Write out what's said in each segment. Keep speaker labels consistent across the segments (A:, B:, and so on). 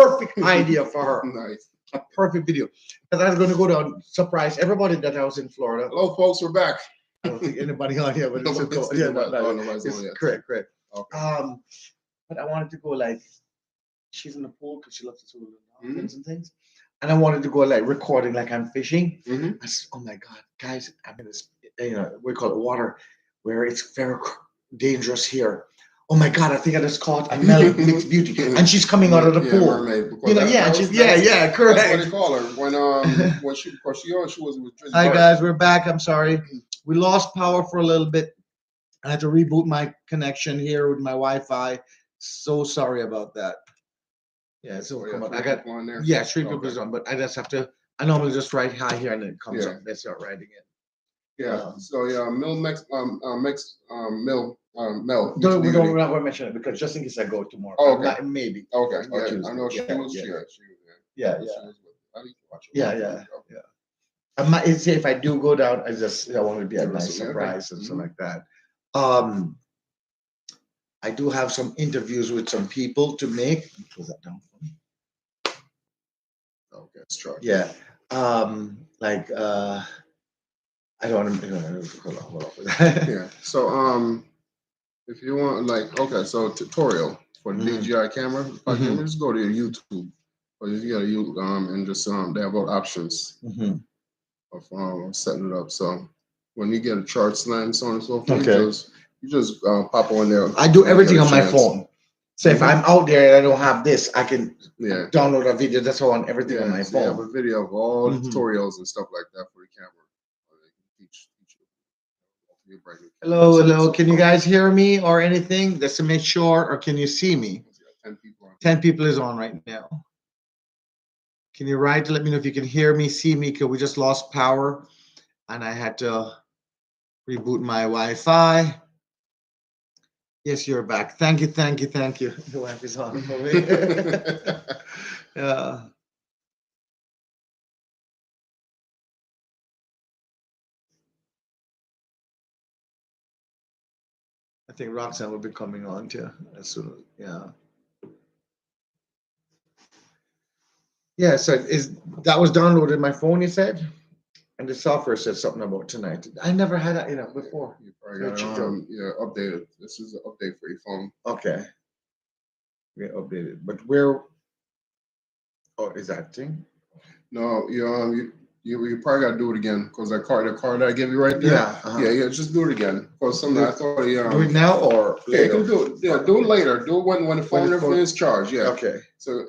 A: perfect idea for her.
B: Nice.
A: A perfect video. Because I was going to go down, surprise everybody that I was in Florida.
B: Hello, folks. We're back.
A: I don't think anybody on here, but it's,
B: Nobody's
A: yeah,
B: seen
A: no,
B: that.
A: no,
B: Oh, nobody's
A: it's
B: on yet.
A: correct.
B: Okay.
A: But I wanted to go like, she's in the pool because she loves to swim with
B: Mhm.
A: dolphins and things. And I wanted to go like recording like I'm fishing.
B: Mhm.
A: I said, oh my God, guys, I'm in this, we call it water, where it's very dangerous here. Oh my God, I think I just caught a mixed beauty. And she's coming out of the
B: Yeah,
A: pool.
B: mermaid. Because
A: Correct.
B: That's what they call her. When she was with Trinity
A: Hi
B: Bird.
A: guys, we're back. I'm sorry. We lost power for a little bit. I had to reboot my connection here with my Wi-Fi. So sorry about that. Yeah, so come on. I got
B: on there.
A: yeah, three people is on, but I just have to. I normally just write hi here and then it comes up. Let's start writing it.
B: Yeah. So yeah, Mel.
A: We don't we're not going to mention it because just in case I go tomorrow.
B: Oh, okay.
A: Maybe.
B: Okay.
A: Or
B: Yeah,
A: Tuesday.
B: I know she was.
A: Yeah.
B: Yeah.
A: I might say if I do go down, I want to be a nice
B: Okay.
A: surprise and stuff like that. I do have some interviews with some people to make. Close that down for me.
B: Okay, it's true.
A: Yeah. I don't want to hold on with that.
B: Yeah. So if you want so tutorial for the DJI camera, just go to your YouTube or you go to and just they have all options of setting it up. So when you get a chart slam, so on and so forth, you just pop on there.
A: I do everything on my phone. So if I'm out there and I don't have this, I can download a video. That's all on everything on my phone.
B: You have a video of all the tutorials and stuff like that for the camera. Teach you.
A: Hello. Can you guys hear me or anything? Just to make sure, or can you see me?
B: 10 people.
A: 10 people is on right now. Can you write to let me know if you can hear me, see me? Because we just lost power and I had to reboot my Wi-Fi. Yes, you're back. Thank you. The wife is on for me. Yeah. I think Roxanne will be coming on too as soon as Yeah, so that was downloaded in my phone, you said? And the software said something about tonight. I never had that, before.
B: You probably got updated. This is an update for your phone.
A: Okay. We updated. But is that thing?
B: No, you probably gotta do it again because the card that I give you right there. Yeah, just do it again. Because I thought
A: do it now or later?
B: Yeah, you can do it. Yeah, do it later. Do it when the phone is charged. Yeah.
A: Okay.
B: So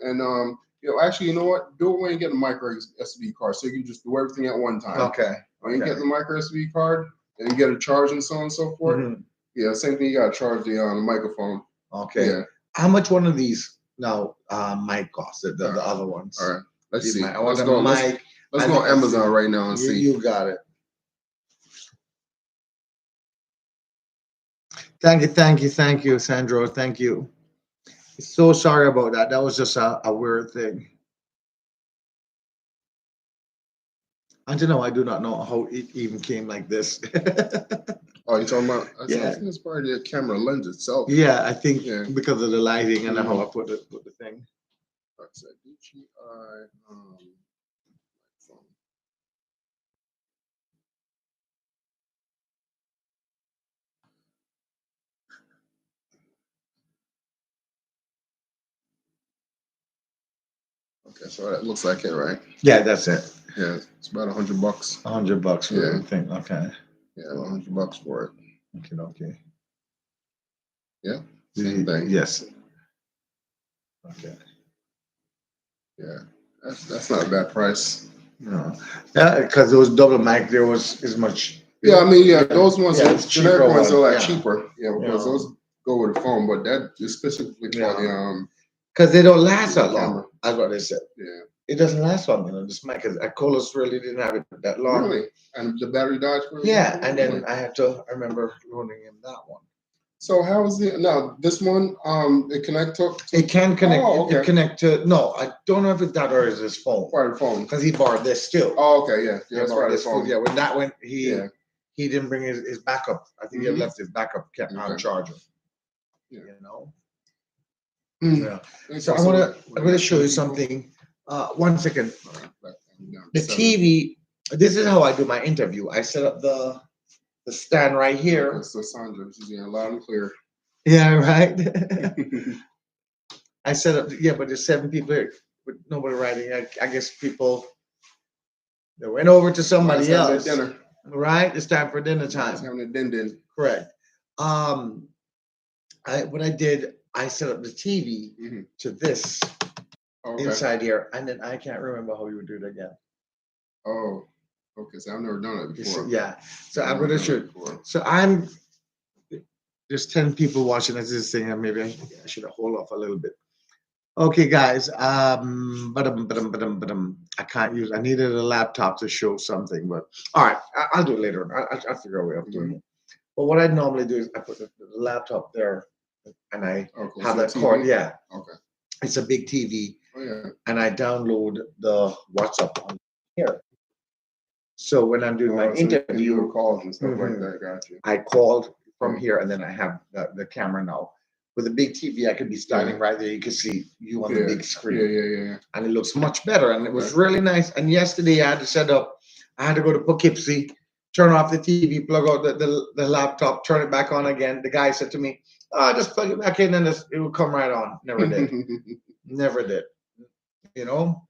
B: actually, you know what? Do it when you get the micro SD card, so you can just do everything at one time.
A: Okay.
B: When you get the micro SD card and you get a charge and so on and so forth. Yeah, same thing. You gotta charge the microphone.
A: Okay.
B: Yeah.
A: How much one of these now might cost? The other ones.
B: All right. Let's see.
A: Let's go.
B: Let's go Amazon right now and see.
A: You got it. Thank you, Sandro. Thank you. So sorry about that. That was just a weird thing. I don't know. I do not know how it even came like this.
B: Oh, you're talking about? I
A: Yeah.
B: think it's probably the camera lens itself.
A: Yeah, I think because of the lighting and how I put the thing.
B: Like I said, DJI phone. Okay, so that looks like it, right?
A: Yeah, that's it.
B: Yeah, it's about $100.
A: $100 for everything. Okay.
B: Yeah, $100 for it.
A: Okay.
B: Yeah, same thing.
A: Yes. Okay.
B: Yeah, that's not a bad price.
A: No. Yeah, because those double mic, there was as much.
B: Yeah, I mean, those ones, the generic ones are like cheaper. Yeah, because
A: Yeah.
B: those go with the phone, but that is specifically for the
A: because they don't last that long.
B: camera.
A: That's what they said.
B: Yeah.
A: It doesn't last long, this mic. Because Colos really didn't have it that long.
B: Really? And the battery died for it?
A: Yeah, and then I remember loaning him that one.
B: So how is it now? This one, it connect to
A: it can connect.
B: Oh, okay.
A: It connect to I don't know if it's that or is his phone.
B: Part of the phone.
A: Because he borrowed this too.
B: Oh, okay, yeah. That's part of the phone.
A: Yeah, when he didn't bring his backup. I think he had left his backup on charger.
B: Yeah.
A: Yeah. So I'm gonna show you something. 1 second. The TV. This is how I do my interview. I set up the stand right here.
B: So Sandra, she's getting loud and clear.
A: Yeah, right. I set up. Yeah, but there's 7 people here with nobody writing. I guess people they went over to somebody else.
B: Dinner.
A: Right. It's time for dinner time.
B: It's having a din.
A: Correct. What I did, I set up the TV to this inside here, and then I can't remember how you would do it again.
B: Oh, okay. So I've never done it before.
A: Yeah. So I'm gonna show. So there's 10 people watching this thing, and maybe I should hold off a little bit. Okay, guys. I can't use. I needed a laptop to show something, but all right, I'll do it later. I'll figure out a way of doing it. But what I normally do is I put the laptop there, and I have that cord. Yeah.
B: Okay.
A: It's a big TV.
B: Oh yeah.
A: And I download the WhatsApp on here. So when I'm doing my interview,
B: calls and stuff like that. Got you.
A: I called from here, and then I have the camera now. With a big TV, I could be standing right there. You can see you on the big screen.
B: Yeah.
A: And it looks much better, and it was really nice. And yesterday I had to set up. I had to go to Poughkeepsie, turn off the TV, plug out the laptop, turn it back on again. The guy said to me, just plug it back in and it will come right on. Never did. Never did. You know?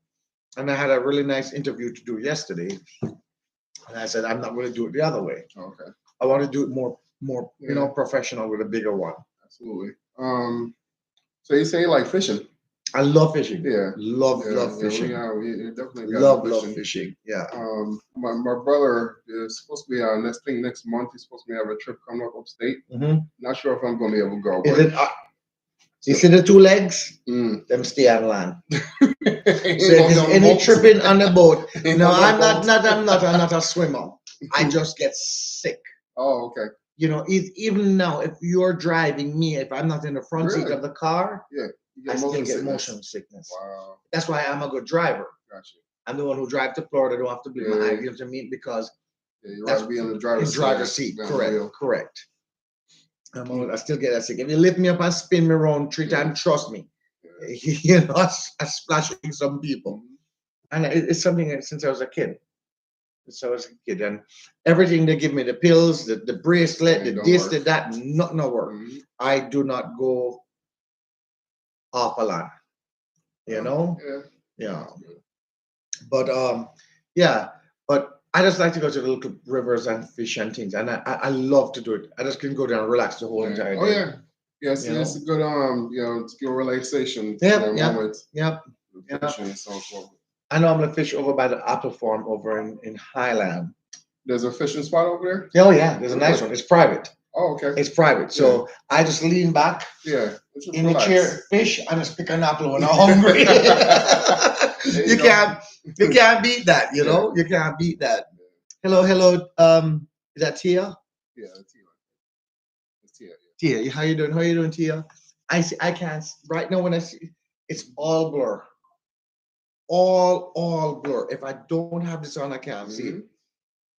A: And I had a really nice interview to do yesterday. And I said, I'm not going to do it the other way.
B: Okay.
A: I want to do it more professional with a bigger one.
B: Absolutely. So you say you like fishing?
A: I love fishing.
B: Yeah.
A: Love fishing.
B: We definitely
A: love fishing. Yeah.
B: My brother is supposed to be next month. He's supposed to have a trip coming up upstate. Not sure if I'm going to be able to go.
A: You see the 2 legs? Them stay on land. So if there's any tripping on the boat, no, I'm not a swimmer. I just get sick.
B: Oh, okay.
A: You know, even now, if you're driving me, if I'm not in the front seat of the car, I still get motion sickness.
B: Wow.
A: That's why I'm a good driver.
B: Gotcha.
A: I'm the one who drives to Florida. Don't have to bleed my eye. You know what I mean? Because
B: you have to be in the driver's seat.
A: Correct. I still get that sick. If you lift me up and spin me around 3 times, trust me, you know, I'm splashing some people. And it's something since I was a kid. And everything they give me, the pills, the bracelet, that, nothing work. I do not go off a lot, you know? Yeah. But but I just like to go to the local rivers and fish and things, and I love to do it. I just can go there and relax the whole entire day.
B: Oh yeah. Yes, it's a good to get relaxation.
A: Yep.
B: Fishing and so forth.
A: I normally fish over by the Apple Farm over in Highland.
B: There's a fishing spot over there?
A: Oh yeah, there's a nice one. It's private.
B: Oh, okay.
A: It's private. So I just lean back in the chair, fish, and just pick an apple when I'm hungry. You can't beat that, you know? You can't beat that. Hello. Is that Tia?
B: Yeah, that's Tia. It's Tia.
A: Tia, how you doing, Tia? I can't right now when I see it's all blur. All blur. If I don't have this on, I can't see it.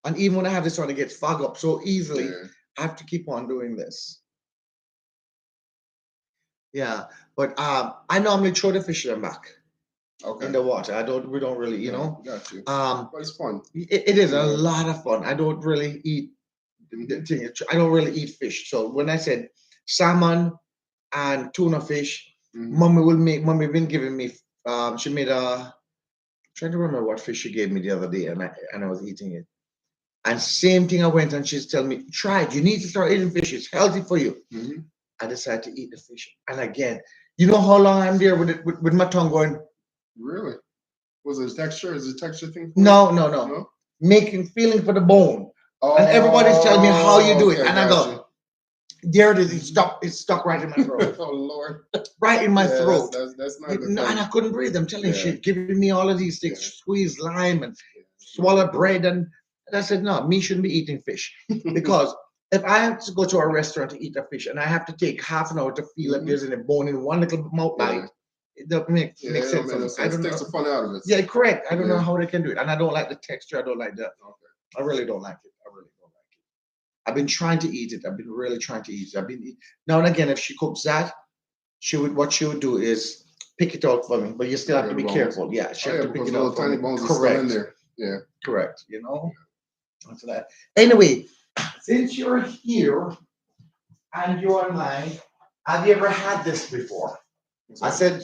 A: And even when I have this on, it gets fogged up so easily. I have to keep on doing this. Yeah, but I normally throw the fish in back in the water. We don't really, you know.
B: Got you. But it's fun.
A: It is a lot of fun. I don't really eat I don't really eat fish. So when I said salmon and tuna fish, Mommy been giving me. She made trying to remember what fish she gave me the other day, and I was eating it. And same thing, I went and she's telling me, try it. You need to start eating fish. It's healthy for you. I decided to eat the fish. And again, you know how long I'm there with it with my tongue going.
B: Really? Was it texture? Is it a texture thing?
A: No. Feeling for the bone. And everybody's telling me how you do it. And I go, there it is. It's stuck right in my throat.
B: Oh Lord.
A: Right in my throat.
B: That's not
A: and I couldn't breathe. I'm telling you, she's giving me all of these things, squeeze lime and swallow bread. And I said, no, me shouldn't be eating fish. Because if I have to go to a restaurant to eat a fish and I have to take half an hour to feel if there's any bone in one little mouth bite, it doesn't make sense. I don't know.
B: It takes the fun out of it.
A: Yeah, correct. I don't know how they can do it. And I don't like the texture. I don't like that. I really don't like it. I've been trying to eat it. I've been really trying to eat it. Now and again, if she cooks that, what she would do is pick it out for me, but you still have to be careful. Yeah, she has to pick
B: because
A: it
B: little
A: out for
B: tiny
A: me.
B: bones are still in there. Yeah.
A: Correct. You know. That's that. Anyway, since you're here and you're online, have you ever had this before? I said,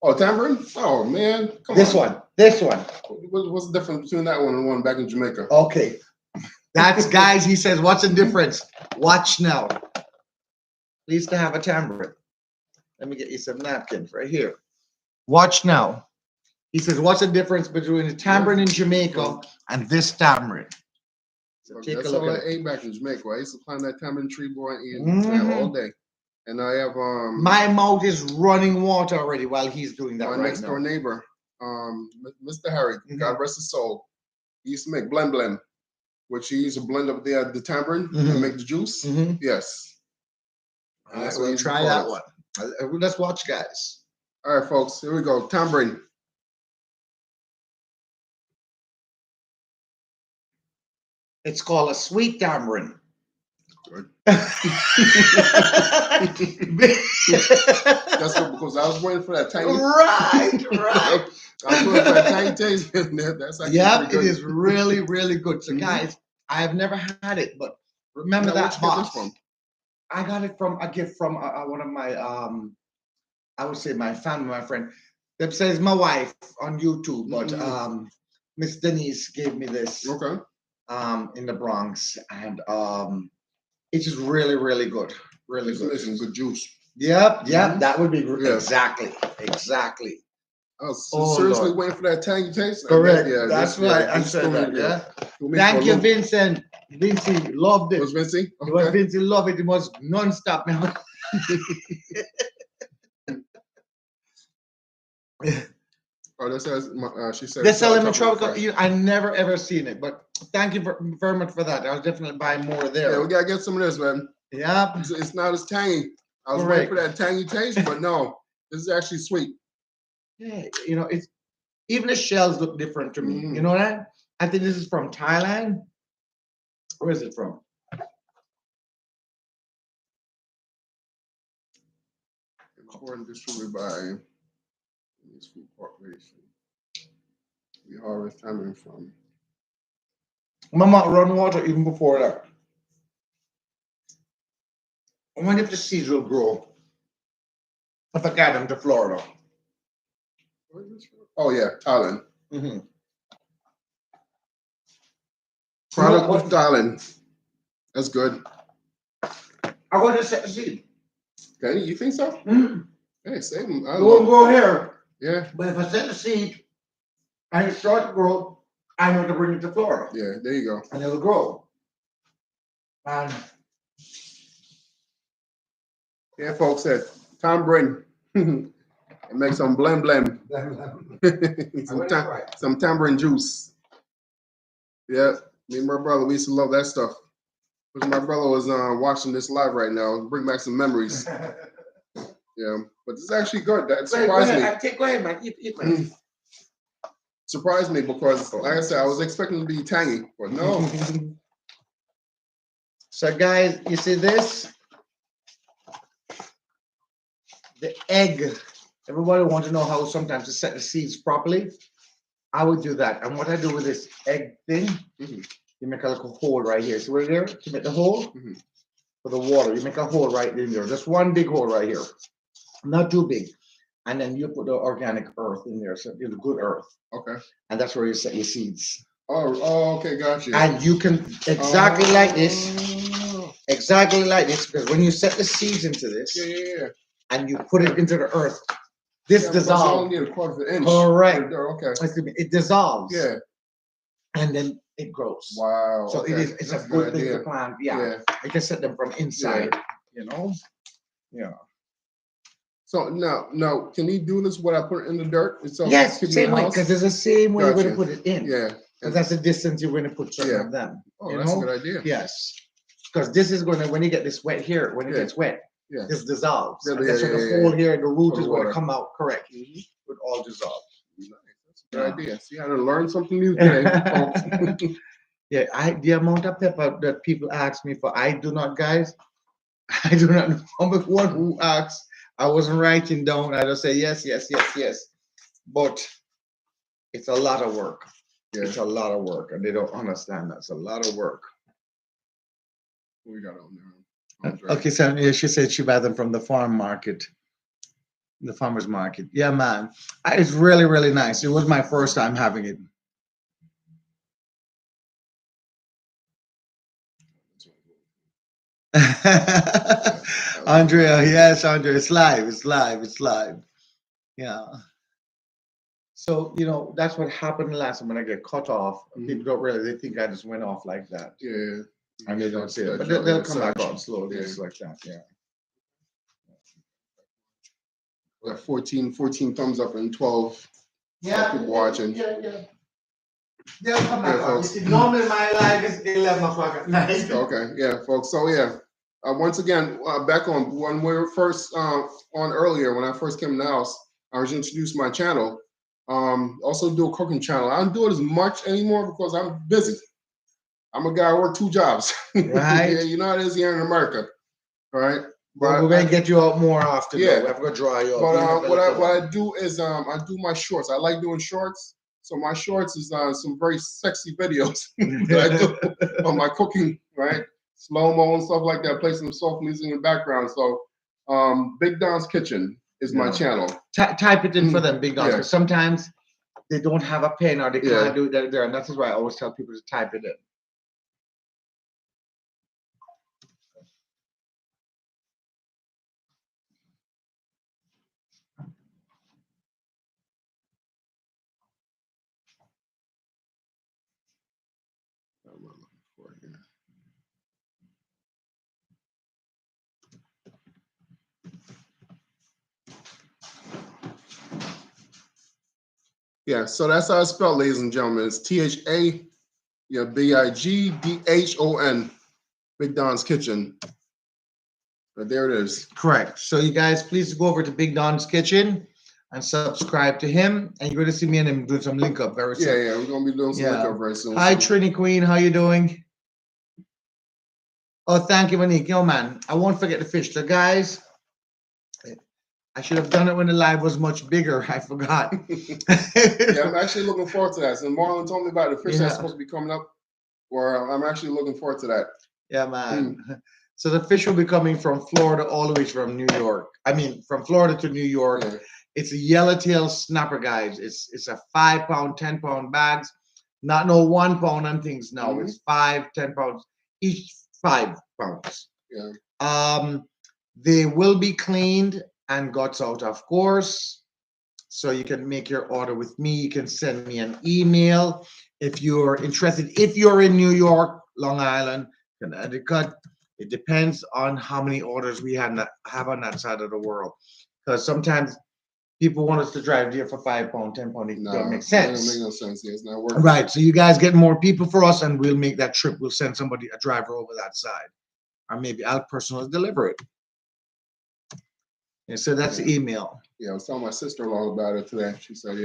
B: oh, tamarind? Oh man, come
A: this
B: on.
A: one. This one.
B: What's the difference between that one and the one back in Jamaica?
A: Okay. That's guys, he says, what's the difference? Watch now. Please to have a tamarind. Let me get you some napkins right here. Watch now. He says, what's the difference between the tamarind in Jamaica and this tamarind? So take
B: that's
A: a look
B: all
A: at
B: I ate back in Jamaica. I used to climb that tamarind tree, boy, and eat
A: Mhm.
B: all day. And I have
A: my mouth is running water already while he's doing that
B: my
A: right
B: next
A: now.
B: door neighbor, Mr. Harry, God rest his soul. He used to make blend, which he used to blend up the tamarind and make the juice. Yes.
A: All right, we'll try that one. Let's watch, guys.
B: All right, folks, here we go. Tamarind.
A: It's called a sweet tamarind.
B: Good. That's good because I was waiting for that tiny. Right. I was waiting for that tiny taste in there. That's actually
A: yep, it is really, really good. So, guys, I have never had it, but remember now, that box. From? I got it from a gift from one of my, I would say my family, my friend. That says my wife on YouTube, but Miss Denise gave me this.
B: Okay.
A: In the Bronx, and it is really, really good. Really good.
B: Some good juice.
A: Yep, that would be great. Exactly.
B: I was seriously
A: Lord.
B: waiting for that tangy taste.
A: Correct. That's why I said that. Yeah. Thank you, Vincent. Vinci loved it.
B: Was Vinci?
A: Okay. It was Vinci loved it. It was non-stop.
B: Oh, that says she said.
A: They sell them in tropical. I never ever seen it, but thank you very much for that. I'll definitely buy more there.
B: Yeah, we gotta get some of this, man.
A: Yeah,
B: it's not as tangy. I was waiting for that tangy taste, but no, this is actually sweet.
A: Yeah, you know, it's even the shells look different to me. You know that? I think this is from Thailand. Where is it from?
B: Imported and distributed by this food corporation. We harvest tamarind from.
A: Mama run water even before that. I wonder if the seeds will grow if I got them to Florida.
B: Oh yeah, Thailand. Product of Thailand. That's good.
A: I want to set the seed.
B: Okay, you think so? Hey, save them.
A: It won't grow here.
B: Yeah.
A: But if I set the seed and it starts to grow, I know to bring it to Florida.
B: Yeah, there you go.
A: And it'll grow. And
B: yeah, folks said tamarind. And make some blend. some tamarind juice. Yeah, me and my brother, we used to love that stuff. Because my brother was watching this live right now. Bring back some memories. Yeah, but it's actually good. That surprised me.
A: Go ahead, man. Eat, man.
B: Surprised me because, like I said, I was expecting it to be tangy, but no.
A: So, guys, you see this? The egg. Everybody wants to know how sometimes to set the seeds properly. I would do that. And what I do with this egg thing, you make a little hole right here. See where there? You make the hole for the water. You make a hole right in there. Just one big hole right here. Not too big. And then you put the organic earth in there. So it's good earth.
B: Okay.
A: And that's where you set your seeds.
B: Oh, okay, gotcha.
A: And you can exactly like this. Exactly like this. Because when you set the seeds into this, and you put it into the earth, this dissolves.
B: You only need a quarter of an inch.
A: Correct.
B: Okay.
A: It dissolves.
B: Yeah.
A: And then it grows.
B: Wow.
A: So it's a good thing to plant. Yeah. You can set them from inside, you know? Yeah.
B: So now, can he do this when I put it in the dirt?
A: Yes, same way, because there's the same way you're going to put it in.
B: Yeah.
A: Because that's the distance you're going to put certain of them.
B: Oh, that's a good idea.
A: Yes. Because this is going to, when you get this wet here, when it gets wet, this dissolves. And that's where the hole here, the root is going to come out correct. It would all dissolve.
B: Nice. That's a good idea. See, I done learned something new today.
A: Yeah, the amount of pepper that people ask me for, I do not, guys. I do not know. I'm the one who asks I wasn't writing down. I just say yes, yes, yes, yes. But it's a lot of work.
B: Yeah.
A: It's a lot of work, and they don't understand that. It's a lot of work.
B: What we got on there?
A: Okay, so yeah, she said she buy them from the farm market, the farmer's market. Yeah, man. It's really, really nice. It was my first time having it. Andrea, yes, Andrea, it's live, it's live, it's live. Yeah. So, that's what happened last time when I get cut off. People don't realize, they think I just went off like that.
B: Yeah.
A: And they don't see it. But they'll come back on slowly, just like that, yeah.
B: We got 14 thumbs up and 12 people watching.
A: Yeah. They'll come back on. You see, normally my live is 11 o'clock at night.
B: Okay, yeah, folks. So, yeah. Once again, back on when we were first on earlier, when I first came in the house, I was introduced my channel. Also do a cooking channel. I don't do it as much anymore because I'm busy. I'm a guy who work 2 jobs.
A: Right.
B: Yeah, you know how it is here in America. All right.
A: But we're gonna get you out more often.
B: Yeah.
A: Though. We're gonna draw you
B: But
A: out.
B: what I do is I do my shorts. I like doing shorts. So my shorts is some very sexy videos that I do on my cooking, right? Slow-mo and stuff like that. Play some soft music in the background. So Big Don's Kitchen is my channel.
A: Type it in for them, Big Don's.
B: Yeah.
A: Because sometimes they don't have a pen or they
B: Yeah.
A: can't do it there. And that's why I always tell people to type it in.
B: Yeah, so that's how it's spelled, ladies and gentlemen. It's THA, BIGDHON, Big Don's Kitchen. But there it is.
A: Correct. So you guys, please go over to Big Don's Kitchen and subscribe to him. And you're going to see me and him doing some link up very soon.
B: Yeah, we're going to be doing some link up very soon.
A: Hi, Trini Queen. How you doing? Oh, thank you, Monique. Yo, man, I won't forget the fish. So, guys, I should have done it when the live was much bigger. I forgot.
B: Yeah, I'm actually looking forward to that. So Marlon told me about the fish that's supposed to be coming up, or I'm actually looking forward to that.
A: Yeah, man. So the fish will be coming from Florida all the way from New York. I mean, from Florida to New York. Yeah. It's a yellowtail snapper, guys. It's a 5 pound, 10 pound bags. Not no 1 pound and things. No, it's 5, 10 pounds each. 5 pounds.
B: Yeah.
A: They will be cleaned and guts out, of course. So you can make your order with me. You can send me an email if you're interested. If you're in New York, Long Island, Connecticut, it depends on how many orders we have on that side of the world. Because sometimes people want us to drive there for 5 pound, 10 pound. It don't make sense.
B: It doesn't make no sense. Yeah, it's not working.
A: Right. So you guys get more people for us, and we'll make that trip. We'll send somebody, a driver over that side, or maybe I'll personally deliver it. And so that's the email.
B: Yeah, I was telling my sister-in-law about it today. She said,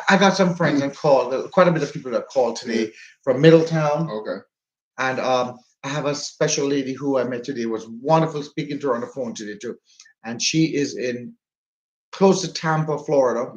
A: I got some friends and called. Quite a bit of people that called today from Middletown.
B: Okay.
A: And I have a special lady who I met today. It was wonderful speaking to her on the phone today too. And she is close to Tampa, Florida.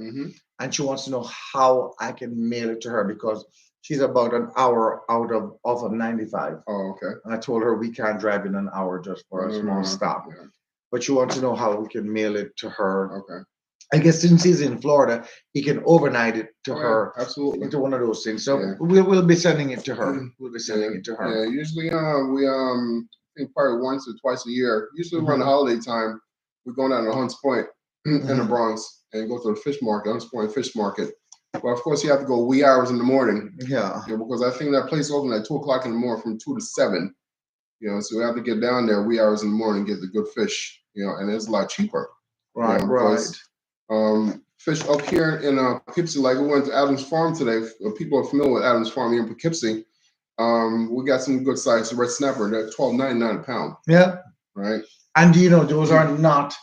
A: And she wants to know how I can mail it to her because she's about an hour out of 95.
B: Oh, okay.
A: And I told her we can't drive in an hour just for a small stop. Yeah. But she wants to know how we can mail it to her.
B: Okay.
A: I guess since he's in Florida, he can overnight it to her.
B: Absolutely.
A: Into one of those things. So we'll be sending it to her. We'll be sending it to her.
B: Yeah, usually we I think probably once or twice a year. Usually around the holiday time, we're going out to Hunts Point in the Bronx and go to the fish market, Hunts Point Fish Market. But of course, you have to go wee hours in the morning.
A: Yeah.
B: Because I think that place open at 2 o'clock in the morning from 2 to 7. So we have to get down there wee hours in the morning, get the good fish. And it's a lot cheaper.
A: Right.
B: Because, fish up here in Poughkeepsie, like we went to Adams Farm today. People are familiar with Adams Farm here in Poughkeepsie. We got some good size red snapper. They're $12.99 a pound.
A: Yeah.
B: Right.
A: And those are not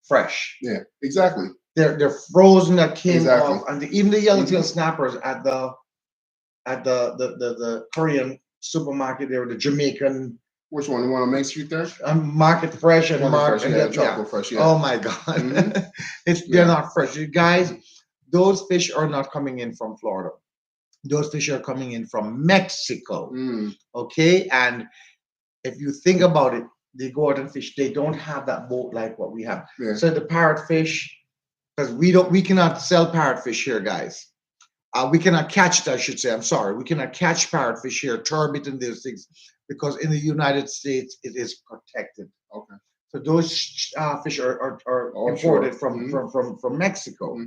A: fresh.
B: Yeah. Exactly.
A: They're frozen. That came off, and even the yellowtail snappers at the Korean supermarket. They were the Jamaican.
B: Which one? The one on Main Street there?
A: Market Fresh and
B: Market Fresh, yeah,
A: yeah.
B: Tropical Fresh, yeah.
A: Oh my God, they're not fresh, you guys. Those fish are not coming in from Florida. Those fish are coming in from Mexico. Okay, and if you think about it, they go out and fish. They don't have that boat like what we have.
B: Yeah.
A: So the parrotfish, because we cannot sell parrotfish here, guys. We cannot catch it, I should say. I'm sorry. We cannot catch parrotfish here, turbot and those things, because in the United States it is protected.
B: Okay.
A: So those fish are imported from Mexico.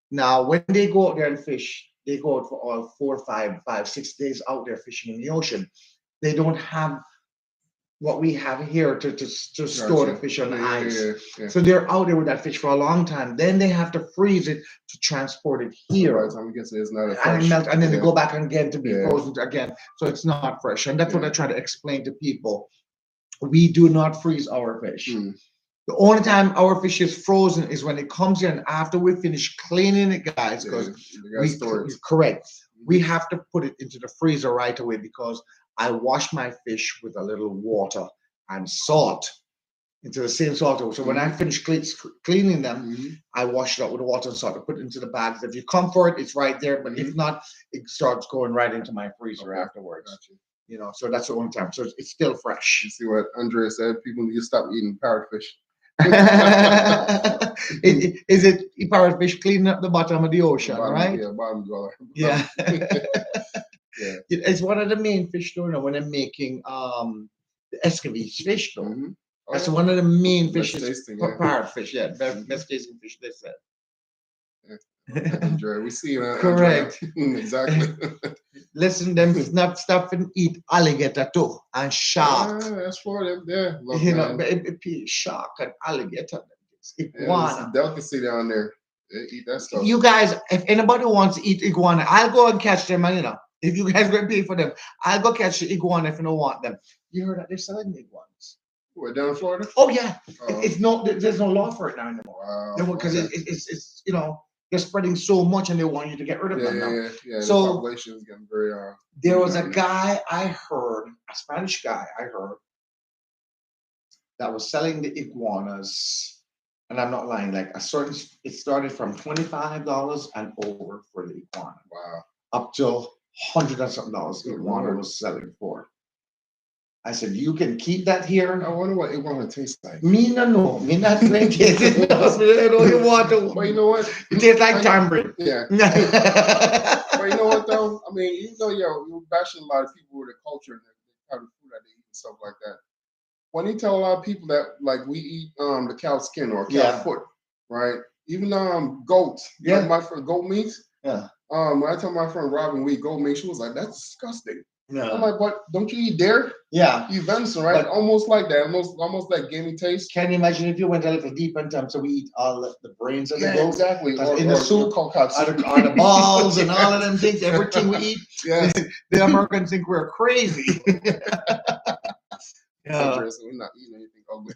A: Now, when they go out there and fish, they go out for all 4, 5, 6 days out there fishing in the ocean. They don't have what we have here to store the fish on the ice. So they're out there with that fish for a long time. Then they have to freeze it to transport it here.
B: By the time we get to it's not fresh.
A: And it melts, and then they go back again to be frozen again. So it's not fresh. And that's what I try to explain to people. We do not freeze our fish. The only time our fish is frozen is when it comes in after we finish cleaning it, guys. Because correct. We have to put it into the freezer right away because I wash my fish with a little water and salt into the same salt. So when I finish cleaning them, I wash it out with water and salt. I put it into the bags. If you come for it, it's right there. But if not, it starts going right into my freezer afterwards. You know, so that's the only time. So it's still fresh.
B: You see what Andrea said? People need to stop eating parrotfish.
A: Is it parrotfish cleaning up the bottom of the ocean, right?
B: Yeah, bottom dweller.
A: Yeah. It's one of the main fish, though, when I'm making the escabeche fish, though. That's one of the main fishes. Parrotfish, best tasting fish, they said.
B: Andrea, we see you.
A: Correct.
B: Exactly.
A: Listen, them not stop and eat alligator too and shark.
B: That's for them there. Look,
A: you know, shark and alligator. Iguana.
B: It's a delicacy down there. They eat that stuff.
A: You guys, if anybody wants to eat iguana, I'll go and catch them. And you know, if you guys going to pay for them, I'll go catch the iguana if you don't want them. You heard that they're selling the iguanas.
B: What, down in Florida?
A: Oh yeah, there's no law for it now anymore. Because it's you know. They're spreading so much, and they want you to get rid of them now.
B: Yeah.
A: So
B: the population is getting very.
A: There was a guy I heard, a Spanish guy I heard, that was selling the iguanas, and I'm not lying. Like it started from $25 and over for the iguana.
B: Wow.
A: Up to $100 and something the iguana was selling for. I said, you can keep that here.
B: I wonder what iguana tastes like.
A: Me no know. Me not drink it. I don't want to.
B: But you know what?
A: It tastes like tamarind.
B: Yeah. But you know what though? I mean, even though you're bashing a lot of people with the culture and the kind of food that they eat and stuff like that. When you tell a lot of people that like we eat the cow skin or cow foot, right? Even goat. Like my friend goat meat. Yeah. When I tell my friend Robin we eat goat meat, she was like, that's disgusting. Yeah. I'm like, but don't you eat deer? Yeah. You eat venison, right? But almost like that. Almost like gamey taste.
A: Can you imagine if you went a little deep in time, so we eat all the brains of the goat?
B: Exactly.
A: Or in the soup, or the balls and all of them things, everything we eat. Yeah. The Americans think we're crazy.
B: Yeah. We're not eating anything ugly.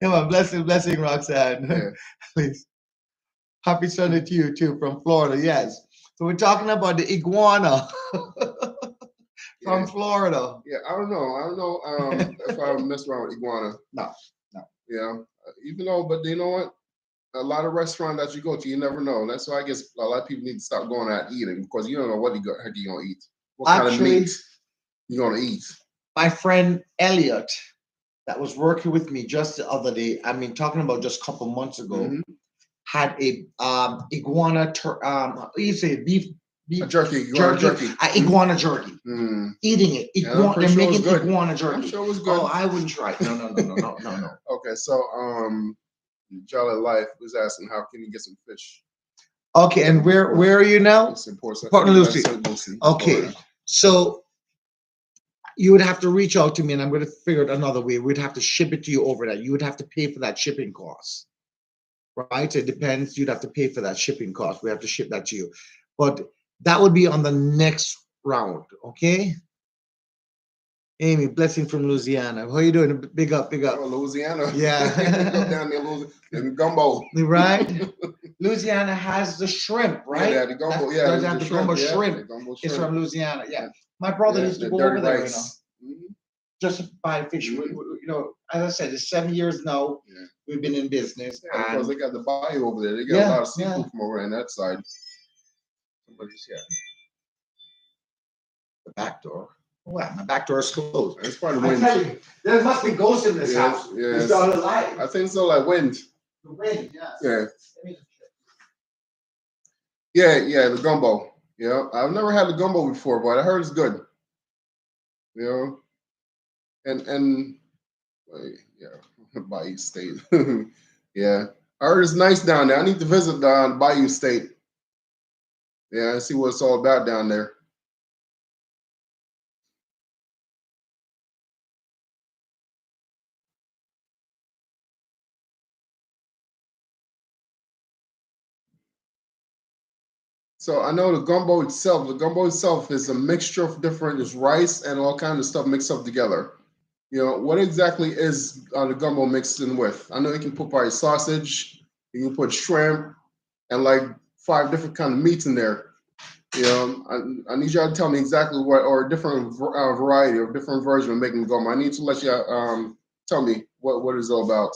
A: Come on, blessing, Roxanne. Yeah. Please. Happy Sunday to you too from Florida. Yes. So we're talking about the iguana from Florida.
B: Yeah, I don't know if I mess around with iguana.
A: No.
B: Yeah, even though, but you know what? A lot of restaurants that you go to, you never know. That's why I guess a lot of people need to stop going out eating because you don't know what heck you're gonna eat. What kind of meat you're gonna eat?
A: My friend Elliot, that was working with me just the other day. I mean, talking about just a couple months ago. Had a iguana, you say beef
B: jerky.
A: Iguana jerky. Eating it. They're making iguana jerky.
B: I'm sure it was good.
A: Oh, I wouldn't try it. No.
B: Okay, so Jolly Life was asking how can you get some fish?
A: Okay, and where are you now?
B: It's in Port
A: Lucie. Okay, so you would have to reach out to me, and I'm going to figure out another way. We'd have to ship it to you over that. You would have to pay for that shipping cost. Right? It depends. You'd have to pay for that shipping cost. We have to ship that to you. But that would be on the next round. Okay? Amy, blessing from Louisiana. How are you doing? Big up.
B: Oh, Louisiana.
A: Yeah.
B: Big up down there, Louisiana. Gumbo.
A: Right? Louisiana has the shrimp, right?
B: Yeah, the gumbo. The
A: gumbo shrimp.
B: The gumbo
A: It's from Louisiana. Yeah. My brother
B: Yeah,
A: used to
B: the
A: go
B: dirty
A: over there, you know,
B: rice. Mhm.
A: just to buy fish. You know, as I said, it's 7 years now.
B: Yeah.
A: We've been in business,
B: Yeah, because
A: and
B: they got the bayou over there. They got a
A: yeah,
B: lot of
A: yeah.
B: seafood from over on that side. Somebody's here.
A: The back door. Wow, my back door is closed.
B: It's part of
A: I
B: wind.
A: tell you, there must be ghosts in this
B: Yes,
A: house.
B: yes.
A: It's all alive.
B: I think so, like wind.
A: The wind, yes.
B: Yeah. Yeah, the gumbo. Yeah, I've never had the gumbo before, but I heard it's good. You know, and yeah, Bayou State. Yeah, I heard it's nice down there. I need to visit Bayou State. Yeah, and see what it's all about down there. So I know the gumbo itself is a mixture of different, it's rice and all kinds of stuff mixed up together. You know, what exactly is the gumbo mixed in with? I know you can put probably sausage, you can put shrimp, and like 5 different kind of meats in there. You know, I need y'all to tell me exactly what, or a different variety or different version of making gumbo. I need to let you tell me what it's all about.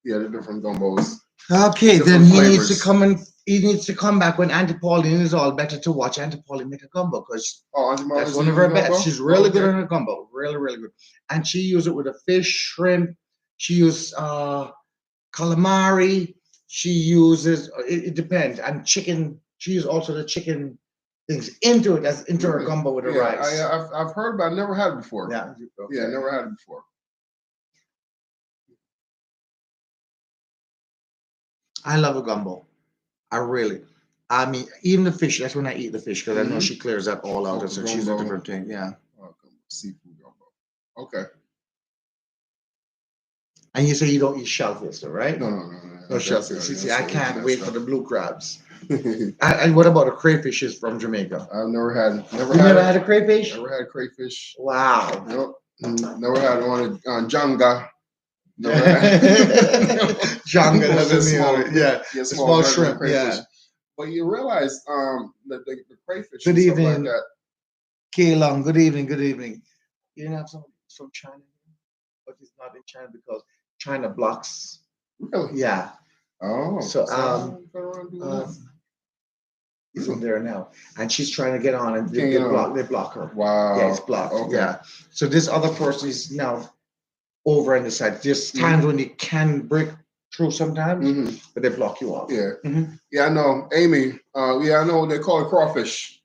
B: Yeah, the different gumbos,
A: Okay, then
B: different
A: he needs to
B: flavors.
A: come and he needs to come back when Auntie Pauline is all better to watch Auntie Pauline make a gumbo because
B: Oh, Auntie
A: that's
B: Marley's
A: one of
B: using
A: her best.
B: gumbo?
A: She's really good
B: Okay.
A: on her gumbo, really, really good. And she uses it with a fish, shrimp. She uses calamari. She uses it depends, and chicken. She uses also the chicken things into it as into her
B: Really?
A: gumbo with the
B: Yeah,
A: rice.
B: I've heard, but I never had it before.
A: Yeah,
B: Yeah,
A: okay.
B: never had it before.
A: I love a gumbo. I really. I mean, even the fish. That's when I eat the fish because I know she clears that all out.
B: Oh,
A: So she's a
B: gumbo.
A: different thing. Yeah.
B: Oh, seafood gumbo. Okay.
A: And you say you don't eat shellfish, though, right?
B: No.
A: No shellfish. See, I can't wait for the blue crabs. And what about the crayfishes from Jamaica?
B: I've never had.
A: You never had a crayfish?
B: Never had crayfish.
A: Wow.
B: Nope. Never had one on Janga. Never had.
A: Janga, that's a
B: small,
A: small, yeah,
B: yeah,
A: small
B: regular
A: shrimp,
B: crayfish.
A: yeah.
B: But you realize the crayfish
A: Good
B: and stuff like
A: evening,
B: that.
A: Kaylong. Good evening, good evening. You didn't have somebody from China, but he's not in China because China blocks.
B: Really?
A: Yeah.
B: Oh.
A: So
B: So
A: he's in there now, and she's trying to get on, and
B: Can't get on.
A: they block her.
B: Wow.
A: Yeah, it's blocked.
B: Okay.
A: Yeah. So this other person is now over on the side. There's times when you can break through sometimes, but they block you off.
B: Yeah. Yeah, I know. Amy. Yeah, I know they call it crawfish.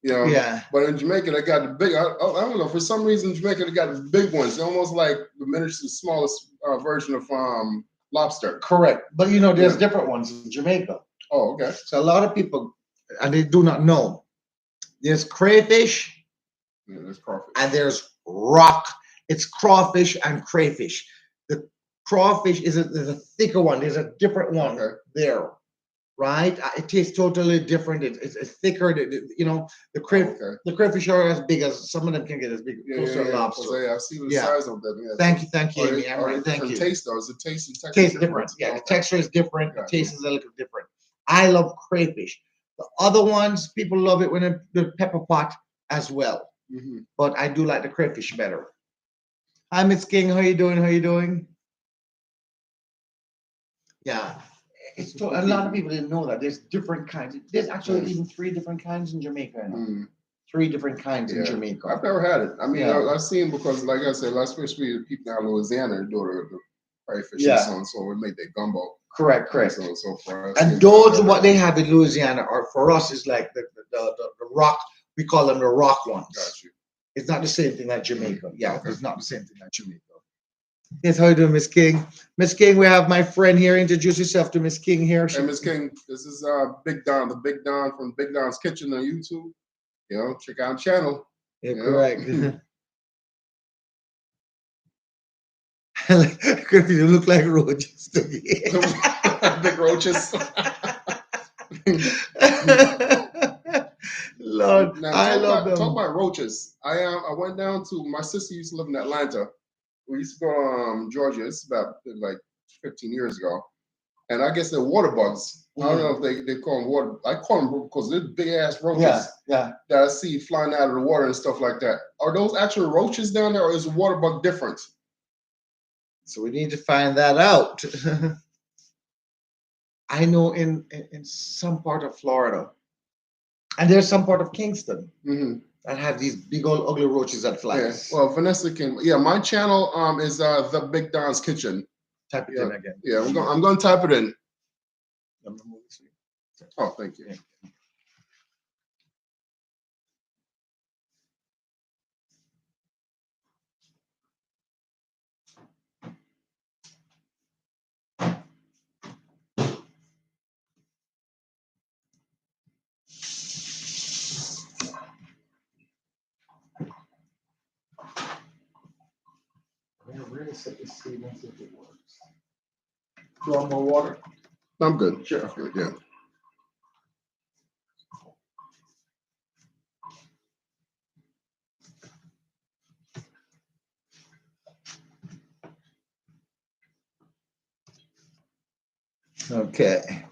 B: You know.
A: Yeah.
B: But in Jamaica, they got the big. I don't know. For some reason, in Jamaica, they got the big ones. They're almost like the miniature, smallest version of lobster.
A: Correct. But you know, there's different ones in Jamaica.
B: Oh, okay.
A: So a lot of people, and they do not know. There's crayfish.
B: Yeah, there's crawfish.
A: And there's rock. It's crawfish and crayfish. The crawfish is a thicker one. There's a different one there, right? It tastes totally different. It's thicker. You know, the crayfish are as big as some of them can get as big close to a lobster.
B: I see the size of them. Yeah.
A: Thank you, Amy. Thank you.
B: Taste though, is the taste and texture
A: Tastes different. Yeah, the texture is different. The taste is a little different. I love crayfish. The other ones, people love it when the pepper pot as well. But I do like the crayfish better. Hi, Miss King. How you doing? How you doing? Yeah. A lot of people didn't know that. There's different kinds. There's actually even 3 different kinds in Jamaica. 3 different kinds in Jamaica.
B: I've never had it. I mean, I've seen because, like I said, last week the people down in Louisiana do the crayfish and so on. So we make that gumbo.
A: Correct.
B: So for us,
A: and those what they have in Louisiana are for us is like the rock. We call them the rock ones.
B: Got you.
A: It's not the same thing at Jamaica. Yeah, it's not the same thing at Jamaica. Yes, how you doing, Miss King? Miss King, we have my friend here. Introduce yourself to Miss King here.
B: Hey, Miss King, this is Big Don, the Big Don from Big Don's Kitchen on YouTube. You know, check out the channel.
A: Yeah, correct. You look like roaches to me.
B: Big roaches.
A: Lord,
B: now,
A: I love them.
B: Talk about roaches. I went down to, my sister used to live in Atlanta. We used to go to Georgia. It's about like 15 years ago. And I guess they're water bugs. I don't know if they call them water. I call them because they're big ass roaches.
A: Yeah.
B: That I see flying out of the water and stuff like that. Are those actual roaches down there, or is a water bug different?
A: So we need to find that out. I know in some part of Florida, and there's some part of Kingston that have these big old ugly roaches that fly.
B: Yeah. Well, Vanessa can. Yeah, my channel is the Big Don's Kitchen.
A: Type it in again.
B: Yeah, I'm going to type it in. Oh, thank you.
A: Really set this seed and see if it works. Do you want more water?
B: I'm good.
A: Sure.
B: Good, yeah.
A: Okay.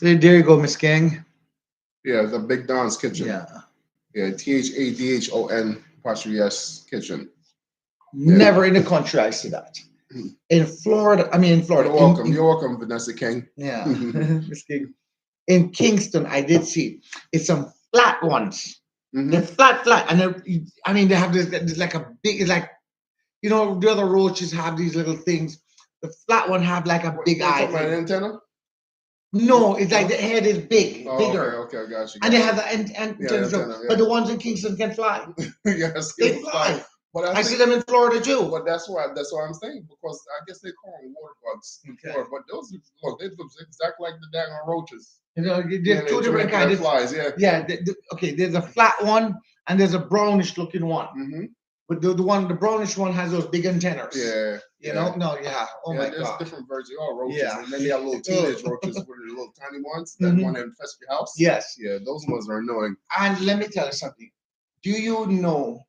A: There you go, Miss King.
B: Yeah, the Big Don's Kitchen.
A: Yeah.
B: Yeah, THADHON''S Kitchen.
A: Never in the country I see that. In Florida,
B: You're welcome. You're welcome, Vanessa King.
A: Yeah, Miss King. In Kingston, I did see it's some flat ones. They're flat, and they have this like a big, it's like, you know, the other roaches have these little things. The flat one have like a big eye.
B: Talking about an antenna?
A: No, it's like the head is bigger.
B: Okay, I got you.
A: And they have the antenna, but the ones in Kingston can fly.
B: Yes,
A: they fly.
B: But
A: I see them in Florida too.
B: But that's why I'm saying, because I guess they call them water bugs.
A: Okay.
B: But those they look exactly like the dang roaches.
A: You know, there's two different kinds of
B: flies. Yeah.
A: Yeah. Okay. There's a flat one and there's a brownish looking one. But the brownish one has those big antennas.
B: Yeah.
A: You know? No. Yeah. Oh my
B: there's
A: God.
B: different versions. All roaches.
A: Yeah.
B: And then they have little teenage roaches with the little tiny ones that want to infest your house.
A: Yes.
B: Yeah. Those ones are annoying.
A: And let me tell you something. Do you know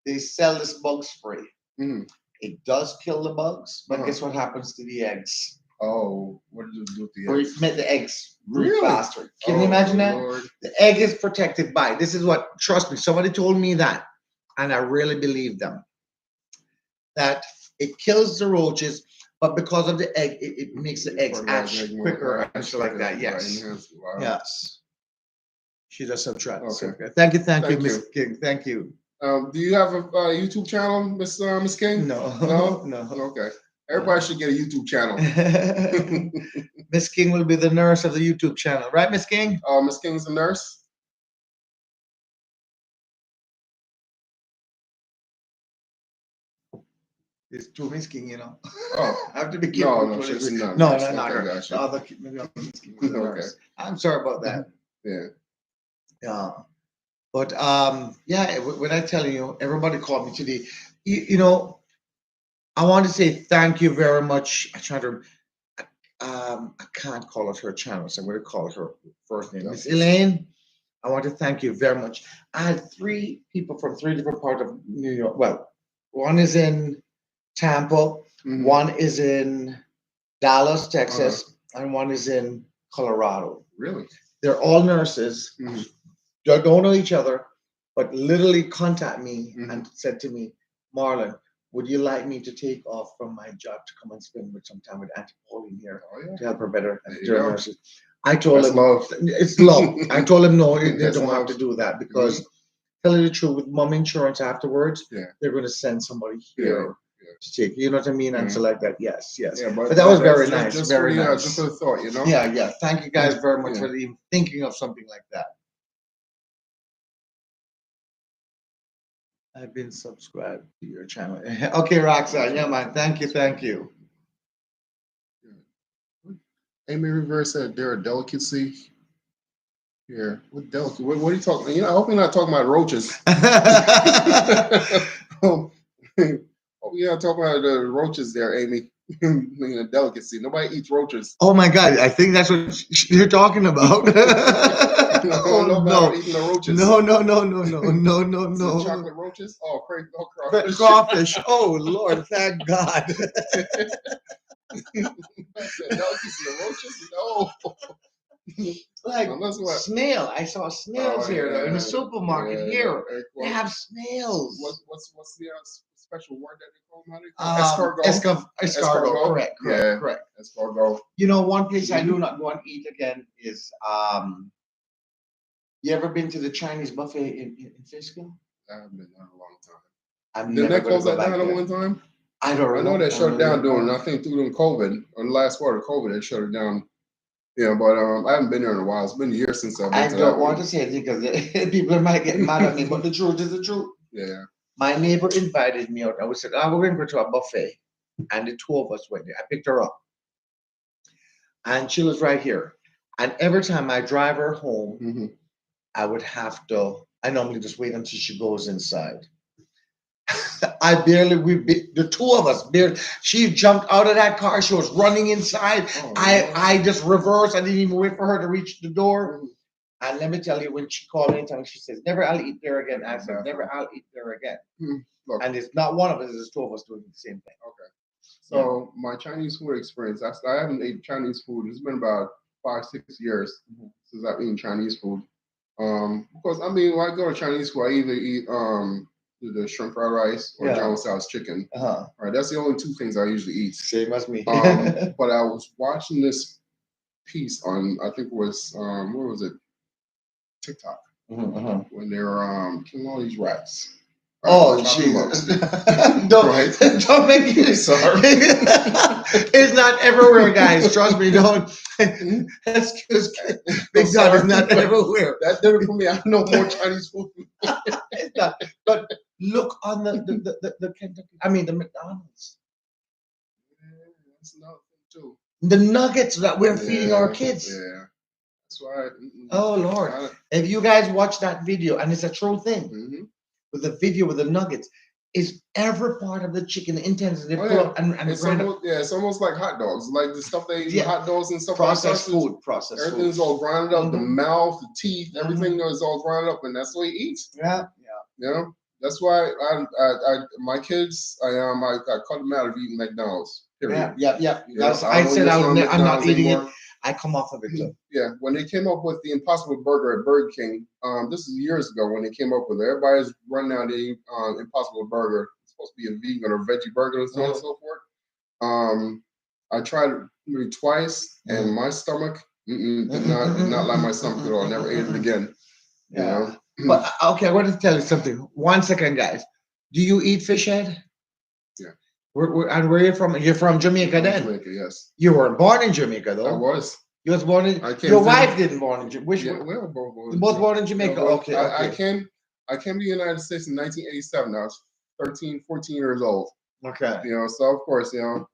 A: they sell this bug spray? It does kill the bugs, but guess what happens to the eggs?
B: Oh, what did it do with the eggs?
A: It made the eggs
B: really
A: faster. Can you imagine that?
B: Lord.
A: The egg is protected by. This is what. Trust me. Somebody told me that, and I really believe them. That it kills the roaches, but because of the egg, it makes the eggs hatch quicker and stuff like that. Yes.
B: Wow.
A: Yes. She does subtract.
B: Okay.
A: Thank you, Miss King. Thank you.
B: Do you have a YouTube channel, Miss King?
A: No.
B: Okay. Everybody should get a YouTube channel.
A: Miss King will be the nurse of the YouTube channel, right, Miss King?
B: Miss King's the nurse.
A: It's true, Miss King, you know.
B: Oh,
A: I have to be careful.
B: No, she's not.
A: No,
B: Okay,
A: her.
B: gotcha.
A: The other Miss King was the nurse. I'm sorry about that.
B: Yeah.
A: Yeah. But yeah, when I tell you, everybody called me today. You know, I want to say thank you very much. I can't call it her channel, so I'm going to call it her first name. Miss Elaine, I want to thank you very much. I had 3 people from 3 different parts of New York. Well, one is in Tampa, one is in Dallas, Texas, and one is in Colorado.
B: Really?
A: They're all nurses. They don't know each other, but literally contact me and said to me, Marlon, would you like me to take off from my job to come and spend some time with Auntie Pauline here to help her better as nurses? I told them it's love. I told them no, they don't have to do that because tell you the truth, with mom insurance afterwards, they're going to send somebody here to take. You know what I mean? And so like that. Yes.
B: Yeah,
A: but that was very nice.
B: Just
A: very nice.
B: Just a thought, you know.
A: Yeah. Thank you guys very much for even thinking of something like that. I've been subscribed to your channel. Okay, Roxanne. Yeah, man. Thank you.
B: Amy Rivera said they're a delicacy. Here, what delicacy? What are you talking? You know, I hope you're not talking about roaches. Hope you're not talking about the roaches there, Amy. A delicacy. Nobody eats roaches.
A: Oh my God! I think that's what you're talking about.
B: No, eating the roaches.
A: No.
B: Chocolate roaches? Oh, crawfish.
A: Crawfish. Oh Lord, thank God.
B: said delicacy of roaches? No.
A: Like
B: Unless what?
A: snail. I saw snails here though in the supermarket here. They have snails.
B: What's the special word that they call them? How do you call it?
A: Escargot. Correct.
B: Escargot.
A: You know, one place I do not go and eat again is you ever been to the Chinese buffet in Fishkill?
B: I haven't been there in a long time.
A: I'm
B: Didn't
A: never
B: they close
A: gonna go
B: that
A: back
B: down
A: there.
B: at one time?
A: I don't
B: I
A: know.
B: know they shut it down during, I think through COVID, or the last part of COVID, they shut it down. Yeah, but I haven't been there in a while. It's been years since I've been
A: I
B: to
A: don't
B: that
A: want
B: one.
A: to say it because people might get mad at me, but the truth is the truth.
B: Yeah.
A: My neighbor invited me out. I said, we're going to go to a buffet. And the two of us went there. I picked her up. And she was right here. And every time I drive her home, I would have to, I normally just wait until she goes inside. The two of us barely, she jumped out of that car. She was running inside.
B: Oh,
A: I just reversed. I didn't even wait for her to reach the door. And let me tell you, when she called me anytime, she says, never I'll eat there again. I said, never I'll eat there again.
B: Look.
A: And it's not one of us, it's two of us doing the same thing.
B: Okay. So my Chinese food experience, I haven't eaten Chinese food. It's been about 5-6 years since I've eaten Chinese food. Because I mean, when I go to Chinese food, I either eat the shrimp fried rice or John Sal's chicken. Right, that's the only two things I usually eat.
A: Same as me.
B: But I was watching this piece on, I think it was where was it? TikTok. When they were killing all these rats.
A: Oh, Jesus. Don't make me sorry. It's not everywhere, guys. Trust me, don't. Excuse me. Big God, it's not everywhere.
B: That did it for me. I know more Chinese food.
A: It's not. But look on the Kentucky, I mean, the McDonald's.
B: Yeah, that's another thing, too.
A: The nuggets that we're feeding our kids.
B: Yeah. That's right.
A: Oh, Lord. If you guys watch that video, and it's a true thing, with the video with the nuggets, is every part of the chicken intended they pull up and
B: it's almost, it's almost like hot dogs, like the stuff they eat, hot dogs and stuff.
A: Processed food.
B: Everything's all ground up. The mouth, the teeth, everything is all ground up, and that's what he eats.
A: Yeah.
B: You know, that's why my kids, I cut them out of eating McDonald's. Period.
A: Yeah.
B: You know,
A: I said I'm not eating
B: anymore.
A: it. I come off of it too.
B: Yeah, when they came up with the Impossible Burger at Burger King, this is years ago when they came up with it. Everybody's running down the Impossible Burger. It's supposed to be a vegan or veggie burger and so on and so forth. I tried it maybe twice, and my stomach did not like my stomach at all. I never ate it again.
A: Yeah. You know? But okay, I want to tell you something. 1 second, guys. Do you eat fish head?
B: Yeah.
A: Where are you from? You're from Jamaica then?
B: Jamaica, yes.
A: You weren't born in Jamaica though.
B: I was.
A: You was born in. Your wife didn't born in Jamaica.
B: We were both born.
A: Both born in Jamaica. Okay.
B: I came to the United States in 1987. I was 13, 14 years old.
A: Okay.
B: You know, so of course, you know,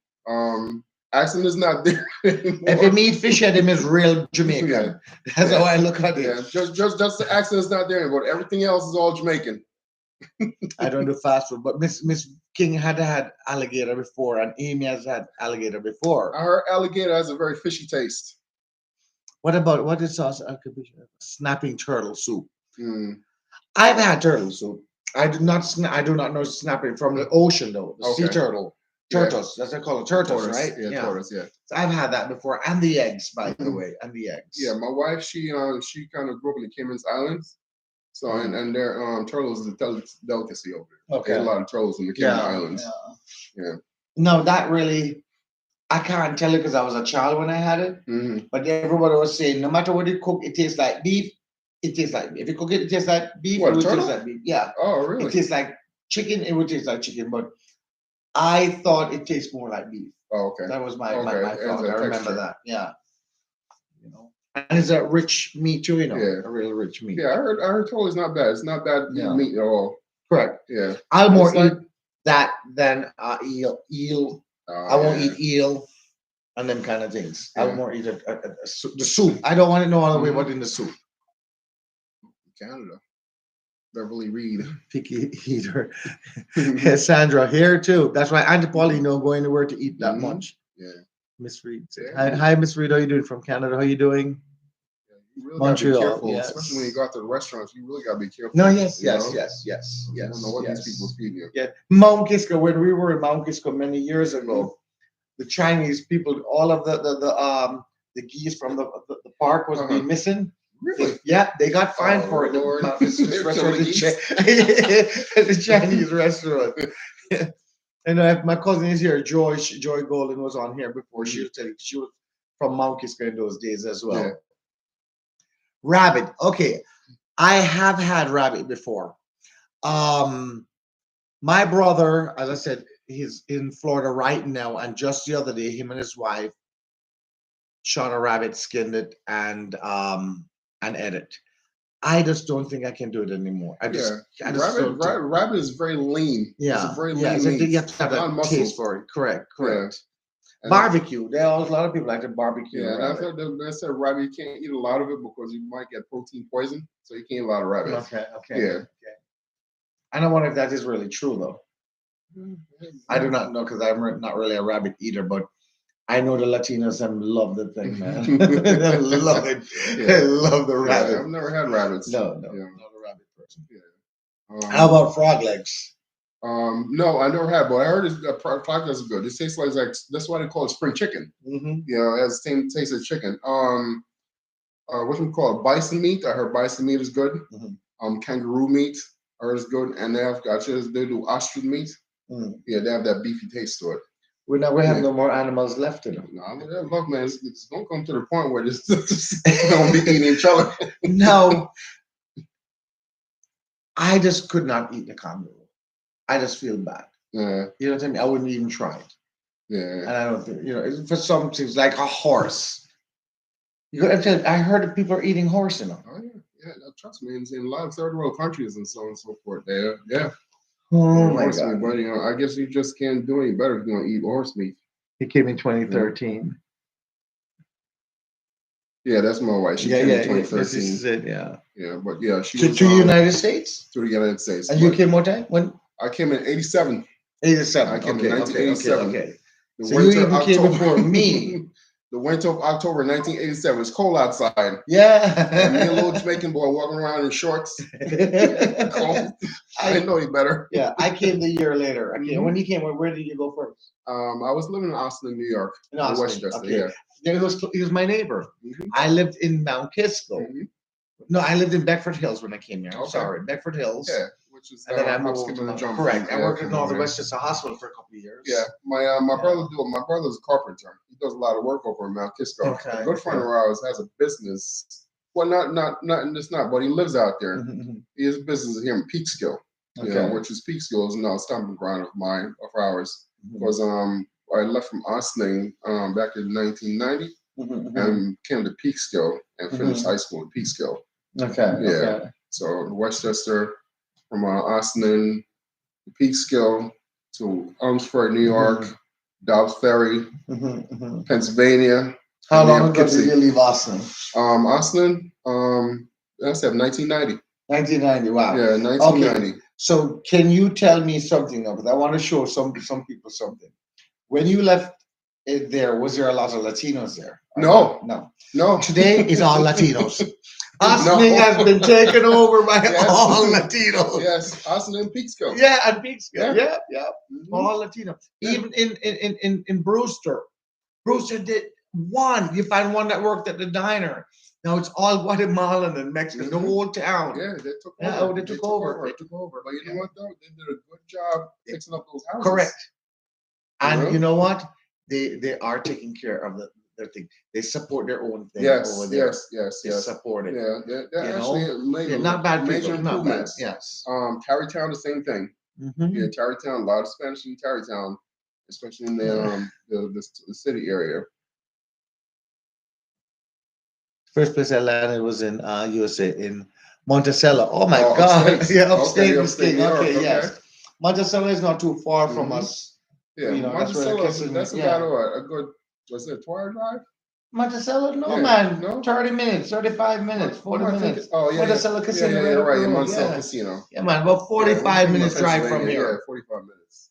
B: accent is not there anymore.
A: If you meet fish head, him is real Jamaican.
B: Yeah.
A: That's how I look at it.
B: Yeah, just the accent is not there anymore. Everything else is all Jamaican.
A: I don't do fast food, but Miss King had alligator before, and Amy has had alligator before.
B: I heard alligator has a very fishy taste.
A: What is sauce? Snapping turtle soup. I've had turtle soup. I do not know snapping from the ocean though. The sea turtle. Turtles. That's what they call it. Turtles, right?
B: Yeah, tortoise, yeah.
A: So I've had that before. And the eggs, by the way. And the eggs.
B: Yeah, my wife, she kind of grew up in the Cayman Islands. So and their turtles is a delicacy over there. Okay. There's a lot of turtles in the Cayman Islands. Yeah.
A: No, that really, I can't tell you because I was a child when I had it. But everybody was saying, no matter what you cook, it tastes like beef. It tastes like if you cook it, it tastes like beef.
B: What,
A: it would
B: turtle?
A: taste like beef. Yeah.
B: Oh, really?
A: It tastes like chicken. It would taste like chicken, but I thought it tastes more like beef.
B: Oh, okay.
A: That was my thought. I remember that. Yeah. You know, and it's a rich meat too. You know, a real rich meat.
B: Yeah, I heard turtle is not bad. It's not bad meat at all.
A: Correct.
B: Yeah.
A: I'll more eat that than eel. I won't eat eel and them kind of things. I will more eat the soup. I don't want to know all the way what's in the soup.
B: Canada. Beverly Reed.
A: Picky eater. Sandra here too. That's why Auntie Pauline don't go anywhere to eat that much.
B: Yeah.
A: Miss Reed. Hi, Miss Reed. How you doing from Canada? How you doing?
B: You really
A: Montreal.
B: gotta be careful,
A: yes.
B: Especially when you go out to the restaurants. You really gotta be careful.
A: No, yes.
B: You don't know what these people feed you.
A: Yeah. Mount Kisco, when we were in Mount Kisco many years ago, the Chinese people, all of the geese from the park was being missing.
B: Really?
A: They got fined for it.
B: Lord.
A: This restaurant, the Chinese restaurant. And my cousin is here, Joy Golden was on here before. She was telling, she was from Mount Kisco in those days as well.
B: Yeah.
A: Rabbit. Okay, I have had rabbit before. My brother, as I said, he's in Florida right now, and just the other day, him and his wife shot a rabbit, skinned it, and ate it. I just don't think I can do it anymore. I just
B: rabbit is very lean.
A: Yeah,
B: it's a very
A: lean
B: meat.
A: You have to have that taste for it. Correct.
B: Yeah.
A: Barbecue. There are a lot of people like to barbecue.
B: Yeah, and I've heard they said rabbit, you can't eat a lot of it because you might get protein poison, so you can't eat a lot of rabbit.
A: Okay.
B: Yeah.
A: Okay. I don't wonder if that is really true though. I do not know because I'm not really a rabbit eater, but I know the Latinos love the thing, man. They love it. Yeah. They love the rabbit.
B: I've never had rabbits.
A: No, not a rabbit person.
B: Yeah.
A: How about frog legs?
B: No, I never had, but I heard frog legs is good. It tastes like that's why they call it spring chicken.
A: Mm-hmm.
B: You know, it has the same taste as chicken. What we call it, bison meat. I heard bison meat is good.
A: Mm-hmm.
B: Kangaroo meat I heard is good, and they do ostrich meat.
A: Mm.
B: Yeah, they have that beefy taste to it.
A: We have no more animals left in them.
B: No, look, man, it's gonna come to the point where it's gonna be eating each other.
A: No, I just could not eat the kangaroo. I just feel bad.
B: Yeah.
A: You know what I mean? I wouldn't even try it.
B: Yeah.
A: And I don't think, for some things like a horse. I heard that people are eating horse,
B: Oh yeah, trust me, in a lot of third world countries and so on and so forth. Yeah.
A: Oh my God.
B: Meat, but I guess you just can't do any better if you want to eat horse meat.
A: He came in 2013.
B: Yeah, that's my wife. She came in 2013.
A: This is it, yeah.
B: Yeah, but yeah, she
A: was to the United States?
B: To the United States.
A: And you came what time? When?
B: I came in 87.
A: 87.
B: I came in 1987.
A: Okay.
B: So
A: you even came before me.
B: The winter of October 1987. It's cold outside.
A: Yeah.
B: And me and a little Jamaican boy walking around in shorts. Cold. I didn't know any better.
A: Yeah, I came the year later. When you came, where did you go first?
B: I was living in Austin, New York.
A: In Austin.
B: Westchester,
A: okay. Yeah. He was my neighbor.
B: Mm-hmm.
A: I lived in Mount Kisco.
B: Mm-hmm.
A: No, I lived in Beckford Hills when I came here. I'm sorry, Beckford Hills.
B: Yeah. Which is
A: and then I moved to correct. I worked at Northern Westchester Hospital for a couple of years.
B: Yeah, my brother's a carpenter. He does a lot of work over in Mount Kisco.
A: Okay,
B: a good friend of ours has a business. Well, but he lives out there.
A: Mm-hmm.
B: He has a business here in Peekskill, which is Peekskill is now a stomping ground of ours. Because I left from Austin back in 1990 and came to Peekskill and finished high school in Peekskill.
A: Okay.
B: Yeah.
A: Okay.
B: So Westchester. From Austin, Peekskill to Elmsford, New York, Dobbs Ferry, Pennsylvania.
A: How long ago did you leave Austin?
B: Austin, I said 1990.
A: 1990. Wow.
B: Yeah, 1990.
A: Okay. So can you tell me something of it? I want to show some people something. When you left there, was there a lot of Latinos there?
B: No.
A: Today is all Latinos. Austin has been taken over by all Latinos.
B: Yes, Austin and Peekskill.
A: Yeah, and Peekskill. Yeah. All Latino. Yeah. Even in Brewster. Brewster did one. You find one that worked at the diner. Now it's all Guatemalan and Mexican. The whole town.
B: Yeah, they took over.
A: They took over.
B: But you know what though? They did a good job fixing up those houses.
A: Correct. And you know what? They are taking care of their thing. They support their own thing over there.
B: Yes.
A: They support it.
B: Yeah, they're actually
A: not bad
B: major
A: people,
B: improvements.
A: Not bad. Yes.
B: Tarrytown, the same thing. Yeah, Tarrytown, a lot of Spanish in Tarrytown, especially in the city area.
A: First place I landed was in USA in Monticello. Oh my God!
B: Upstate.
A: Yeah, upstate New York.
B: Okay,
A: yes. Monticello is not too far from us.
B: Yeah, Monticello. That's about a good. Was it a 2-hour drive?
A: Monticello? No, man. No? 30 minutes, 35 minutes, 40 minutes. Monticello Casino.
B: Yeah, you're right. Monticello Casino.
A: Yeah, man. About 45 minutes drive from here.
B: Yeah, 45 minutes.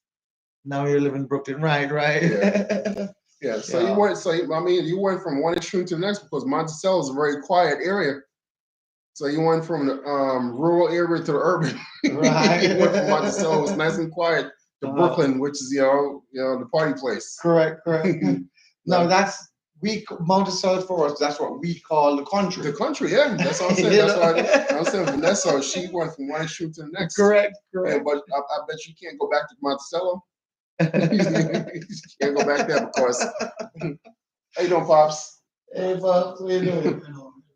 A: Now you live in Brooklyn, right?
B: Yeah. Yeah. So you went. You went from one extreme to the next because Monticello is a very quiet area. So you went from the rural area to the urban.
A: Right.
B: You went from Monticello, it was nice and quiet, to Brooklyn, which is the party place.
A: Correct. No, Monticello for us. That's what we call the country.
B: The country, yeah. That's what I'm saying. That's why I'm saying Vanessa. She went from one extreme to the next.
A: Correct.
B: Yeah, but I bet you can't go back to Monticello. You can't go back there because. How you doing, Pops?
A: Hey, Pops, what you doing?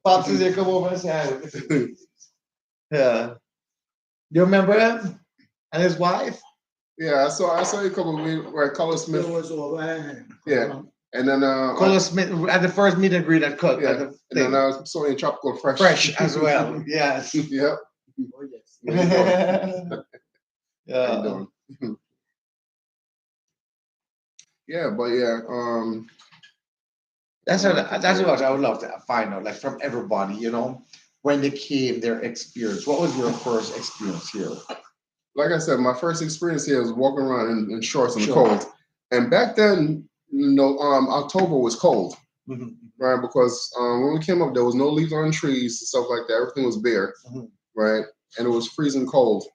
A: Pops is here. Come over and say hi. Yeah. You remember him and his wife?
B: Yeah, I saw you a couple of weeks where Color Smith. Yeah. And then
A: Color Smith at the first meet and greet at Cook.
B: Yeah. And then I saw you in Tropical Fresh.
A: Fresh as well. Yes.
B: Yep.
C: Oh yes.
B: How you doing? Yeah, but yeah,
A: that's what I would love to find out, like from everybody, when they came, their experience. What was your first experience here?
B: Like I said, my first experience here was walking around in shorts in the cold. And back then, October was cold, right? Because when we came up, there was no leaves on trees and stuff like that. Everything was bare, right? And it was freezing cold,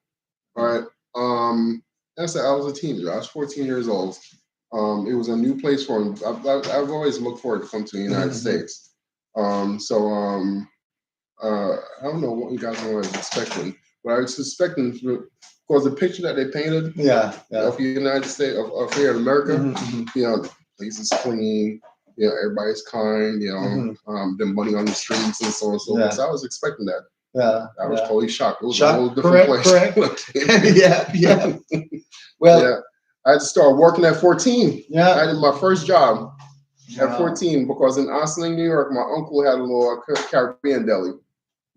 B: right? I said I was a teenager. I was 14 years old. It was a new place for me. I've always looked forward to come to the United States. I don't know what you guys were expecting, but I was suspecting because the picture that they painted of the United States, of here in America, the place is clean, everybody's kind, them money on the streets and so on and so forth. So I was expecting that.
A: Yeah.
B: I was totally shocked. It was a whole different place.
A: Correct. Yeah. Well,
B: yeah. I had to start working at 14.
A: Yeah.
B: I did my first job at 14 because in Austin, New York, my uncle had a little Caribbean deli,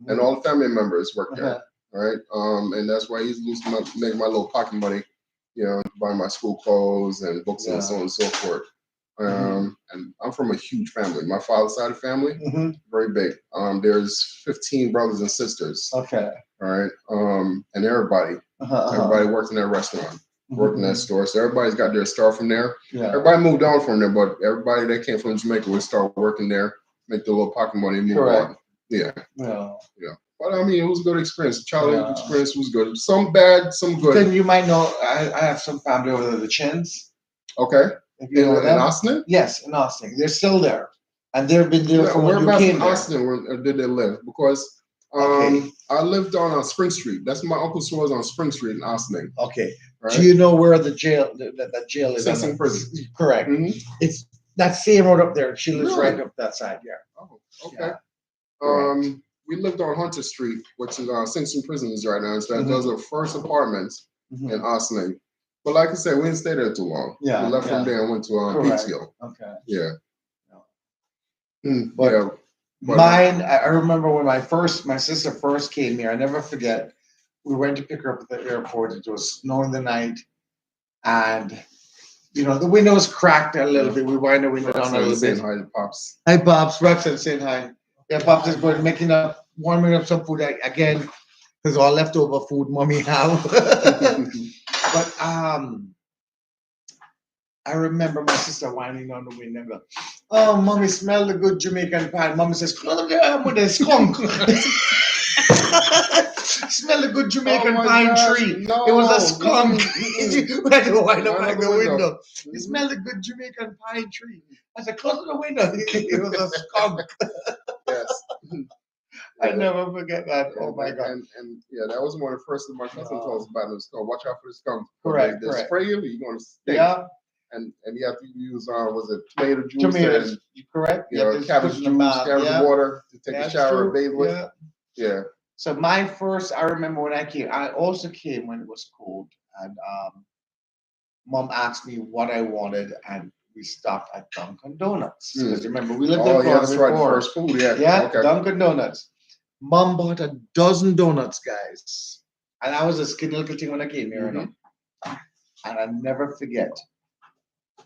B: and all the family members worked there, right? And that's why he used to make my little pocket money, buy my school clothes and books and so on and so forth. And I'm from a huge family. My father's side of the family, very big. There's 15 brothers and sisters.
A: Okay.
B: All right. And everybody worked in that restaurant. Worked in that store, so everybody's got their start from there. Yeah. Everybody moved on from there, but everybody that came from Jamaica would start working there, make their little pocket money, and move on. Yeah. But I mean, it was a good experience. Childhood experience was good. Some bad, some good.
A: Then you might know. I have some family over there, the Chins.
B: Okay. In Austin?
A: Yes, in Austin. They're still there, and they've been there from when you came there.
B: Austin did they live? Because I lived on Spring Street. That's my uncle's was on Spring Street in Austin.
A: Okay. Right? Do you know where the jail is?
B: Sing Prison.
A: Correct. It's that same road up there. She lives right up that side. Yeah.
B: Oh, okay. We lived on Hunter Street, which is Sing Prison is right now. So those are first apartments in Austin. But like I said, we didn't stay there too long.
A: Yeah.
B: We left from there and went to Peekskill.
A: Okay.
B: Yeah.
A: But mine, I remember when my sister first came here. I never forget. We went to pick her up at the airport. It was snowing the night, and the windows cracked a little bit. We wind the window down a little bit.
B: Hi to Pops.
A: Hi, Pops. Roxanne saying hi. Yeah, Pops is good. Warming up some food again, because all leftover food Mommy have. But I remember my sister whining on the window and go, "Oh, Mommy, smell the good Jamaican pie." Mommy says, "Close the door with a skunk." Smell the good Jamaican pine tree. No. It was a skunk. I had to wind up like the window. You smell the good Jamaican pine tree. I said, "Close the window." It was a skunk.
B: Yes.
A: I never forget that. Oh my God.
B: And that was one of the first things my cousin told us about. It was watch out for the skunk.
A: Correct.
B: They spray you, you're going to stink.
A: Yeah.
B: And you have to use was it tomato juice?
A: Tomatoes. Correct.
B: Cabbage juice, cabbage water to take a shower, bathe with. Yeah.
A: So I remember when I came. I also came when it was cold, and Mom asked me what I wanted, and we stopped at Dunkin' Donuts. Because remember, we lived in Florida
B: that's right. First food,
A: okay. Dunkin' Donuts. Mom bought a dozen donuts, guys, and I was a skinny little thing when I came here, and I never forget.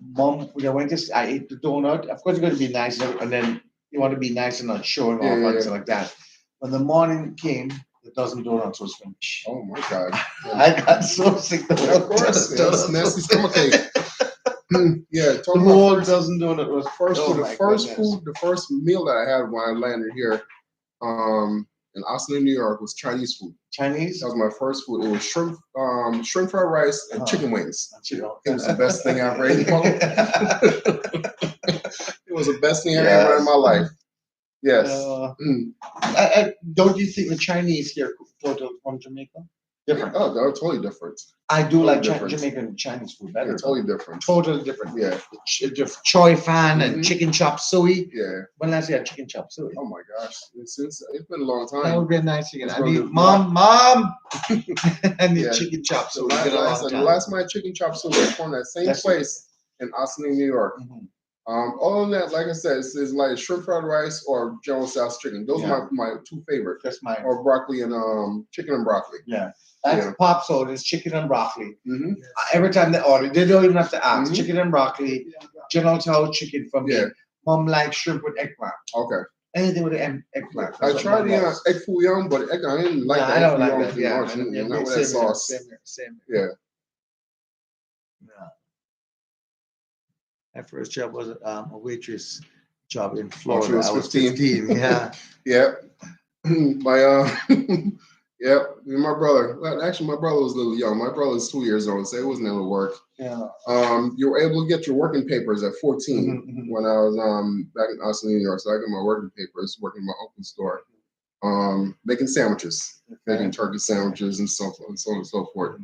A: Mom, I ate the donut. Of course, it's going to be nice, and then you want to be nice and not showing off and stuff like that. When the morning came, the dozen donuts was finished.
B: Oh my God!
A: I got so sick.
B: Of course, that's nasty stomachache. The
A: whole dozen donut was
B: the first meal that I had when I landed here in Austin, New York, was Chinese food.
A: Chinese?
B: That was my first food. It was shrimp fried rice and chicken wings. It was the best thing I ever ate. It was the best thing I ever ate in my life. Yes.
A: Don't you think the Chinese here totally from Jamaica? Different.
B: Oh, they're totally different.
A: I do like Jamaican Chinese food better.
B: Totally different.
A: Totally different.
B: Yeah.
A: The choy fan and chicken chop suey.
B: Yeah.
A: When last you had chicken chop suey?
B: Oh my gosh. It's been a long time.
A: That would be a nice thing. I need mom. I need chicken chop suey.
B: The last my chicken chop suey was from that same place in Austin, New York. Other than that, like I said, it's like shrimp fried rice or General Tso's chicken. Those are my two favorite.
A: That's mine.
B: Or broccoli and chicken and broccoli.
A: Yeah. That's pop soda. It's chicken and broccoli. Every time they order, they don't even have to ask. Chicken and broccoli, General Tso chicken for me. Mom likes shrimp with eggplant.
B: Okay.
A: Anything with eggplant.
B: I tried the egg foo young, but I didn't like that. I don't like that.
A: Yeah.
B: Not with that sauce.
A: Same.
B: Yeah.
A: My first job was a waitress job in Florida.
B: I was 15.
A: Yeah.
B: Yeah. My brother. Actually, my brother was a little young. My brother was 2 years old, so it wasn't able to work.
A: Yeah.
B: You were able to get your working papers at 14 when I was back in Austin, New York. So I got my working papers, working in my uncle's store, making sandwiches, making turkey sandwiches and so on and so forth.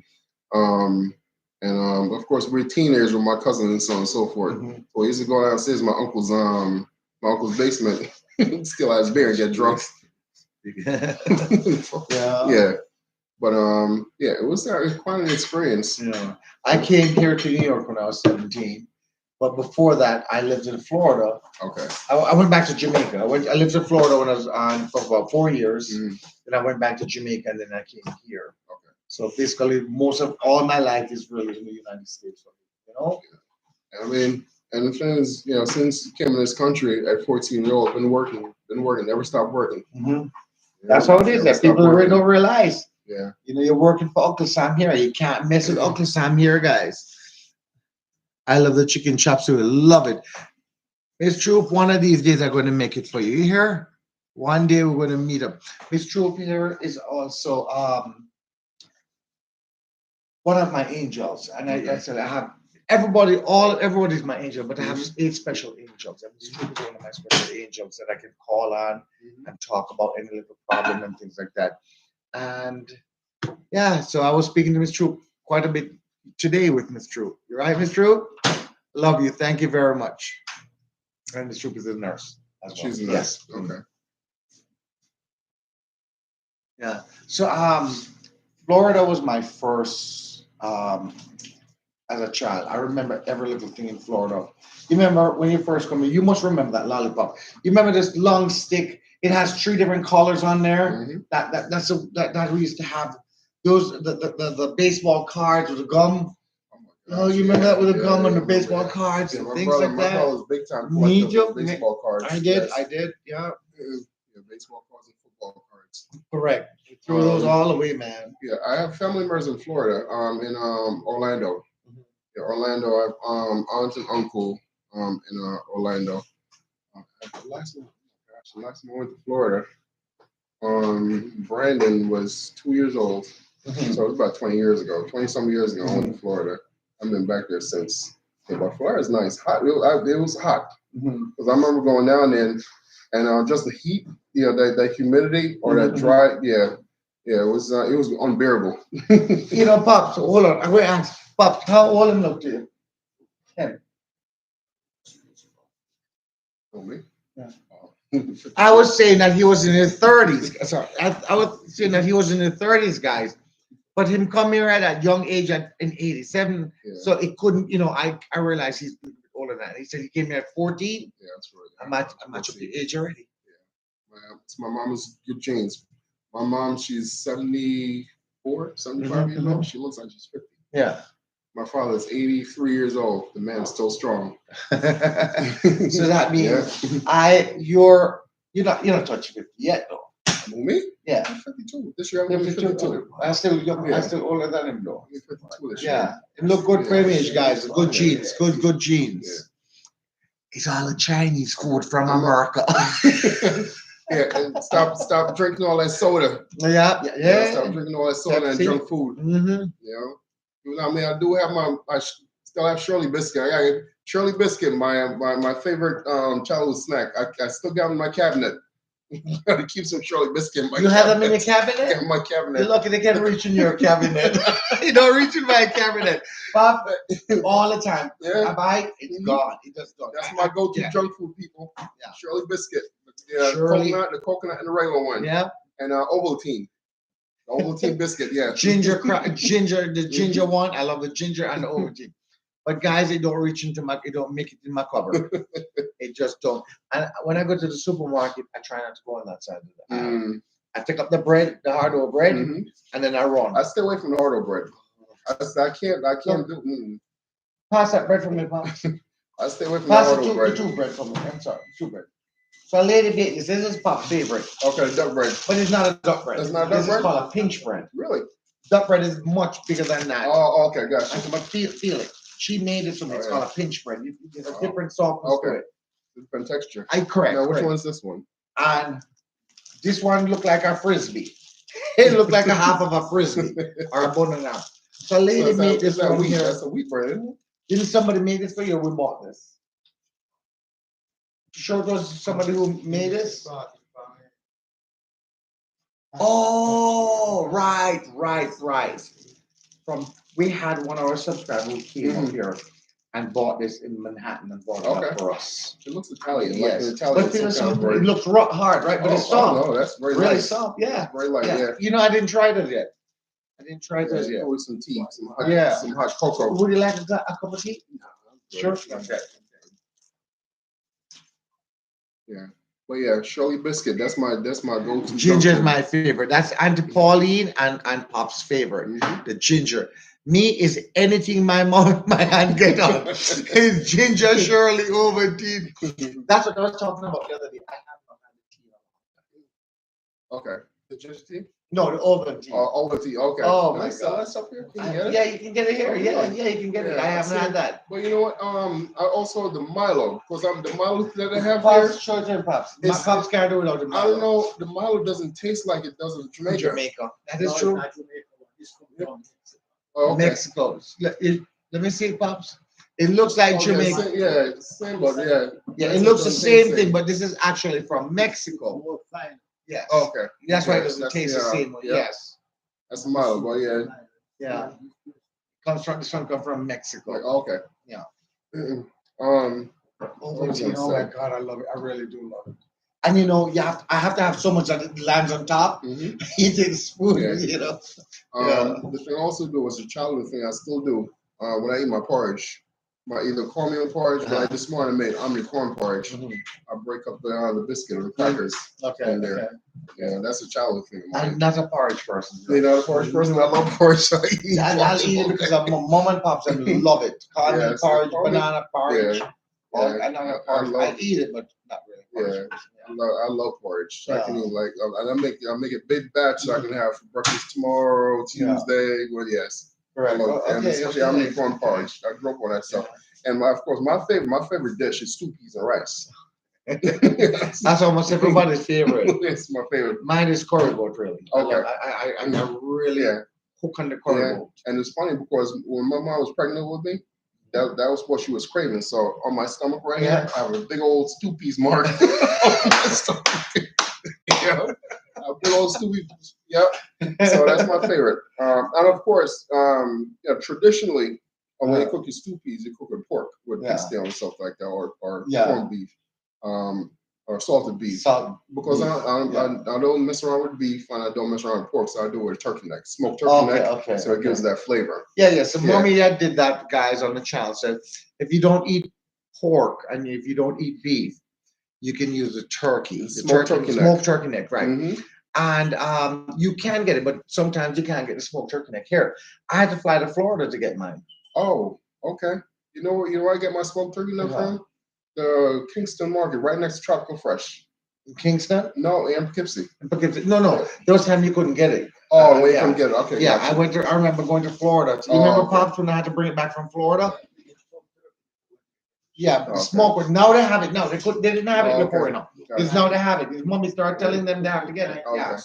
B: And of course, we're teenagers with my cousins and so on and so forth. So we used to go downstairs in my uncle's basement, steal out his beer and get drunk.
A: Yeah.
B: But it was quite an experience.
A: Yeah. I came here to New York when I was 17, but before that, I lived in Florida.
B: Okay.
A: I went back to Jamaica. I lived in Florida when I was on for about 4 years. Then I went back to Jamaica, and then I came here.
B: Okay.
A: So basically, most of all my life is really in the United States.
B: I mean, and the thing is, since you came in this country at 14 years old, been working, never stopped working.
A: That's how it is. That people don't realize.
B: Yeah.
A: You're working for Uncle Sam here. You can't mess with Uncle Sam here, guys. I love the chicken chop suey. Love it. Miss Troop, one of these days I'm going to make it for you. You hear? One day we're going to meet up. Miss Troop here is also one of my angels. And I said I have everybody's my angel, but I have 8 special angels. And Miss Troop is one of my special angels that I can call on and talk about any little problem and things like that. And so I was speaking to Miss Troop quite a bit today with Miss Troop. You right, Miss Troop? Love you. Thank you very much. And Miss Troop is a nurse as well.
B: She's a nurse. Yes. Okay.
A: Yeah. So Florida was my first as a child. I remember every little thing in Florida. You remember when you first come in, you must remember that lollipop. You remember this long stick? It has 3 different colors on there. That we used to have. Those the baseball cards with the gum. Oh, you remember that with the gum and the baseball cards and things like that?
B: My brother was big time collector baseball cards.
A: I did, yeah.
B: Baseball cards and football cards.
A: Correct. You threw those all away, man.
B: Yeah, I have family members in Florida, in Orlando. Yeah, Orlando. I have aunt and uncle in Orlando. The last time I went to Florida, Brandon was 2 years old. So it was about 20 years ago, 20-some years ago, I went to Florida. I've been back there since. Yeah, but Florida's nice. Hot. It was hot. Because I remember going down there and just the heat, that humidity or that dry, it was unbearable.
A: Pops, hold on. I'm going to ask, Pops, how old am I to you? 10.
B: Oh, me?
A: Yeah. I was saying that he was in his 30s. Sorry, I was saying that he was in his 30s, guys. But him come here at a young age in 87, so it couldn't, I realized he's a little bit older than that. He said he came here at 14.
B: Yeah, that's right.
A: I'm much of the age already.
B: Yeah. It's my mom's good genes. My mom, she's 74, 75 years old. She looks like she's 50.
A: Yeah.
B: My father's 83 years old. The man's still strong.
A: So that means you're not touching 50 yet, though.
B: Me?
A: Yeah.
B: I'm 52. This year I'm 52.
A: I'm still young. I'm still older than him, though.
B: I'm 52 this year.
A: Yeah. It look good for age, guys. Good genes. Good genes. Yeah. It's all the Chinese food from America.
B: Yeah, and stop drinking all that soda.
A: Yeah.
B: Stop drinking all that soda and
A: Pepsi.
B: junk food.
A: Mm-hmm.
B: You know, I mean, I do have still have Shirley biscuit. I got Shirley biscuit, my favorite childhood snack. I still got in my cabinet. Gotta keep some Shirley biscuit in my
A: You
B: cabinet.
A: have them in your cabinet?
B: Yeah, in my cabinet.
A: You're lucky they can't reach in your cabinet. You don't reach in my cabinet. Pop, all the time.
B: Yeah.
A: I buy it, it's gone. It just gone.
B: That's my go-to junk food, people.
A: Yeah.
B: Shirley biscuit. Yeah,
A: Shirley.
B: the coconut and the regular one.
A: Yeah.
B: And Ovaltine. The Ovaltine biscuit, yeah.
A: Ginger, the ginger one. I love the ginger and the Ovaltine. But guys, it don't reach into it don't make it in my cupboard. It just don't. And when I go to the supermarket, I try not to go on that side of the aisle. I pick up the bread, the hard-dough bread, and then I run.
B: I stay away from the hard-dough bread. I can't do.
A: Pass that bread from me, Pops.
B: I stay away from the hard-dough bread.
A: Pass the two bread from me. I'm sorry, two bread. So a lady baked this. This is Pop's favorite.
B: Okay, duck bread.
A: But it's not a duck bread.
B: It's not a duck bread?
A: This is called a pinch bread.
B: Really?
A: Duck bread is much bigger than that.
B: Oh, okay, gotcha.
A: But feel it. She made it for me. It's called a pinch bread. There's a different softness to it.
B: Different texture.
A: Correct.
B: Now, which one's this one?
A: And this one looked like a frisbee. It looked like a half of a frisbee or a banana. So a lady made this one here.
B: That's a wheat bread, isn't it?
A: Didn't somebody make this for you? We bought this. Sure, it was somebody who made this. Oh, right. We had one of our subscribers who came up here and bought this in Manhattan and bought it up for us.
B: It looks Italian.
A: Yes.
B: Like an Italian.
A: But it looks hard, right? But it's soft.
B: No, that's very
A: really
B: light.
A: soft. Yeah.
B: Very light. Yeah.
A: You know, I didn't try those yet.
B: With some tea, some hot cocoa.
A: Would you like a cup of tea? No. Sure. Okay.
B: Yeah. But yeah, Shirley biscuit. That's my go-to.
A: Ginger is my favorite. That's Auntie Pauline and Pop's favorite. The ginger. Me is anything my hand get on. It's ginger, Shirley, Ovaltine. That's what I was talking about the other day. I have not had the tea.
B: Okay. The ginger tea?
A: No, the Ovaltine.
B: Ovaltine. Okay.
A: Oh my God.
B: That's up here. Can you get it?
A: Yeah, you can get it here. Yeah, you can get it. I haven't had that.
B: But you know what? I also the Milo, because the Milo that I have
A: Pops, short term Pops. My Pops can't do without the Milo.
B: I don't know. The Milo doesn't taste like it does in Jamaica.
A: That is true.
B: Oh, okay.
A: Mexico. Let me see, Pops. It looks like Jamaica.
B: Yeah, same, but yeah.
A: Yeah, it looks the same thing, but this is actually from Mexico. Yes.
B: Okay.
A: That's why it doesn't taste the same.
B: Yeah.
A: Yes.
B: That's Milo, but yeah.
A: Yeah. This one comes from Mexico.
B: Okay.
A: Yeah.
B: Oh
A: my God, I love it. I really do love it. And I have to have so much that it lands on top. You take the spoon,
B: The thing I also do was a childhood thing I still do when I eat my porridge. My either cornmeal porridge, but this morning I made omni corn porridge. I break up the biscuit or the crackers in there. Okay. Yeah, that's a childhood thing.
A: I'm not a porridge person.
B: You're not a porridge person? I love porridge. So
A: I'll eat it because I'm a mom and pops and love it. Cornmeal porridge, banana porridge. I eat it, but not really.
B: Yeah. I love porridge. I can eat and I make a big batch so I can have for breakfast tomorrow, Tuesday. Well, yes.
A: Right.
B: And especially omni corn porridge. I grew up on that stuff. And of course, my favorite dish is stew peas and rice.
A: That's almost everybody's favorite.
B: It's my favorite.
A: Mine is curry goat, really.
B: Okay.
A: I really hook on the curry goat.
B: And it's funny because when my mom was pregnant with me, that was what she was craving. So on my stomach right here, I have a big old stew peas mark on my stomach. A big old stew peas. Yep. So that's my favorite. And of course, traditionally, when you cook your stew peas, you cook with pork with pig tail and stuff like that, or corned beef, or salted beef. Because I don't mess around with beef and I don't mess around with pork, so I do it with turkey neck, smoked turkey neck, so it gives that flavor.
A: So Mommy did that, guys, on the channel. So if you don't eat pork and if you don't eat beef, you can use the turkey, smoked turkey neck, right? And you can get it, but sometimes you can't get the smoked turkey neck here. I had to fly to Florida to get mine. Oh,
B: okay. You know where I get my smoked turkey neck from? The Kingston Market, right next to Tropical Fresh.
A: Kingston?
B: No, in Poughkeepsie.
A: No. Those times you couldn't get it.
B: Oh, you couldn't get it. Okay.
A: Yeah, gotcha. I remember going to Florida. You remember, Pops, when I had to bring it back from Florida? Yeah,
B: Okay.
A: smoker. Now they have it. Now they didn't have it before, you know.
B: Gotcha.
A: It's now they have it. His mommy started telling them they have to get it.
B: Okay.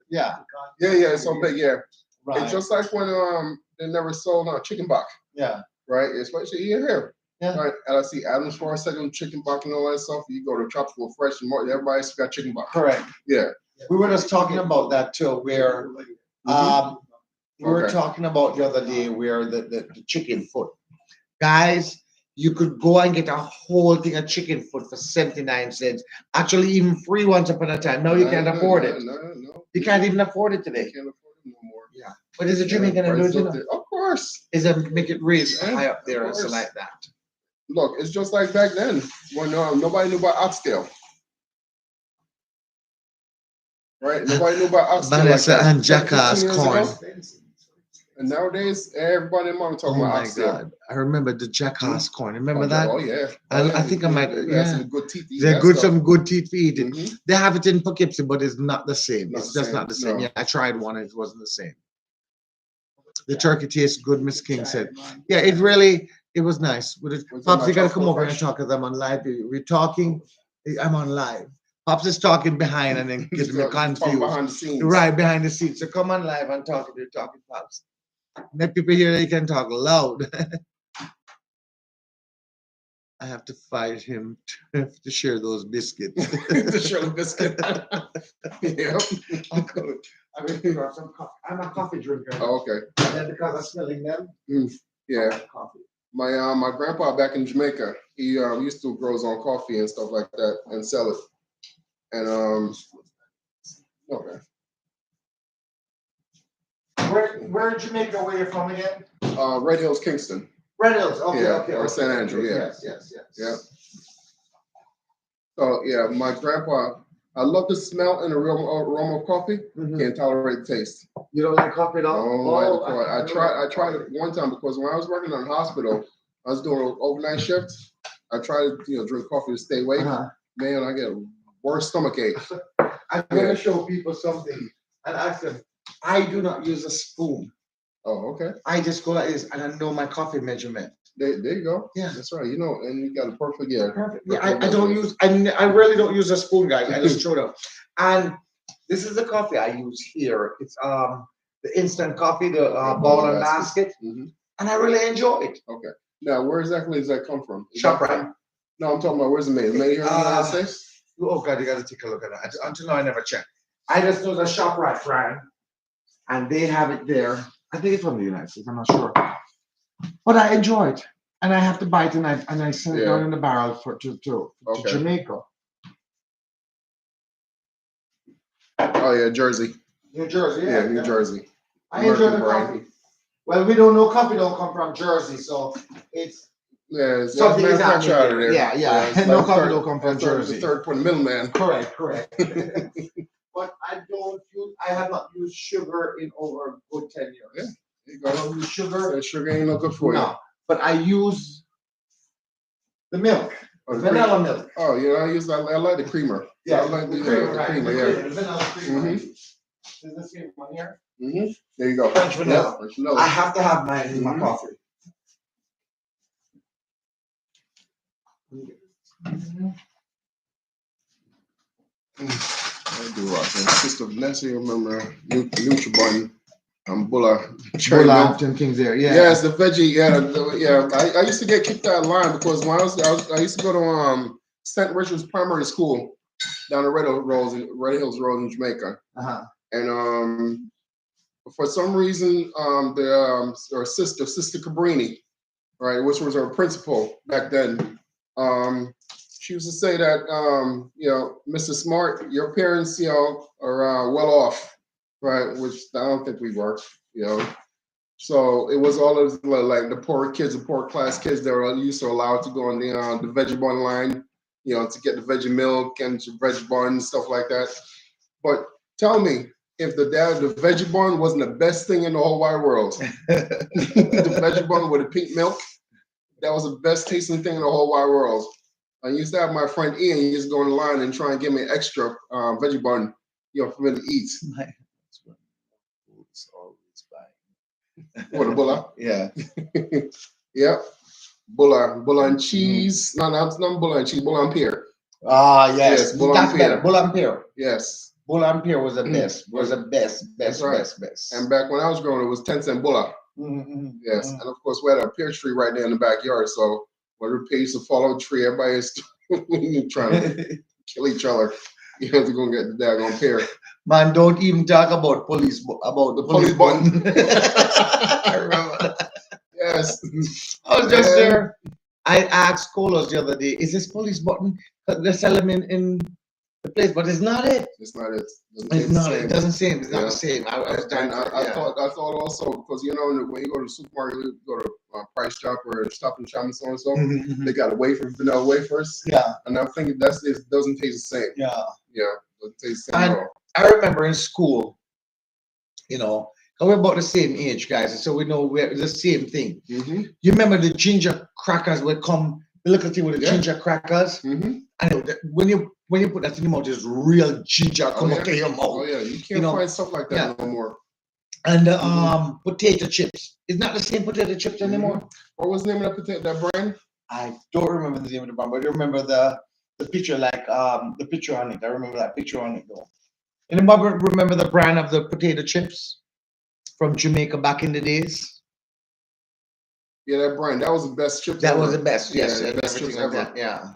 A: Yeah.
B: Yeah. So big. Yeah.
A: Right.
B: It's just like when they never sold chicken buck.
A: Yeah.
B: Right. Especially here.
A: Yeah.
B: Right. And I see Adams for a second, chicken buck and all that stuff. You go to Tropical Fresh and more, everybody's got chicken buck.
A: Correct.
B: Yeah.
A: We were just talking about that too, where we were talking about the other day where the chicken foot. Guys, you could go and get a whole thing of chicken foot for 79 cents. Actually, even free once upon a time. Now you can't afford it.
B: No.
A: You can't even afford it today.
B: You can't afford it no more.
A: Yeah. But is it Jamaican and do it, you know?
B: Of course.
A: Is it make it raise high up there and so like that?
B: Look, it's just like back then when nobody knew about oxtail. Right? Nobody knew about oxtail.
A: Vanessa and Jackass corn.
B: And nowadays, everybody in mom talking about oxtail. Oh my God.
A: I remember the Jackass corn. Remember that?
B: Oh yeah.
A: I think I might. Yeah.
B: Some good teeth.
A: They're good. Some good teeth for eating. They have it in Poughkeepsie, but it's not the same. It's just not the same. No. Yeah, I tried one. It wasn't the same. The turkey tastes good, Miss King said. Yeah, it was nice. Pops, you gotta come over and talk because I'm on live. We're talking. I'm on live. Pops is talking behind and then getting me confused.
B: Behind the scenes.
A: Right behind the scenes. So come on live and talk. You're talking, Pops. Let people hear that you can talk loud. I have to fight him to share those biscuits.
B: To share the biscuit.
A: Yeah. I'm a coffee drinker.
B: Oh, okay.
A: And then because I'm smelling them.
B: Yeah. Coffee. My grandpa back in Jamaica, he used to grow his own coffee and stuff like that and sell it. And okay.
A: Where in Jamaica were you from again?
B: Red Hills, Kingston.
A: Red Hills, okay.
B: Or St. Andrew, yeah.
A: Yes.
B: Yeah. So yeah, my grandpa, I love the smell and the aroma of coffee. Can't tolerate the taste.
A: You don't like coffee at all?
B: I tried it one time because when I was working in the hospital, I was doing an overnight shift. I tried to drink coffee to stay awake. Man, I get worse stomach ache.
A: I'm gonna show people something and ask them. I do not use a spoon.
B: Oh, okay.
A: I just go like this and I know my coffee measurement.
B: There you go.
A: Yeah,
B: that's right. And you got a perfect. Yeah,
A: I really don't use a spoon, guys. I just throw it up. And this is the coffee I use here. It's the instant coffee, the ball and basket, and I really enjoy it.
B: Okay. Now, where exactly does that come from?
A: ShopRite.
B: No, I'm talking about where's it made? Is it made here in the United States?
A: Oh God, you got to take a look at that. Until now, I never checked. I just know the ShopRite brand, and they have it there. I think it's from the United States. I'm not sure. But I enjoy it, and I have to buy it, and I send it down in the barrel to Jamaica.
B: Oh yeah, Jersey.
A: New Jersey,
B: yeah. New Jersey.
A: I enjoy the coffee. Well, we don't know coffee don't come from Jersey, so it's
B: something is happening out of there.
A: Yeah. No coffee don't come from Jersey.
B: The third point middleman.
A: Correct. But I have not used sugar in over a good 10 years.
B: Yeah. You go.
A: I don't use sugar.
B: That sugar ain't no good for you.
A: No, but I use the milk, vanilla milk.
B: Oh, I like the creamer.
A: Yeah,
B: I like the creamer. Yeah.
A: The vanilla creamer. Is the same one here?
B: There you go.
A: French vanilla. I have to have mine in my coffee.
B: I do rock. Sister Vanessa, you remember Nutribun, Bulla
A: Tim King's there. Yeah.
B: Yes, the veggie. Yeah. I used to get kicked out of line because when I used to go to St. Richard's Primary School down the Red Hills Road in Jamaica. And for some reason, our sister Cabrini, right, which was our principal back then, she used to say that, Mr. Smart, your parents, are well off, right? Which I don't think we were, So it was all of like the poor kids, the poor class kids that were used to allowed to go on the veggie bun line, to get the veggie milk and the veggie bun and stuff like that. But tell me, if the veggie bun wasn't the best thing in the whole wide world, the veggie bun with the pink milk, that was the best tasting thing in the whole wide world. I used to have my friend Ian, he used to go in the line and try and give me an extra veggie bun, for me to eat. What a bulla?
A: Yeah.
B: Yep. Bulla and cheese. No, not bulla and cheese. Bulla and pear.
A: Ah, yes,
B: Bulla and
A: that's better.
B: pear.
A: Bull and pear.
B: Yes.
A: Bull and pear was the best. Was the best.
B: That's right.
A: Best.
B: And back when I was growing, it was 10-cent bulla. Yes, and of course we had a pear tree right there in the backyard. So when the pear used to fall on the tree, everybody is trying to kill each other. You have to go get the daggone pear.
A: Man, don't even talk about the police button. I remember that.
B: Yes.
A: I was just there. I asked Colos the other day, is this police button? They sell them in the place, but it's not it.
B: It's not it.
A: It's not it. It doesn't seem. It's not the same. I
B: thought also, because you know when you go to the supermarket, you go to Price Shop or Stop and Shop and so on and so, they got vanilla wafers.
A: Yeah.
B: And I'm thinking it doesn't taste the same.
A: Yeah.
B: Yeah. Doesn't taste the same at all.
A: I remember in school, you know, we're about the same age, guys, so we know we're the same thing. You remember the ginger crackers would come, the little thing with the ginger crackers? And when you put that in your mouth, there's real ginger come up in your mouth.
B: Oh yeah, you can't find stuff like that no more.
A: And potato chips. It's not the same potato chips anymore.
B: What was the name of that brand?
A: I don't remember the name of the brand, but I remember the picture, like the picture on it. I remember that picture on it though. Anybody remember the brand of the potato chips from Jamaica back in the days?
B: Yeah, that brand. That was the best chips.
A: That was the best. Yes,
B: the best chips ever.
A: That, yeah.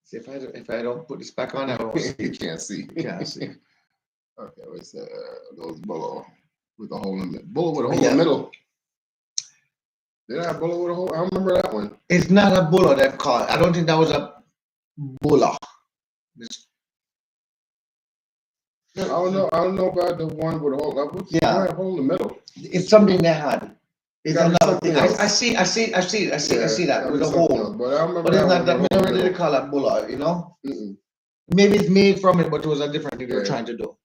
A: See, if I don't put this back on, I won't see.
B: You can't see.
A: You can't see.
B: Okay, what's those bulla with a hole in the bulla with a hole in the middle? Did I have bulla with a hole? I don't remember that one.
A: It's not a bulla that called. I don't think that was a bulla.
B: I don't know about the one with a hole. A hole in the middle.
A: It's something they had. It's another thing. I see that with a hole.
B: But I remember.
A: But it's not that. We never did call it bulla. You know. Maybe it's made from it, but it was a different thing they were trying to do.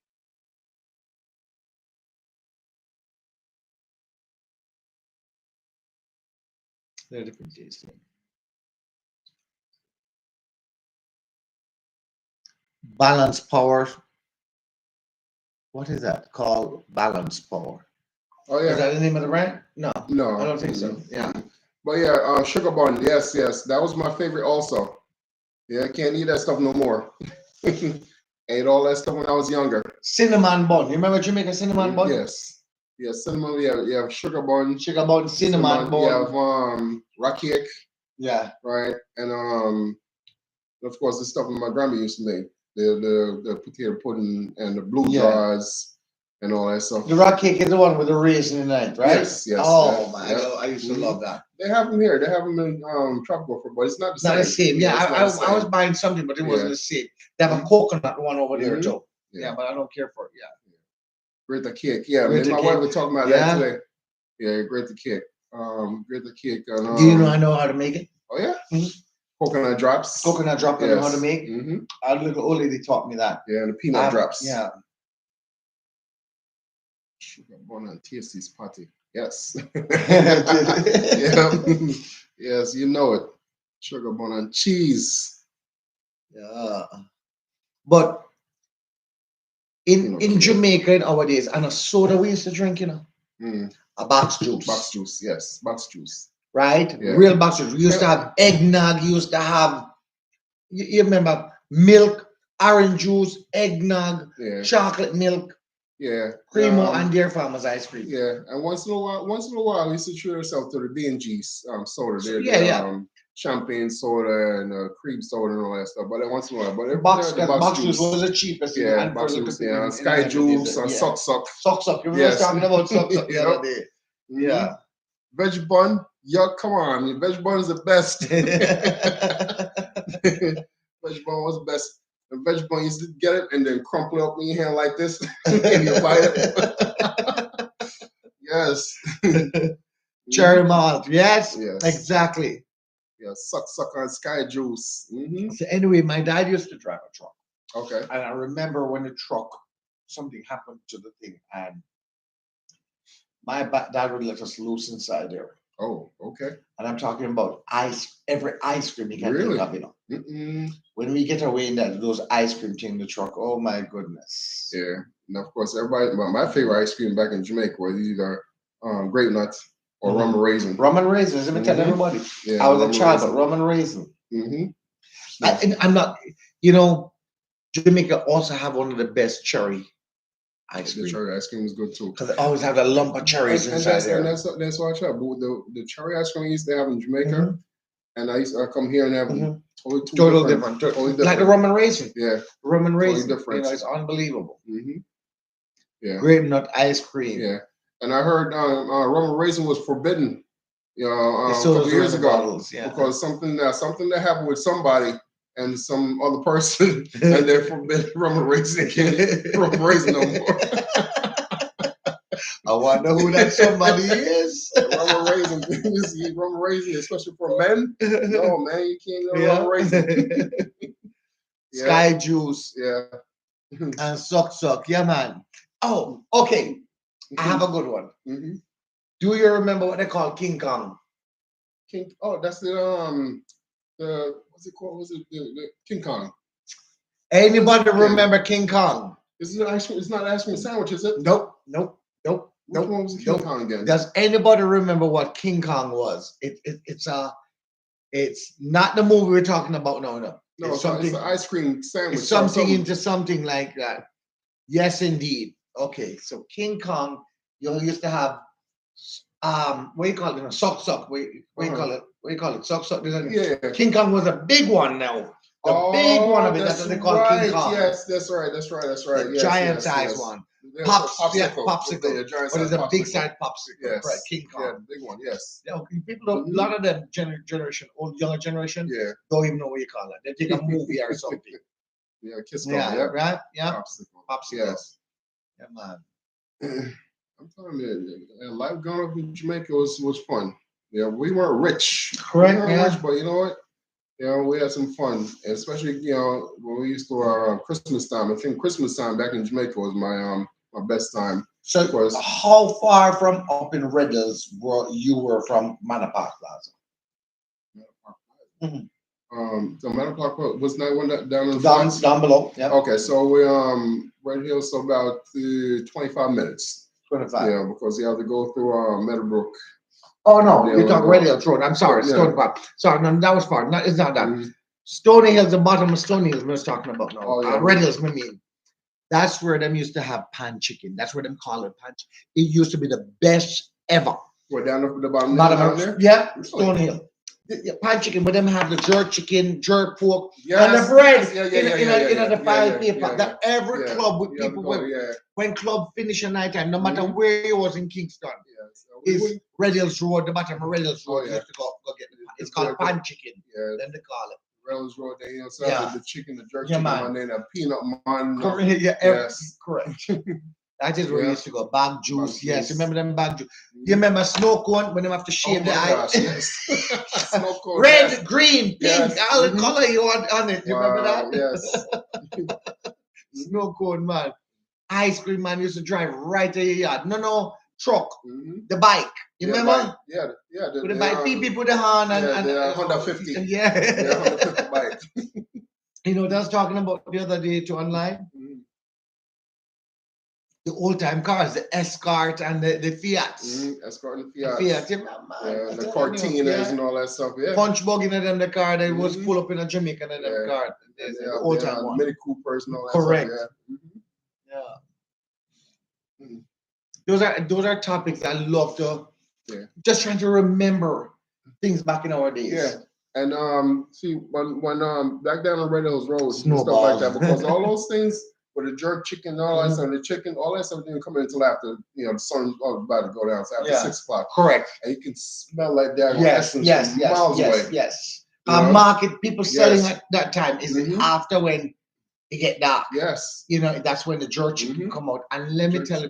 A: They're different tasting. Balance power. What is that called? Balance power.
B: Oh yeah.
A: Is that the name of the brand? No.
B: No.
A: I don't think so. Yeah.
B: But yeah, sugar bun. Yes. That was my favorite also. Yeah, I can't eat that stuff no more. Ate all that stuff when I was younger.
A: Cinnamon bun. You remember Jamaica cinnamon bun?
B: Yes. Yeah, cinnamon. You have sugar bun.
A: Sugar bun, cinnamon bun.
B: You have rock cake.
A: Yeah.
B: Right. And of course the stuff that my grandma used to make. The potato pudding and the blue jars and all that stuff.
A: The rock cake is the one with the raisin in it, right?
B: Yes.
A: Oh my God, I used to love that.
B: They have them here. They have them in Tropical Fruit, but it's not the same.
A: Not the same. Yeah, I was buying something, but it wasn't the same. They have a coconut one over there too. Yeah, but I don't care for it. Yeah.
B: Grate the cake. Yeah, me and my wife were talking about that today. Yeah, grate the cake. Grate the cake. And,
A: do you know I know how to make it?
B: Oh yeah. Coconut drops.
A: Coconut drop. I know how to make. Our little old lady taught me that.
B: Yeah, and the peanut drops.
A: Yeah.
B: Sugar bun and tasty patty. Yes. Yeah. Yes, you know it. Sugar bun and cheese.
A: Yeah. But in Jamaica nowadays, and a soda we used to drink, you know, a box juice.
B: Box juice, yes, box juice.
A: Right? Yeah. Real box juice. We used to have eggnog. You used to have, you remember, milk, orange juice, eggnog, chocolate milk.
B: Yeah.
A: Cremo and Deer Farmers ice cream.
B: Yeah. And once in a while, you used to treat yourself to the B&G's soda. Champagne soda and cream soda and all that stuff. But then once in a while,
A: box juice was the cheapest.
B: Yeah, box juice. Yeah, Sky Juice and Suck.
A: Suck. You remember talking about Suck the other day? Yeah.
B: Veg bun. Yeah, come on. Veg bun is the best. Veg bun was the best. The veg bun, you used to get it and then crumple it up in your hand like this and you bite it. Yes.
A: Cherry malt. Yes. Exactly.
B: Yeah, suck on Sky Juice.
A: So anyway, my dad used to drive a truck.
B: Okay.
A: And I remember when the truck, something happened to the thing, and my dad would let us loose inside there.
B: Oh, okay.
A: And I'm talking about every ice cream you can think of, you know. When we get away in those ice cream thing in the truck, oh my goodness.
B: Yeah. And of course, my favorite ice cream back in Jamaica was either grape nuts or rum and raisin.
A: Rum and raisins. Let me tell everybody.
B: Yeah,
A: I was a child, but rum and raisin.
B: Yes.
A: And I'm not. You know, Jamaica also have one of the best cherry ice cream.
B: The cherry ice cream is good too.
A: Because they always have a lump of cherries inside there.
B: And that's why I try. But the cherry ice cream they have in Jamaica, and I come here and have totally different.
A: Like the rum and raisin.
B: Yeah.
A: Rum and raisin.
B: Totally different.
A: You know, it's unbelievable.
B: Yeah.
A: Grape nut ice cream.
B: Yeah. And I heard rum and raisin was forbidden. A couple years ago,
A: bottles,
B: because something that happened with somebody and some other person, and they're forbidden rum and raisin. Can't rum and raisin no more.
A: I want to know who that somebody is.
B: Rum and raisin, especially for men. No, man, you can't get rum and raisin.
A: Sky juice.
B: Yeah.
A: And suck. Yeah, man. Oh, okay. I have a good one. Do you remember what they call King Kong?
B: That's the what's it called? Was it the King Kong?
A: Anybody remember King Kong?
B: It's not ice cream sandwich, is it?
A: Nope.
B: Which one was the King Kong again?
A: Does anybody remember what King Kong was? It's not the movie we're talking about. No.
B: It's an ice cream sandwich.
A: It's something into something like that. Yes, indeed. Okay, so King Kong, you used to have what do you call it? Suck. What do you call it? Suck.
B: Yeah.
A: King Kong was a big one now. The big one of it. That's what they call King Kong.
B: Yes, that's right. The
A: giant size one. Popsicle. What is a big size popsicle?
B: Yes.
A: Right, King Kong.
B: Yeah, big one. Yes.
A: Yeah, okay. People, a lot of them younger generation, don't even know what you call it. They take a movie or something.
B: Yeah, Kiss
A: Kong. Yeah, right. Yeah.
B: Popsicle.
A: Yes. Yeah, man.
B: I'm telling you, life growing up in Jamaica was fun. Yeah, we weren't rich.
A: Correct.
B: Rich, but you know what? We had some fun, especially when we used to Christmas time. I think Christmas time back in Jamaica was my best time.
A: So, how far from up in Red Hills you were from Manor Park Plaza?
B: So Manor Park was that one down in the
A: down below. Yeah.
B: Okay, so we Red Hills, so about 25 minutes.
A: 25.
B: Yeah, because you have to go through Meadowbrook.
A: Oh no, you're talking Red Hills Road. I'm sorry, Stony Park. Sorry, no, that was far. No, it's not that. Stony Hills, the bottom of Stony Hills, I was talking about now. Red Hills, I mean. That's where them used to have pan chicken. That's where them call it pan chicken. It used to be the best ever.
B: We're down at the bottom there?
A: Yeah, Stony Hill. Pan chicken, but them have the jerk chicken, jerk pork, and the bread in the file paper. That every club with people when club finish at night time, no matter where it was in Kingston, is Red Hills Road, the bottom of Red Hills Road. You have to go get the pan. It's called pan chicken. Then they call it.
B: Red Hills Road, they the chicken, the jerk chicken,
A: man.
B: And then a peanut man.
A: Correct. That is where we used to go. Bag juice. Yes, remember them bag juice. You remember snow cone when they have to shave the eye?
B: Yes. Snow cone.
A: Red, green, pink, all the color you want on it. You remember that?
B: Yes.
A: Snow cone, man. Ice cream man used to drive right to your yard. No, truck. The bike. You remember?
B: Yeah.
A: With the bike, people put the horn and
B: the Honda 50.
A: Yeah.
B: The Honda 50 bike.
A: You know what I was talking about the other day to online? The old time cars, the Escort and the Fiats.
B: Escort and Fiats.
A: The
B: Cortinas and all that stuff. Yeah.
A: Punch bug in them the car that was pull up in a Jamaican in them car. The old time one.
B: Mini Coopers and all that
A: Correct.
B: stuff.
A: Yeah. Those are topics I love to just trying to remember things back in our days.
B: Yeah. And see when back down on Red Hills Road and stuff like that, because all those things with the jerk chicken and all that stuff, the chicken, all that stuff didn't come in until after the sun was about to go down. So after 6 o'clock.
A: Correct.
B: And you can smell like that.
A: Yes.
B: Miles away.
A: Yes. Market people selling at that time is after when it get dark.
B: Yes.
A: That's when the jerk chicken come out. And let me tell you,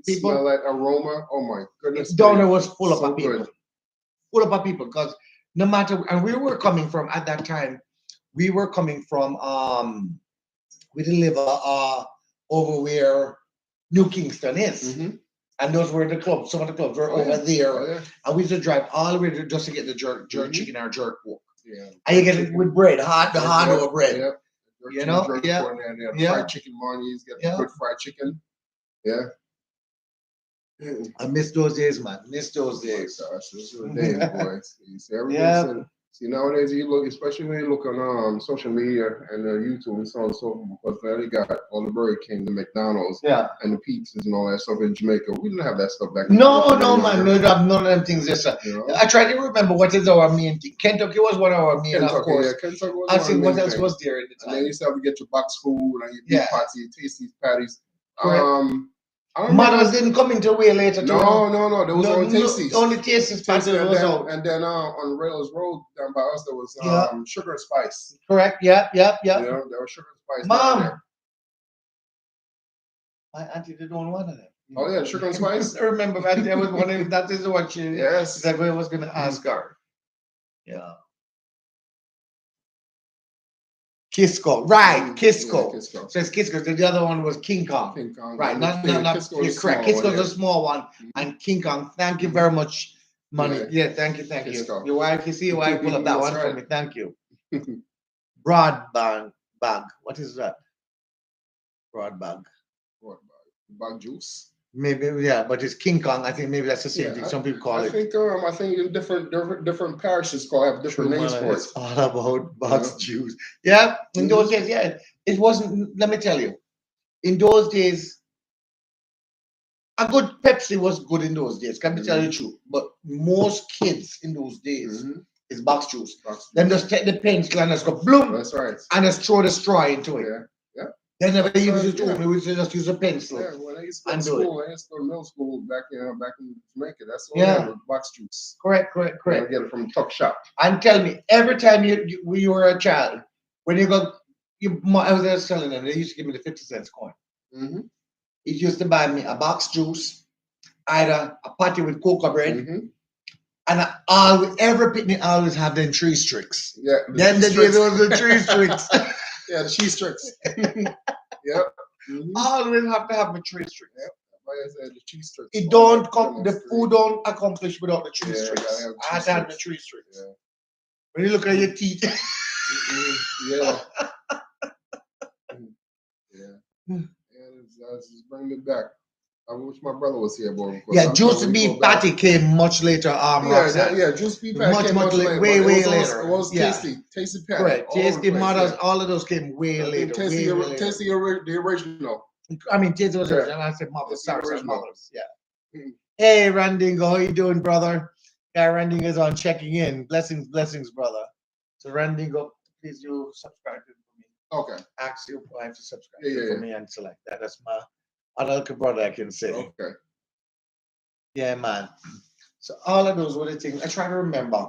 A: people
B: smell that aroma. Oh my goodness.
A: Downer was full of people. Full of people because no matter, and we were coming from at that time, we didn't live over where New Kingston is. And those were the clubs. Some of the clubs were over there. And we used to drive all the way just to get the jerk chicken or jerk pork. Yeah. And you get it with bread, the hard bread.
B: Yeah.
A: You know?
B: Fried chicken mornings, get good fried chicken. Yeah.
A: I miss those days, man. Miss those days.
B: Oh my gosh, those were the days, boys. You see,
A: Yeah.
B: everything. See, nowadays you look, especially when you look on social media and YouTube and so on and so forth, because now they got all the Burger King, the McDonald's, and the pizzas and all that stuff in Jamaica. We didn't have that stuff back then.
A: No, man. We don't have none of them things. Yes, sir. You know? I try to remember what is our main thing. Kentucky was one of our main, of course.
B: Yeah, Kentucky was
A: I think what else was there at the time.
B: And then you used to have to get your box food and your beef patties, your tasty patties.
A: Correct. Mothers didn't come into way later.
B: No. There was only Tasties.
A: Only Tasties.
B: And then on Rails Road down by us, there was Sugar and Spice.
A: Correct. Yeah.
B: You know, there was Sugar and Spice.
A: Mom, my auntie did one of them.
B: Oh yeah, Sugar and Spice.
A: I remember back there was one of them. That is what she.
B: Yes.
A: That I was going to ask her. Yeah. Kisco, right? Kisco.
B: Yeah, Kisco.
A: So it's Kisco. The other one was King Kong.
B: King Kong.
A: Right? Not
B: Kisco
A: you're correct. Kisco's a small one, and King Kong. Thank you very much, money. Yeah, thank you.
B: Kisco.
A: Your wife, you see your wife pull up that one for me. Thank you. Broad bag. What is that? Broad bag.
B: Bag juice.
A: Maybe, yeah, but it's King Kong. I think maybe that's the same thing. Some people call it.
B: I think in different parishes have different names for it.
A: It's all about box juice. Yeah, in those days, yeah. It wasn't, let me tell you, in those days, a good Pepsi was good in those days. Can I tell you the truth? But most kids in those days is box juice. Then just take the pencil and just go bloom.
B: That's right.
A: And just throw the straw into it.
B: Yeah.
A: They never used it to we used to just use a pencil.
B: Yeah, when I used to go to school, I used to go to middle school back in Jamaica. That's all
A: I
B: had box juice.
A: Correct.
B: I get it from the tuck shop.
A: And tell me, every time you were a child, when you got, I was there selling them, they used to give me the 50 cents coin. It used to buy me a box juice, either a patty with cocoa bread, and every picnic I always have them cheese tricks.
B: Yeah.
A: Then they gave us the cheese tricks.
B: Yeah, the cheese tricks. Yep.
A: Always have to have the cheese tricks.
B: Yep. Like I said, the cheese tricks.
A: It don't come. The food don't accomplish without the cheese tricks. I had to have the cheese tricks.
B: Yeah.
A: When you look at your teeth.
B: Yeah. Just bring me back. I wish my brother was here, boy.
A: Yeah, juice beef patty came much later.
B: Juice beef patty came much later.
A: Way later.
B: It was tasty patty.
A: Correct. Tasty mothers, all of those came way later.
B: Tasty, the original.
A: I mean, tasty was original. I said mothers. Sorry, mothers. Yeah. Hey, Randingo, how you doing, brother? Yeah, Randingo is on checking in. Blessings, brother. So Randingo, please do subscribe to me.
B: Okay.
A: Ask your wife to subscribe for me and select that. That's my other brother, I can say.
B: Okay.
A: Yeah, man. So all of those were the things I try to remember.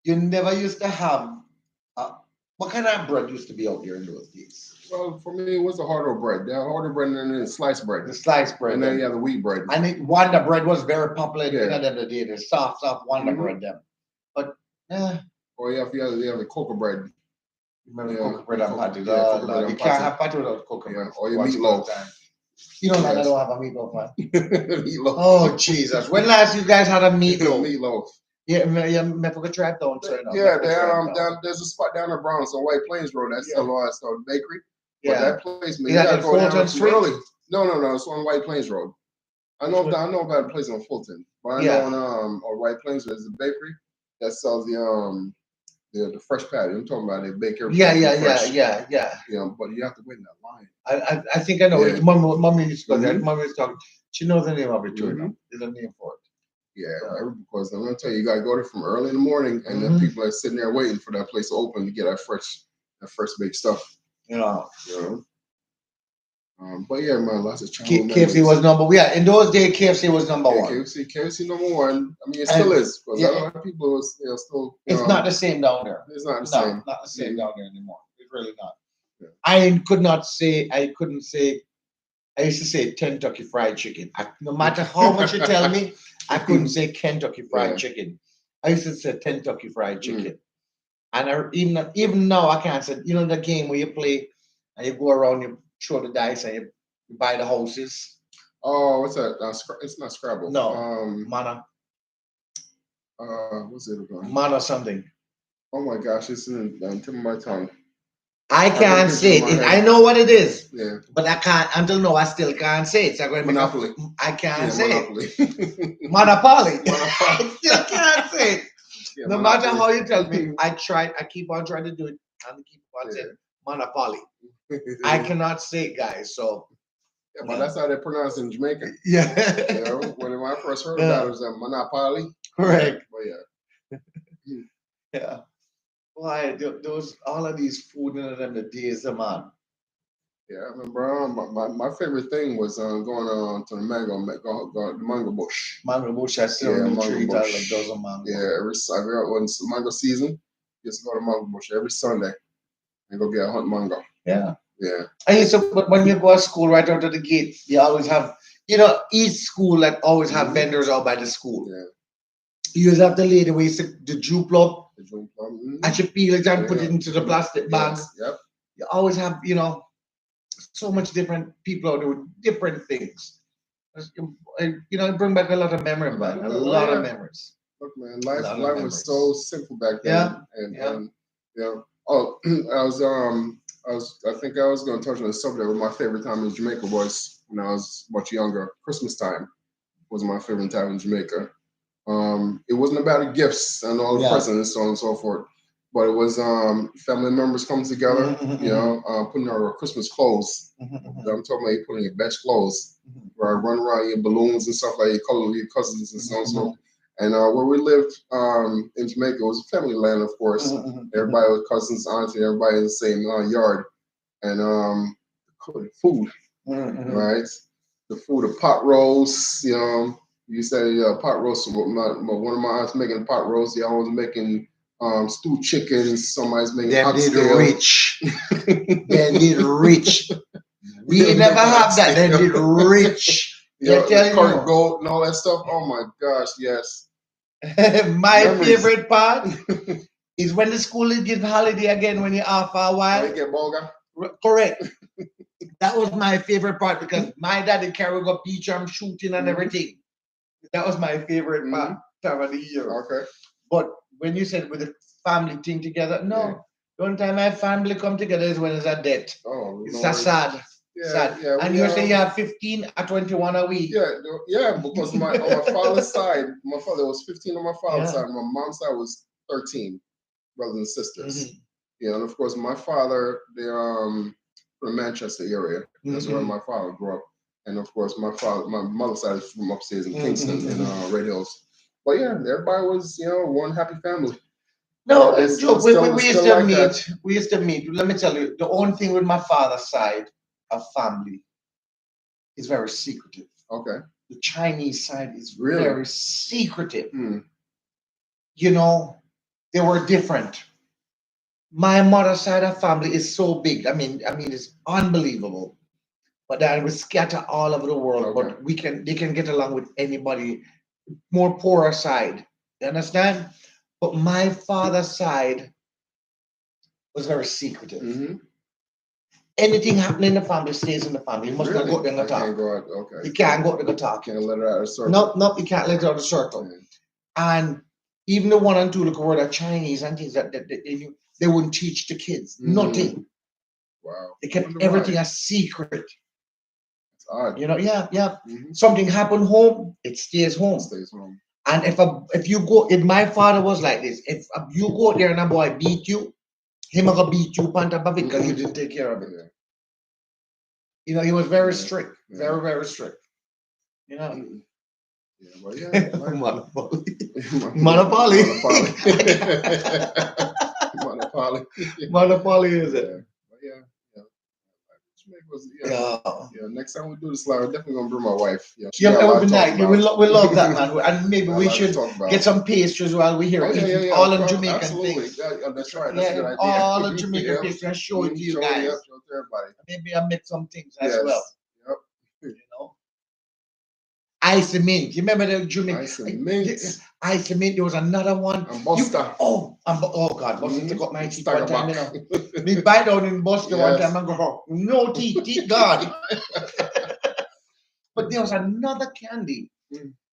A: You never used to have what kind of bread used to be out there in those days?
B: Well, for me, it was the harder bread. The harder bread and then the sliced bread.
A: The sliced bread.
B: And then you have the wheat bread.
A: And Wonder bread was very popular in the day. The soft Wonder bread them. But
B: or you have the cocoa bread.
A: Remember cocoa bread and patty? You can't have patty without cocoa bread.
B: Or your meatloaf.
A: You know that I don't have a meatloaf, man. Meatloaf. Oh Jesus! When last you guys had a meatloaf?
B: Meatloaf.
A: Yeah, I forgot to down.
B: There's a spot down in Bronx on White Plains Road. That's still on the bakery.
A: Yeah.
B: But that place, man,
A: you gotta go down Street?
B: Early. No. It's on White Plains Road. I know about a place on Fulton, but I know on White Plains there's a bakery that sells the fresh patty. I'm talking about they bake everything.
A: Yeah.
B: But you have to wait in that line.
A: I think I know. Yeah. Mommy used to go there. Mommy was talking. She knows the name of it too. There's a name for it.
B: Yeah, because I'm gonna tell you, you gotta go there from early in the morning, and then people are sitting there waiting for that place to open to get that fresh baked stuff. But yeah, man, lots of childhood
A: KFC was in those days. KFC was number one.
B: KFC number one. I mean, it still is, because a lot of people still.
A: It's not the same down there.
B: It's not the same.
A: Not the same down there anymore. It's really not. Yeah. I couldn't say. I used to say Kentucky Fried Chicken. No matter how much you tell me, I couldn't say Kentucky Fried Chicken. I used to say Kentucky Fried Chicken. And even now, I can't say, the game where you play and you go around, you throw the dice and you buy the houses.
B: Oh, what's that? It's not Scrabble.
A: No. Mana.
B: What's it about?
A: Mana something.
B: Oh my gosh, it's in the tip of my tongue.
A: I
B: I get a
A: can't
B: picture
A: say
B: in my
A: it. I
B: head.
A: know what it is,
B: Yeah.
A: but I can't until now. I still can't say it. So I'm going to make
B: Monopoly.
A: I can't
B: Yeah,
A: say
B: Monopoly.
A: it. Monopoly.
B: Monopoly.
A: I still can't say it.
B: Yeah,
A: No matter how you tell me, I tried. I keep on trying to do it, and I keep on saying Monopoly. I cannot say it, guys. So.
B: Yeah, but that's how they pronounce it in Jamaica.
A: Yeah.
B: You know, when I first heard about it, it was a Monopoly.
A: Correct.
B: But yeah.
A: Yeah. Why those all of these food in them the days, man.
B: Yeah, I remember my favorite thing was going on to the the mango bush.
A: Mango bush, I sit on the tree,
B: mango
A: like dozen mango.
B: Yeah, when it's mango season, just go to mango bush every Sunday and go get a hunt mango.
A: Yeah.
B: Yeah.
A: I used to, but when you go to school right out of the gate, you always have, each school like always have vendors out by the school.
B: Yeah.
A: You just have the lady where you stick the Jew plum.
B: The Jew plum.
A: And you peel it and put it into the plastic bag.
B: Yes. Yep.
A: You always have, so much different people out doing different things. It bring back a lot of memories, man. A lot of memories.
B: Look, man, life was so simple back then.
A: Yeah.
B: And oh, I think I was going to touch on the subject. Where my favorite time in Jamaica was when I was much younger. Christmas time was my favorite time in Jamaica. It wasn't about the gifts and all the presents, so on and so forth, but it was family members coming together, putting on our Christmas clothes. I'm talking about you putting your best clothes, where I run around your balloons and stuff like you color your cousins and so on and so. And where we lived in Jamaica, it was a family land, of course. Everybody was cousins, auntie, everybody in the same yard. And food, right? The food, the pot roast, you say pot roast. One of my aunts making pot roast. The other was making stewed chickens. Somebody's making oxtail.
A: Rich. They did rich. We never have that. They did rich.
B: Curry goat and all that stuff. Oh my gosh, yes.
A: My favorite part is when the school is getting holiday again when you're off for a while.
B: You get boga?
A: Correct. That was my favorite part because my daddy carried up beach arm shooting and everything. That was my favorite part time of the year.
B: Okay.
A: But when you said with the family thing together, no. The only time my family come together is when it's a death.
B: Oh,
A: it's a sad. Sad.
B: Yeah,
A: and you say you have 15 or 21 a week.
B: Yeah, because on my father's side, my father was 15 on my father's side. My mom's side was 13 brothers and sisters. Yeah, and of course my father, they're from the Manchester area. That's where my father grew up. And of course my mother's side is from upstairs in Kingston in Red Hills. But yeah, everybody was, one happy family.
A: No, it's joke. We used to meet. We used to meet. Let me tell you, the only thing with my father's side of family is very secretive.
B: Okay.
A: The Chinese side is
B: really
A: very secretive. They were different. My mother's side of family is so big. I mean, it's unbelievable. But then we scatter all over the world. Okay. But they can get along with anybody. More poorer side. You understand? But my father's side was very secretive. Anything happening in the family stays in the family. You must not go there and talk.
B: Can't go out. Okay.
A: You can't go there and talk.
B: Can't let it out of the circle.
A: Nope, you can't let it out of the circle. And even the 1 and 2 look were Chinese and things that they wouldn't teach the kids. Nothing.
B: Wow.
A: They kept everything a secret.
B: It's odd.
A: Yeah. Something happened home, it stays home. And if you go, if my father was like this, if you go there and a boy beat you, him gonna beat you on top of it because you didn't take care of it. He was very strict, very, very strict.
B: Monopoly.
A: Monopoly.
B: Monopoly.
A: Monopoly is it?
B: Next time we do this live, we're definitely gonna bring my wife.
A: That would be nice. We love that, man. And maybe we should get some pastries while we're here. All in Jamaican things.
B: That's right. That's a good idea.
A: All in Jamaican pastries and show it to you guys.
B: Show it to everybody.
A: Maybe I'll make some things as well. Yep. Ice and mint. You remember the Jamaican?
B: Ice and mint.
A: Ice and mint. There was another one.
B: And Buster.
A: Oh God. Buster took up my teeth one time, Me bite down in Buster one time and go, no teeth gone. But there was another candy.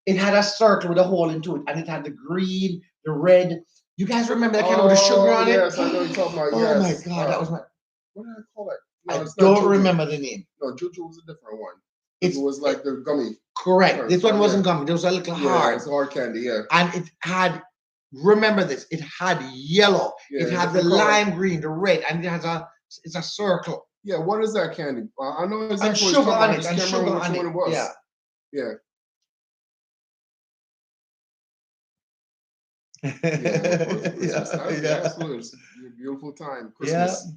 A: It had a circle with a hole into it, and it had the green, the red. You guys remember that candy with the sugar on it?
B: Yes, I know you're talking about.
A: Oh my God, that was my.
B: What did I call it? No,
A: I
B: it's not
A: don't
B: Juju.
A: remember the name.
B: No, Juju was a different one.
A: It
B: was like the gummy.
A: Correct. This one wasn't gummy. It was a little hard.
B: It's hard candy, yeah.
A: And it had, remember this, it had yellow. It had the lime green, the red, and it has it's a circle.
B: Yeah, what is that candy? I know exactly
A: and sugar on it, and sugar on it.
B: It was.
A: Yeah.
B: Yeah. Absolutely. It's a beautiful time. Christmas.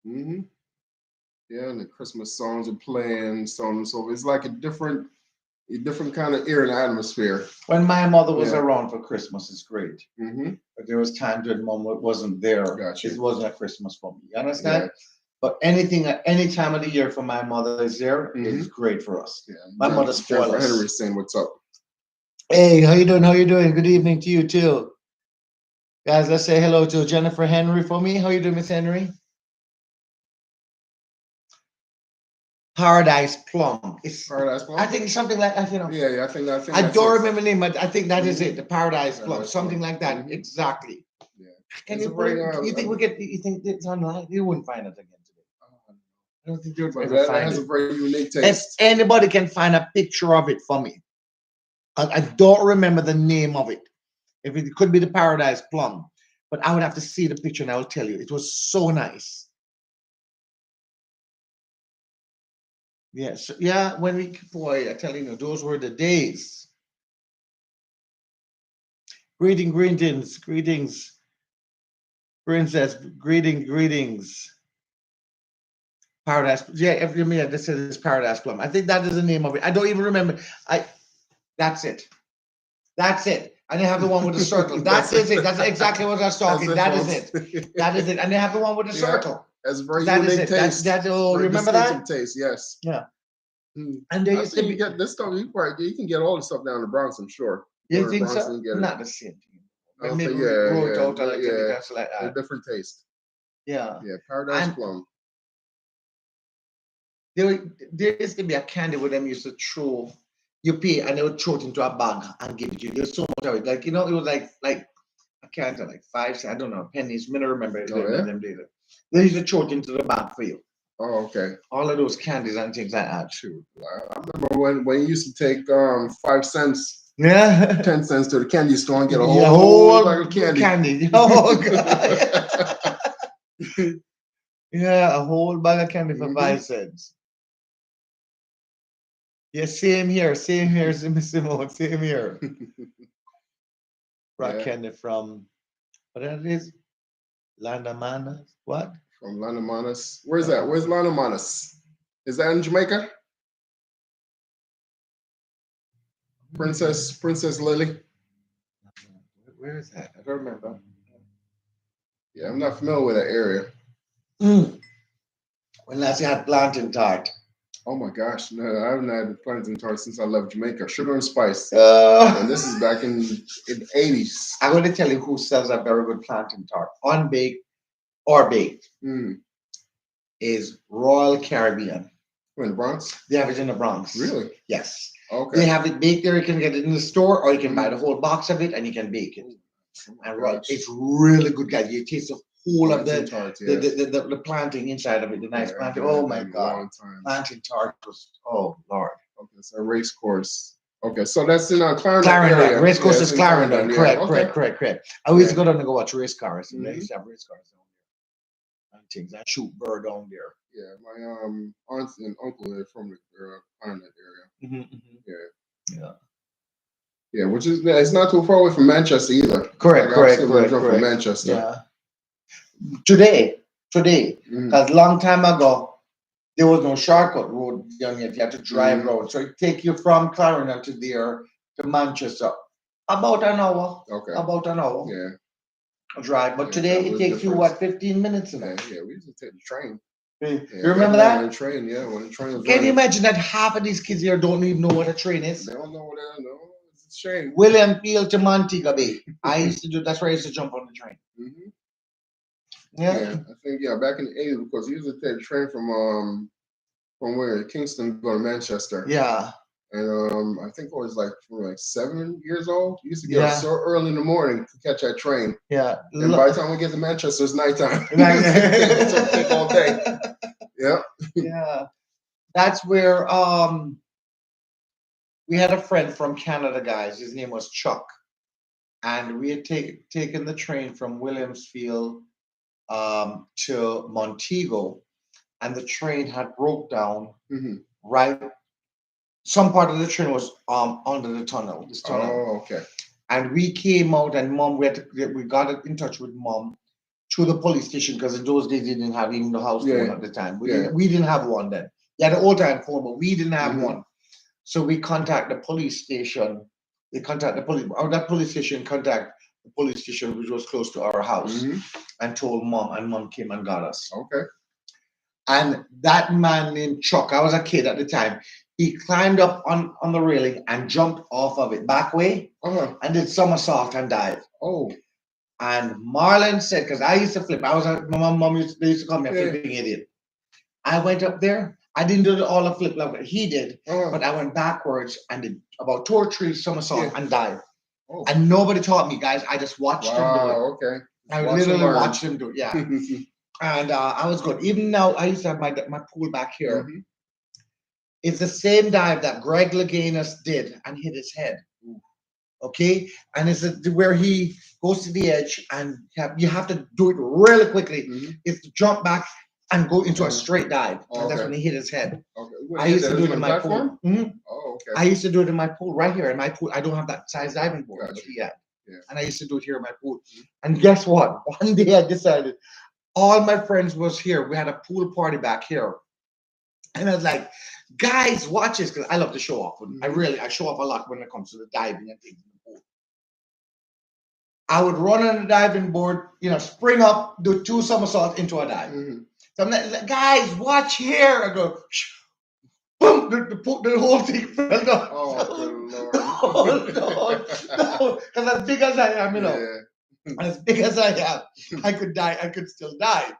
B: Yeah. Yeah, and the Christmas songs are playing, so on and so forth. It's like a different kind of air and atmosphere.
A: When my mother was around for Christmas, it's great. But there was times when mom wasn't there.
B: Gotcha.
A: It wasn't a Christmas for me. You understand? Yeah. But anything at any time of the year for my mother is there is great for us. Yeah. My mother spoiled us.
B: Henry saying what's up.
A: Hey, how you doing? How you doing? Good evening to you too. Guys, let's say hello to Jennifer Henry for me. How you doing, Miss Henry? Paradise Plum.
B: Paradise Plum?
A: I think something like that,
B: Yeah, I think that's
A: I don't remember the name, but I think that is it. The Paradise Plum. Something like that. Exactly. Yeah. Can you put it? You think it's online? You wouldn't find it again today. I don't think you would ever find it. That has
B: a very unique taste.
A: If anybody can find a picture of it for me. I don't remember the name of it. If it could be the Paradise Plum, but I would have to see the picture and I will tell you. It was so nice. Yes, yeah. When we, boy, I tell you, those were the days. Greetings, princess. Greetings. Paradise. Yeah, this is Paradise Plum. I think that is the name of it. I don't even remember. That's it. And they have the one with the circle. That's it. That's exactly what I was talking. That is it. That is it. And they have the one with the circle.
B: That's very unique taste.
A: Remember that?
B: Taste, yes.
A: Yeah. And there used to be
B: get this stuff. You can get all the stuff down in the Bronx, I'm sure.
A: You think so? Not the same thing. Maybe rolled out like that.
B: A different taste.
A: Yeah.
B: Yeah. Paradise Plum.
A: There used to be a candy where them used to throw. You pay and they would throw it into a bag and give it to you. There's so much of it. Like, it was like I can't tell, like 5 cents, I don't know, pennies. I don't remember it. Them days. They used to throw it into the bag for you.
B: Oh, okay.
A: All of those candies and things like that, too.
B: I remember when you used to take 5 cents, 10 cents to the candy store and get a whole bag of candy.
A: Oh, God. Yeah, a whole bag of candy for 5 cents. Yeah, same here, Miss Simone, same here. Rock candy from, what that is? Landamanas? What?
B: From Landamanas. Where's that? Where's Landamanas? Is that in Jamaica? Princess Lily?
A: Where is that? I don't remember.
B: Yeah, I'm not familiar with that area.
A: When last you had plantain tart?
B: Oh my gosh, no, I haven't had plantain tart since I left Jamaica. Sugar and spice. And this is back in the 80s.
A: I'm going to tell you who sells a very good plantain tart, unbaked or baked, is Royal Caribbean.
B: In the Bronx?
A: They have it in the Bronx.
B: Really?
A: Yes.
B: Okay.
A: They have it baked there. You can get it in the store, or you can buy the whole box of it and you can bake it. And it's really good, guys. You taste the whole of the planting inside of it, the nice planting. Oh my God. Planting tart was, oh Lord.
B: Okay, so race course. Okay, so that's in Clarendon.
A: Clarendon. Race course is Clarendon. Correct. I used to go down and go watch race cars. And they used to have race cars down there. And things. I shoot bird down there.
B: Yeah, my aunt and uncle are from the Clarendon area. Yeah, which is, it's not too far away from Manchester either.
A: Correct.
B: From Manchester.
A: Yeah. Today, because long time ago, there was no shortcut road down yet. You had to drive road. So it take you from Clarendon to there to Manchester. About an hour.
B: Okay.
A: About an hour.
B: Yeah.
A: Drive. But today it takes you 15 minutes?
B: Yeah, we used to take the train.
A: You remember that?
B: When the train was
A: Can you imagine that half of these kids here don't even know what a train is?
B: They don't know what they know. It's a shame.
A: William Field to Montego Bay. I used to do. That's where I used to jump on the train.
B: Yeah, I think back in the 80s, because you used to take the train from where Kingston to go to Manchester.
A: Yeah.
B: And I think I was like from like 7 years old. We used to get up
A: Yeah.
B: so early in the morning to catch that train.
A: Yeah.
B: And by the time we get to Manchester, it's nighttime.
A: Like-
B: So it take all day. Yeah.
A: Yeah. That's where we had a friend from Canada, guys. His name was Chuck. And we had taken the train from Williamsfield to Montego, and the train had broke down
B: Mm-hmm.
A: right. Some part of the train was under the tunnel, this tunnel,
B: Oh, okay.
A: and we came out, and mom, we got in touch with mom through the police station, because in those days they didn't have even the house phone at the time. We didn't have one then. They had an old time phone, but we didn't have one. So we contact the police station. They contact the police, or that police station contact the police station, which was close to our house, and told mom, and mom came and got us.
B: Okay.
A: And that man named Chuck, I was a kid at the time, he climbed up on the railing and jumped off of it back way and did somersault and died.
B: Oh.
A: And Marlon said, because I used to flip, my mom they used to call me a flipping idiot. I went up there. I didn't do all the flip like he did, but I went backwards and did about 2 or 3 somersaults and died. Oh. And nobody taught me, guys. I just watched him do it.
B: Okay.
A: I literally watched him do it. Yeah. And I was good. Even now, I used to have my pool back here. It's the same dive that Greg Louganis did and hit his head. Okay, and it's where he goes to the edge, and you have to do it really quickly. It's to jump back and go into a straight dive. And that's when he hit his head.
B: Okay.
A: I used to do it in my pool.
B: Oh, okay.
A: I used to do it in my pool right here. In my pool, I don't have that size diving board, but he had. Yeah. And I used to do it here in my pool. And guess what? One day I decided all my friends was here. We had a pool party back here. And I was like, guys, watch this, because I love to show off. I show off a lot when it comes to the diving and things in the pool. I would run on the diving board, spring up, do 2 somersaults into a dive. So I'm like, guys, watch here. I go, boom, the whole thing fell down.
B: Oh,
A: good Lord. No, because as big as I am, as big as I am, I could die. I could still die.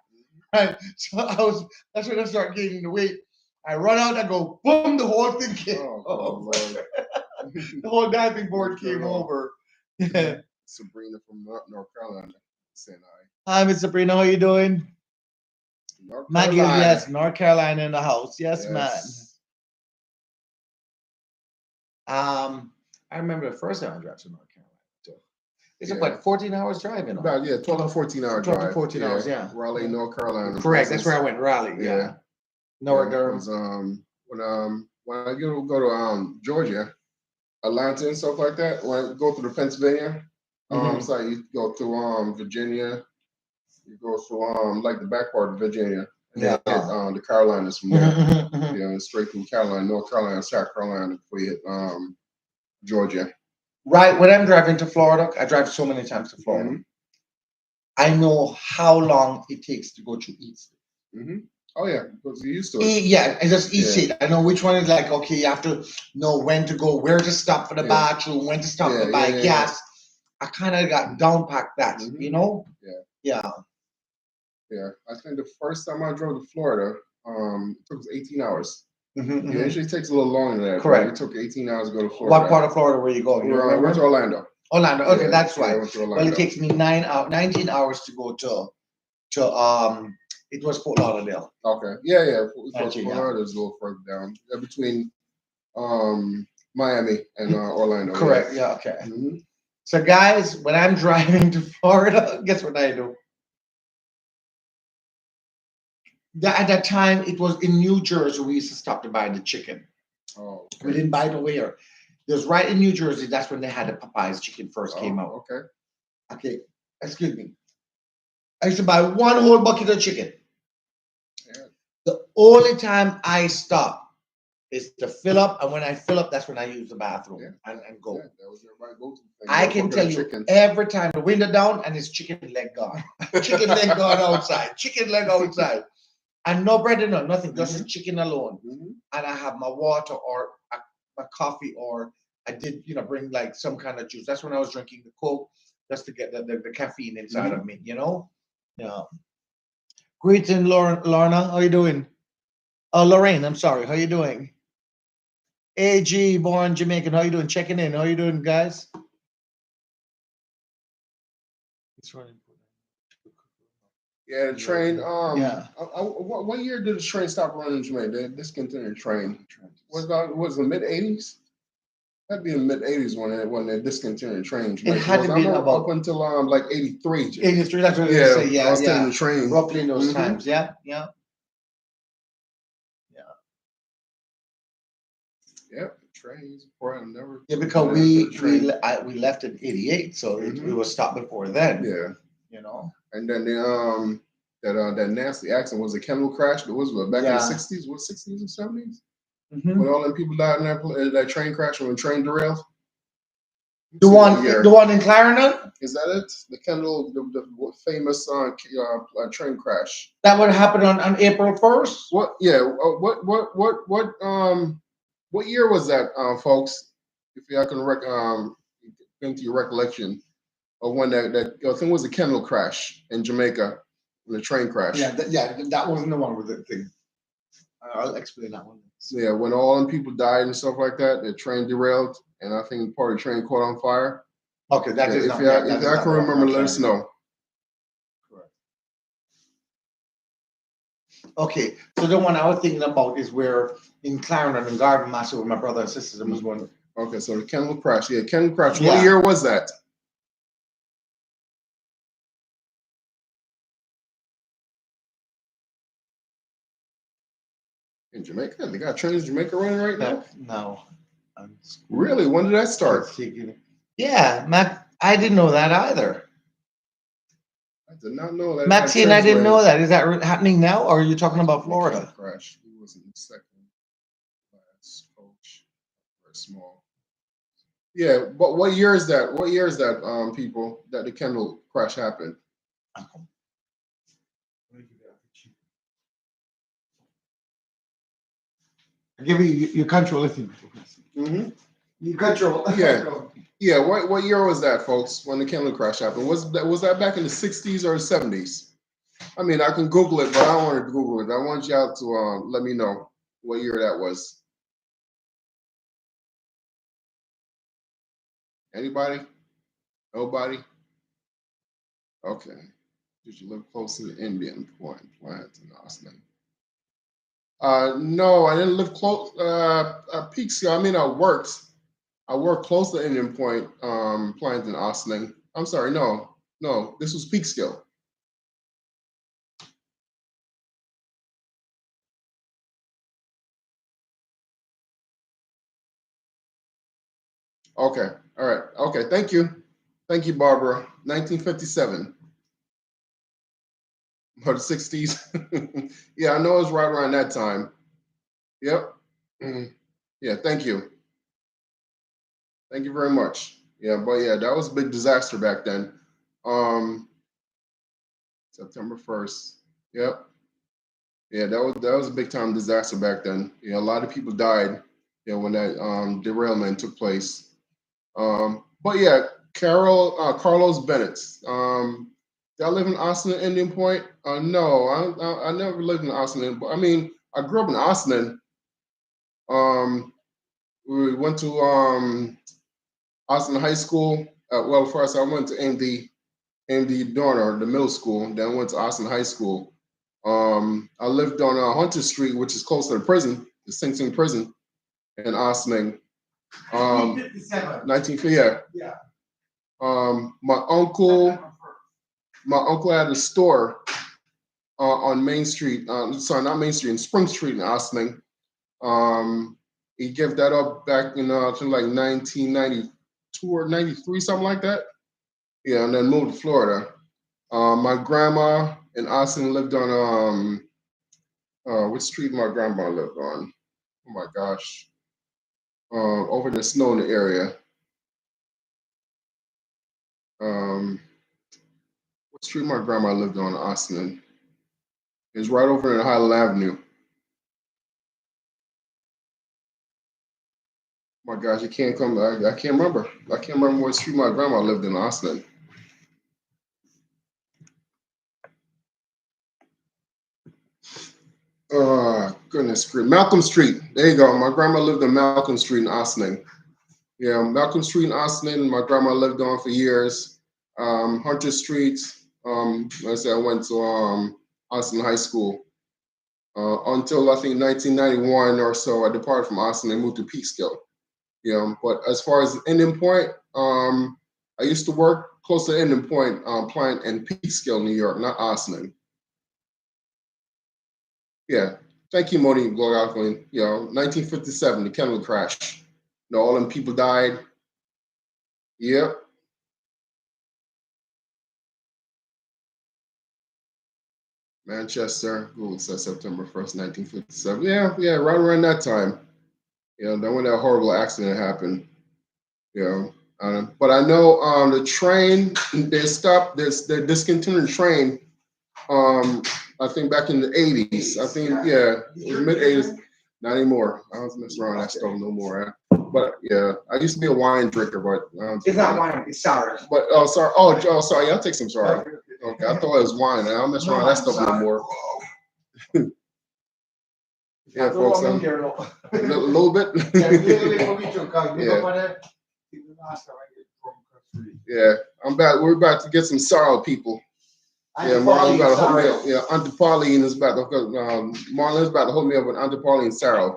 A: Right? So that's when I start gaining the weight. I run out, I go, boom, the whole thing came over. The whole diving board came over.
B: Sabrina from North Carolina saying
A: hi. Hi, Miss Sabrina, how you doing? Maggie, yes, North Carolina in the house. Yes, man. I remember the first time I drove to North Carolina too. It's about 14 hours driving.
B: About 12 to 14 hour drive.
A: 12 to 14 hours, yeah.
B: Raleigh, North Carolina.
A: Correct. That's where I went, Raleigh. Yeah. North Durham.
B: When I go to Georgia, Atlanta and stuff like that, when I go through the Pennsylvania, so you go through Virginia, you go through like the back part of Virginia, and then hit the Carolinas from there. Straight from Carolina, North Carolina, South Carolina before you hit Georgia.
A: Right. When I'm driving to Florida, I drive so many times to Florida. I know how long it takes to go to each state.
B: Oh yeah, because you used to it.
A: I just each state. I know which one is like, okay, you have to know when to go, where to stop for the bathroom, when to stop to buy gas. I kind of got down packed that, Yeah.
B: I think the first time I drove to Florida, it took us 18 hours. It usually takes a little longer than that.
A: Correct.
B: It took 18 hours to go to Florida.
A: What part of Florida were you going?
B: We went to Orlando.
A: Orlando. Okay, that's right. Well, it takes me 19 hours to go to it was Fort Lauderdale.
B: Okay. Yeah. Fort Lauderdale is a little further down. Between Miami and Orlando.
A: Correct. Yeah. Okay. So guys, when I'm driving to Florida, guess what I do? At that time, it was in New Jersey. We used to stop to buy the chicken.
B: Oh. Okay.
A: We didn't buy it over here. It was right in New Jersey. That's when they had the Popeyes chicken first came out.
B: Okay.
A: Okay. Excuse me. I used to buy 1 whole bucket of chicken. Yeah. The only time I stop is to fill up, and when I fill up, that's when I use the bathroom and go.
B: Yeah, that was everybody go-to thing.
A: I can tell you every time the window down and it's chicken leg gone. Chicken leg gone outside. Chicken leg outside. And no bread and nothing, just chicken alone. And I have my water or my coffee, or I did, bring like some kind of juice. That's when I was drinking the Coke, just to get the caffeine inside of me, Yeah. Greetings, Lorna. How you doing? Oh, Lorraine, I'm sorry. How you doing? AG, born Jamaican. How you doing? Checking in. How you doing, guys?
B: Yeah, the train.
A: Yeah.
B: What year did the train stop running in Jamaica? They discontinued the train. Was it the mid '80s? That'd be in the mid '80s when they discontinued the train.
A: It had to be about
B: up until like '83.
A: '83. That's what I was
B: Yeah,
A: say. Yeah,
B: I was
A: yeah.
B: taking the train.
A: Roughly in those times. Yeah, yeah.
B: Yep, trains. Boy, I never.
A: Yeah, because we left in '88, so it was stopped before then.
B: Yeah,
A: you know.
B: And then the that nasty accident was a chemical crash. It was back in the '60s. What '60s and '70s? When all them people died in that train crash when the train derailed.
A: The one in Clarendon?
B: Is that it? The Kendall, the famous train crash.
A: That would happen on April 1st.
B: What? Yeah. What year was that, folks? If y'all can into your recollection of when that I think it was a Kendall crash in Jamaica, the train crash.
A: Yeah, that wasn't the one with the thing. I'll explain that one.
B: Yeah, when all them people died and stuff like that, the train derailed, and I think part of the train caught on fire.
A: Okay, that is
B: if
A: not.
B: If y'all can remember, let us know.
A: Correct. Okay, so the one I was thinking about is where in Clarendon and Garden Master with my brother and sister was one.
B: Okay, so the Kendall crash. Yeah, Kendall crash. What year was that? In Jamaica? They got trains in Jamaica running right now?
A: No.
B: Really? When did that start?
A: Yeah, Matt, I didn't know that either.
B: I did not know that.
A: Maxine, I didn't know that. Is that happening now, or are you talking about Florida?
B: Crash. He was in the second class coach. Very small. Yeah, but what year is that? What year is that, people, that the Kendall crash happened?
A: I'll give you your country listen. Your country.
B: Yeah. Yeah, what year was that, folks, when the Kendall crash happened? Was that back in the '60s or '70s? I mean, I can Google it, but I don't want to Google it. I want y'all to let me know what year that was. Anybody? Nobody? Okay. Did you live close to the Indian plant in Austin? No, I didn't live close. Peekskill. I mean, I worked close to Indian Point plant in Austin. I'm sorry, no, this was Peekskill. Okay, all right, okay, thank you, Barbara. 1957 or the '60s. Yeah, I know it was right around that time. Yep. Yeah, thank you. Thank you very much. Yeah, but yeah, that was a big disaster back then. September 1st. Yep. Yeah, that was a big time disaster back then. Yeah, a lot of people died, when that derailment took place. But yeah, Carlos Bennett. Did I live in Austin, Indian Point? No, I never lived in Austin. I mean, I grew up in Austin. We went to Austin High School. Well, first I went to AMD Dorner, the middle school. Then I went to Austin High School. I lived on Hunter Street, which is close to the prison, the Sing Sing prison in Austin. 1950, yeah.
A: Yeah.
B: My uncle had a store on Main Street. Sorry, not Main Street, in Spring Street in Austin. He gave that up back in I think like 1992 or '93, something like that. Yeah, and then moved to Florida. My grandma in Austin lived on which street my grandma lived on? Oh my gosh. Over the snow in the area. What street my grandma lived on in Austin? It was right over in Highland Avenue. Oh my gosh, I can't remember. I can't remember what street my grandma lived in Austin. Goodness, Malcolm Street. There you go. My grandma lived on Malcolm Street in Ossining. Yeah, Malcolm Street in Ossining. My grandma lived on for years. Hunter Street. Like I said, I went to Austin High School until I think 1991 or so. I departed from Austin and moved to Peekskill. But as far as Indian Point, I used to work close to Indian Point plant in Peekskill, New York, not Ossining. Yeah. Thank you, Moni Gloriophone. 1957, the Kennewick crash. All them people died. Yep. Manchester, Google says September 1st, 1957. Yeah, right around that time. Then when that horrible accident happened. But I know the train, they stopped this, they discontinued the train, I think back in the 80s. I think, it was mid-80s. Not anymore. I don't mess around that stuff no more. But yeah, I used to be a wine drinker, but
A: it's not wine, it's sorrel.
B: But sorry. Sorry. I'll take some sorrel. Okay, I thought it was wine. I don't mess around that stuff no more. Yeah, folks. A little bit. Yeah, I'm back. We're about to get some sorrel, people. Yeah, Marlon's about to hold me up. Yeah, Auntie Pauline is about to. Marlon's about to hold me up with Auntie Pauline sorrel.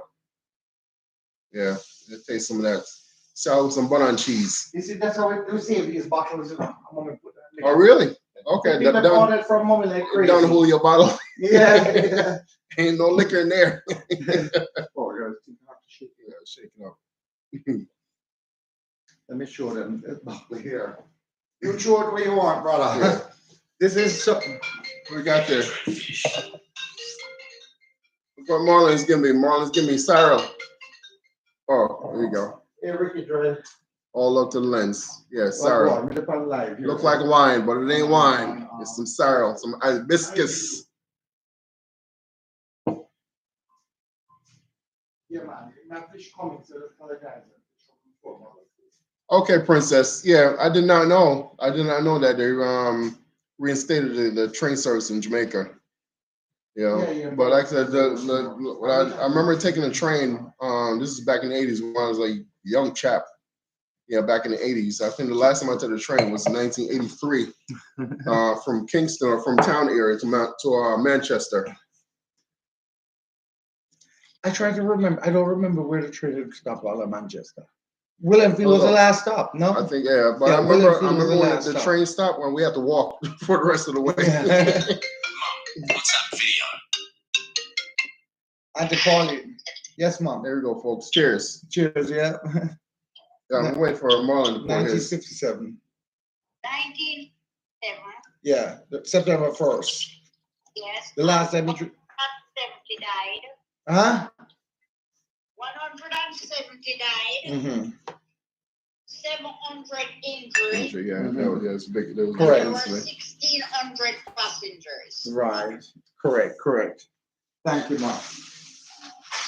B: Yeah, let's taste some of that. Sorrel with some butter and cheese.
A: You see, that's how we receive these bottles.
B: Oh, really? Okay.
A: Bought it from mommy like crazy.
B: Down the Julio bottle.
A: Yeah.
B: Ain't no liquor in there.
A: Oh, yeah,
B: shake it up.
A: Let me show them this bottle here. You show it where you want, brother. Yeah. This is something
B: we got there. What Marlon's giving me. Marlon's giving me sorrel. Oh, there you go.
A: Hey, Ricky, Jordan.
B: All up to the lens. Yeah, sorrel. Look like wine, but it ain't wine. It's some sorrel, some hibiscus.
A: Yeah, man. Not fish coming, so that's other guys.
B: Okay, Princess. Yeah, I did not know. I did not know that they reinstated the train service in Jamaica. Yeah, but like I said, I remember taking a train. This is back in the 80s when I was a young chap. Yeah, back in the 80s. I think the last time I took a train was in 1983 from Kingston or from town area to Manchester.
A: I try to remember. I don't remember where the train stopped while in Manchester. Williamfield was the last stop, no?
B: I think, yeah. But I remember when the train stopped when we had to walk for the rest of the way.
C: WhatsApp video.
A: Auntie Pauline. Yes, Mom.
B: There we go, folks. Cheers.
A: Cheers, yeah.
B: Yeah, I'm waiting for Marlon to pour his.
A: 1957.
C: 1957.
A: Yeah, September 1st.
C: Yes.
A: The last time
C: 170 died.
A: Huh?
C: 170 died.
A: Mm-hmm.
C: 700 injured.
B: Yeah,
A: Mm-hmm.
B: That was big. That was
A: correct.
C: There were 1,600 passengers.
A: Right. Correct. Thank you, Mom.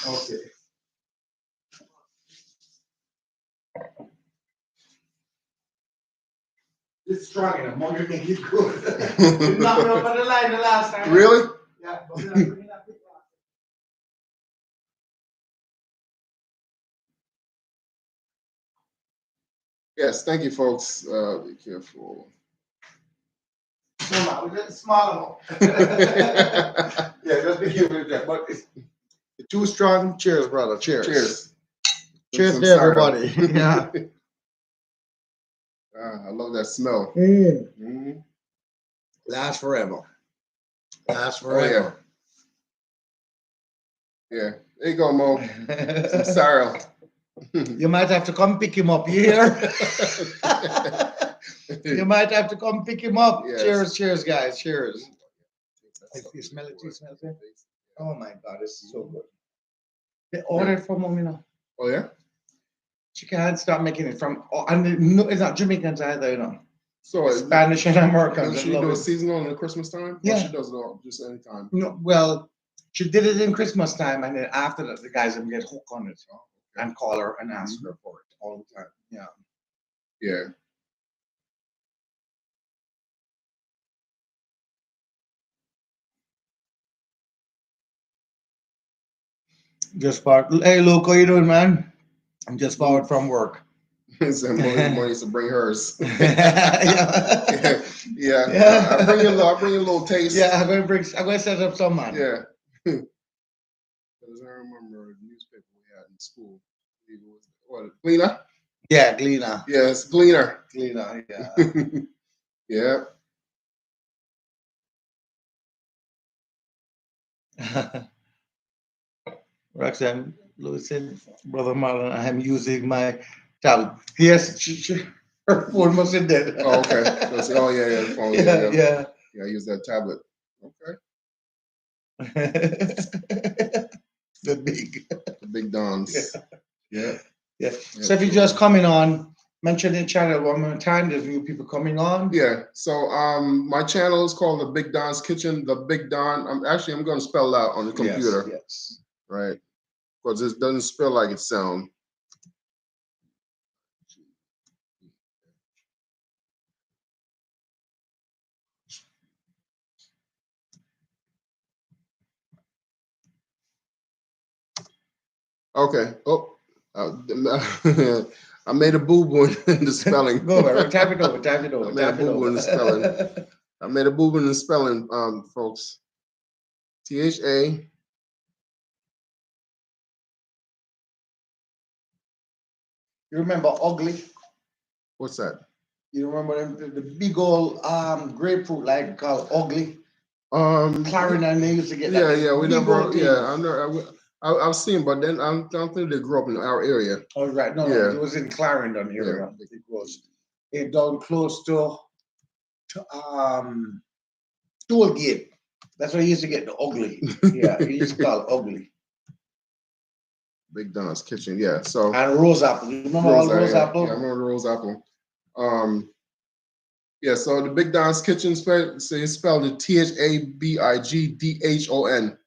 A: Okay. It's strong enough. Mom, you think it's good. You knocked me over the line the last time.
B: Really?
A: Yeah.
B: Yes, thank you, folks. Be careful.
A: No, we just small enough. Yeah, just be careful with that. But it's too strong. Cheers, brother. Cheers. Cheers to everybody. Yeah.
B: I love that smell.
A: Last forever.
B: Oh, yeah. There you go, Mo. Some sorrel.
A: You might have to come pick him up here. You might have to come pick him up. Yes. Cheers, guys. Cheers. You smell it? Oh my God, this is so good. They ordered from home,
B: Oh yeah.
A: She can't stop making it from. And no, it's not Jamaicans either,
B: So
A: Spanish and Americans.
B: Does she do it seasonal in the Christmas time?
A: Yeah.
B: Or she does it all just any time.
A: No, well, she did it in Christmas time, and then after that, the guys would get hooked on it and call her and ask her for it all the time. Yeah.
B: Yeah.
A: Just part. Hey, Luke, how you doing, man? I'm just forward from work.
B: So Mo used to bring hers.
A: Yeah.
B: Yeah. I bring you a little taste.
A: Yeah, I'm gonna set up some, man.
B: Yeah. Because I remember the newspaper we had in school. It was what, Gleaner?
A: Yeah, Gleaner.
B: Yes, Gleaner.
A: Gleaner, yeah.
B: Yeah.
A: Roxanne Lewis said, Brother Marlon, I am using my tablet. Yes, her phone must have dead.
B: Oh, okay. Oh, yeah, the phone.
A: Yeah,
B: Yeah, I use that tablet. Okay.
A: The
B: big dons. Yeah.
A: Yeah. So if you're just coming on, mention the channel one more time. There's new people coming on.
B: Yeah. So my channel is called The Big Don's Kitchen. The Big Don. I'm going to spell it out on the computer.
A: Yes.
B: Right. Because it doesn't spell like it sounds. Okay. Oh, I made a boo-boo in the spelling.
A: Go over. Type it over.
B: I made a boo-boo in the spelling. I made a boo-boo in the spelling, folks. THA.
A: You remember ugly?
B: What's that?
A: You remember the big old grapefruit like called ugly? Clarendon and they used to get that.
B: Yeah. We never.
A: Old
B: Yeah, I've seen, but then I don't think they grew up in our area.
A: Oh right, no, it was in Clarendon area.
B: Yeah.
A: It was down close to Tollgate. That's where you used to get the ugly. Yeah, you used to call it ugly.
B: Big Don's Kitchen. Yeah. So
A: and rose apple. You remember all rose apple?
B: Yeah, I remember the rose apple. Yeah. So the Big Don's Kitchen spelled it THABIGDHON.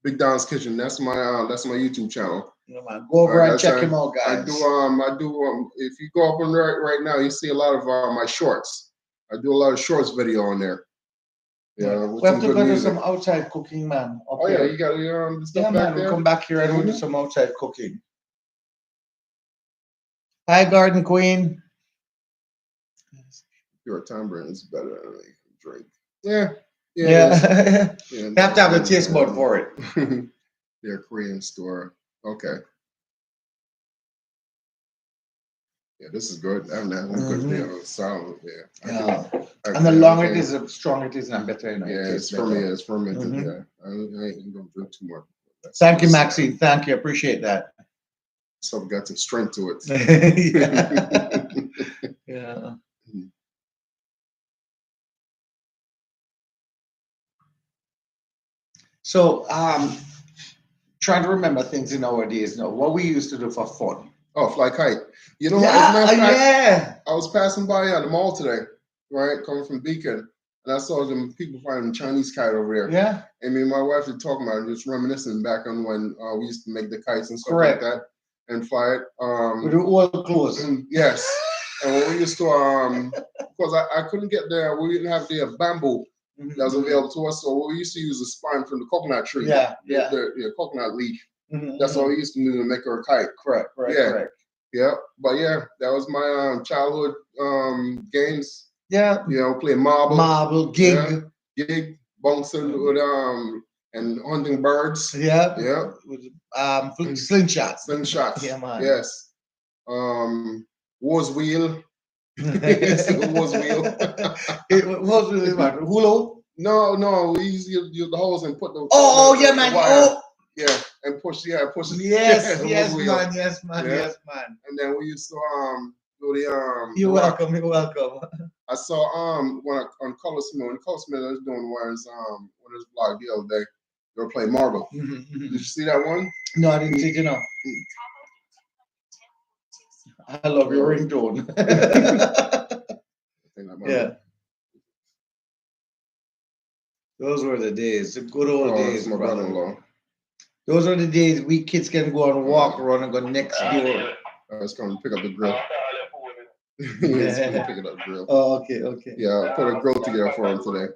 B: Big Don's Kitchen. That's my YouTube channel.
A: Yeah, man. Go over and check him out, guys.
B: I do. If you go up on there right now, you see a lot of my shorts. I do a lot of shorts video on there. Yeah,
A: we have to go to some outside cooking, man.
B: Yeah, you got the stuff back there.
A: We'll come back here and we'll do some outside cooking. Hi, Garden Queen.
B: Pure tamarind is better than a drink. Yeah.
A: You have to have a taste bud for it.
B: Their Korean store. Okay. Yeah, this is good. I haven't had one good meal. Solid. Yeah.
A: And the longer it is, the stronger it is, and better.
B: Yeah, it's fermented. Yeah, I ain't gonna drink too much.
A: Thank you, Maxine. Thank you. Appreciate that.
B: So got some strength to it.
A: Yeah. So, trying to remember things in our days now. What we used to do for fun.
B: Oh, fly kite. You know,
A: I
B: was passing by the mall today, right, coming from Beacon, and I saw them people flying Chinese kite over there.
A: Yeah.
B: And me and my wife were talking about it, just reminiscing back on when we used to make the kites and stuff like that, and fly it.
A: With the oil clothes.
B: Yes. And when we used to, because I couldn't get there, we didn't have the bamboo that was available to us, so we used to use the spine from the coconut tree. The coconut leaf. That's what we used to do to make our kite. Correct. Yeah, but yeah, that was my childhood games. Yeah. You know, playing marble, gig, bouncing with and hunting birds. Yeah. With slingshots. Yeah, man. Yes. Wars wheel. Wars wheel. Wars wheel is what? Hula? No. We used to use the holes and put the. Yeah, man. Wire. Yeah, and push. Push. Yes, man. And then we used to do the You're welcome. I saw when Color Smith was doing one his blog the other day. They were playing marble. Did you see that one? No, I didn't see it. I love your ringtone. Yeah. Those were the days, the good old days, my brother-in-law. Those are the days we kids can go and walk around and go next door. It's going to pick up the grill. It's going to pick it up the grill. Oh, okay. Yeah, I'll put a grill together for him today.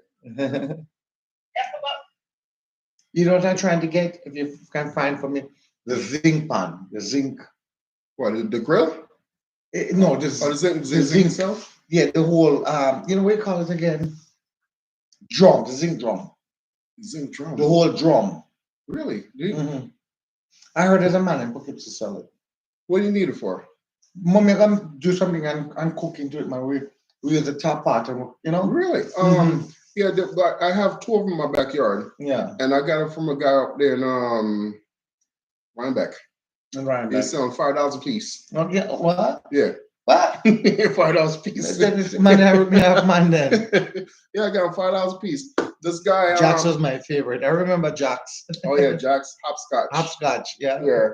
B: You know what I'm trying to get? If you can find for me,
A: The zinc pan, the zinc.
B: What, the grill?
A: No,
B: Oh, the zinc
A: zinc.
B: itself?
A: Yeah, the whole you know what you call it again? Drum, the zinc drum.
B: Zinc drum.
A: The whole drum.
B: Really?
A: I heard there's a man in Poughkeepsie sell it.
B: What do you need it for?
A: Mommy, can do something and cook into it, man. We use the top part, and you know.
B: Really? Yeah, I have 2 of them in my backyard.
A: Yeah.
B: And I got it from a guy up there in Rhinebeck. He's selling $5 a piece.
A: Oh, yeah. What?
B: Yeah.
A: What?
B: $5 a piece.
A: Man, have man then.
B: Yeah, I got him $5 a piece. This guy.
A: Jax was my favorite. I remember Jax.
B: Oh yeah, Jax hopscotch.
A: Hopscotch. Yeah.
B: Yeah.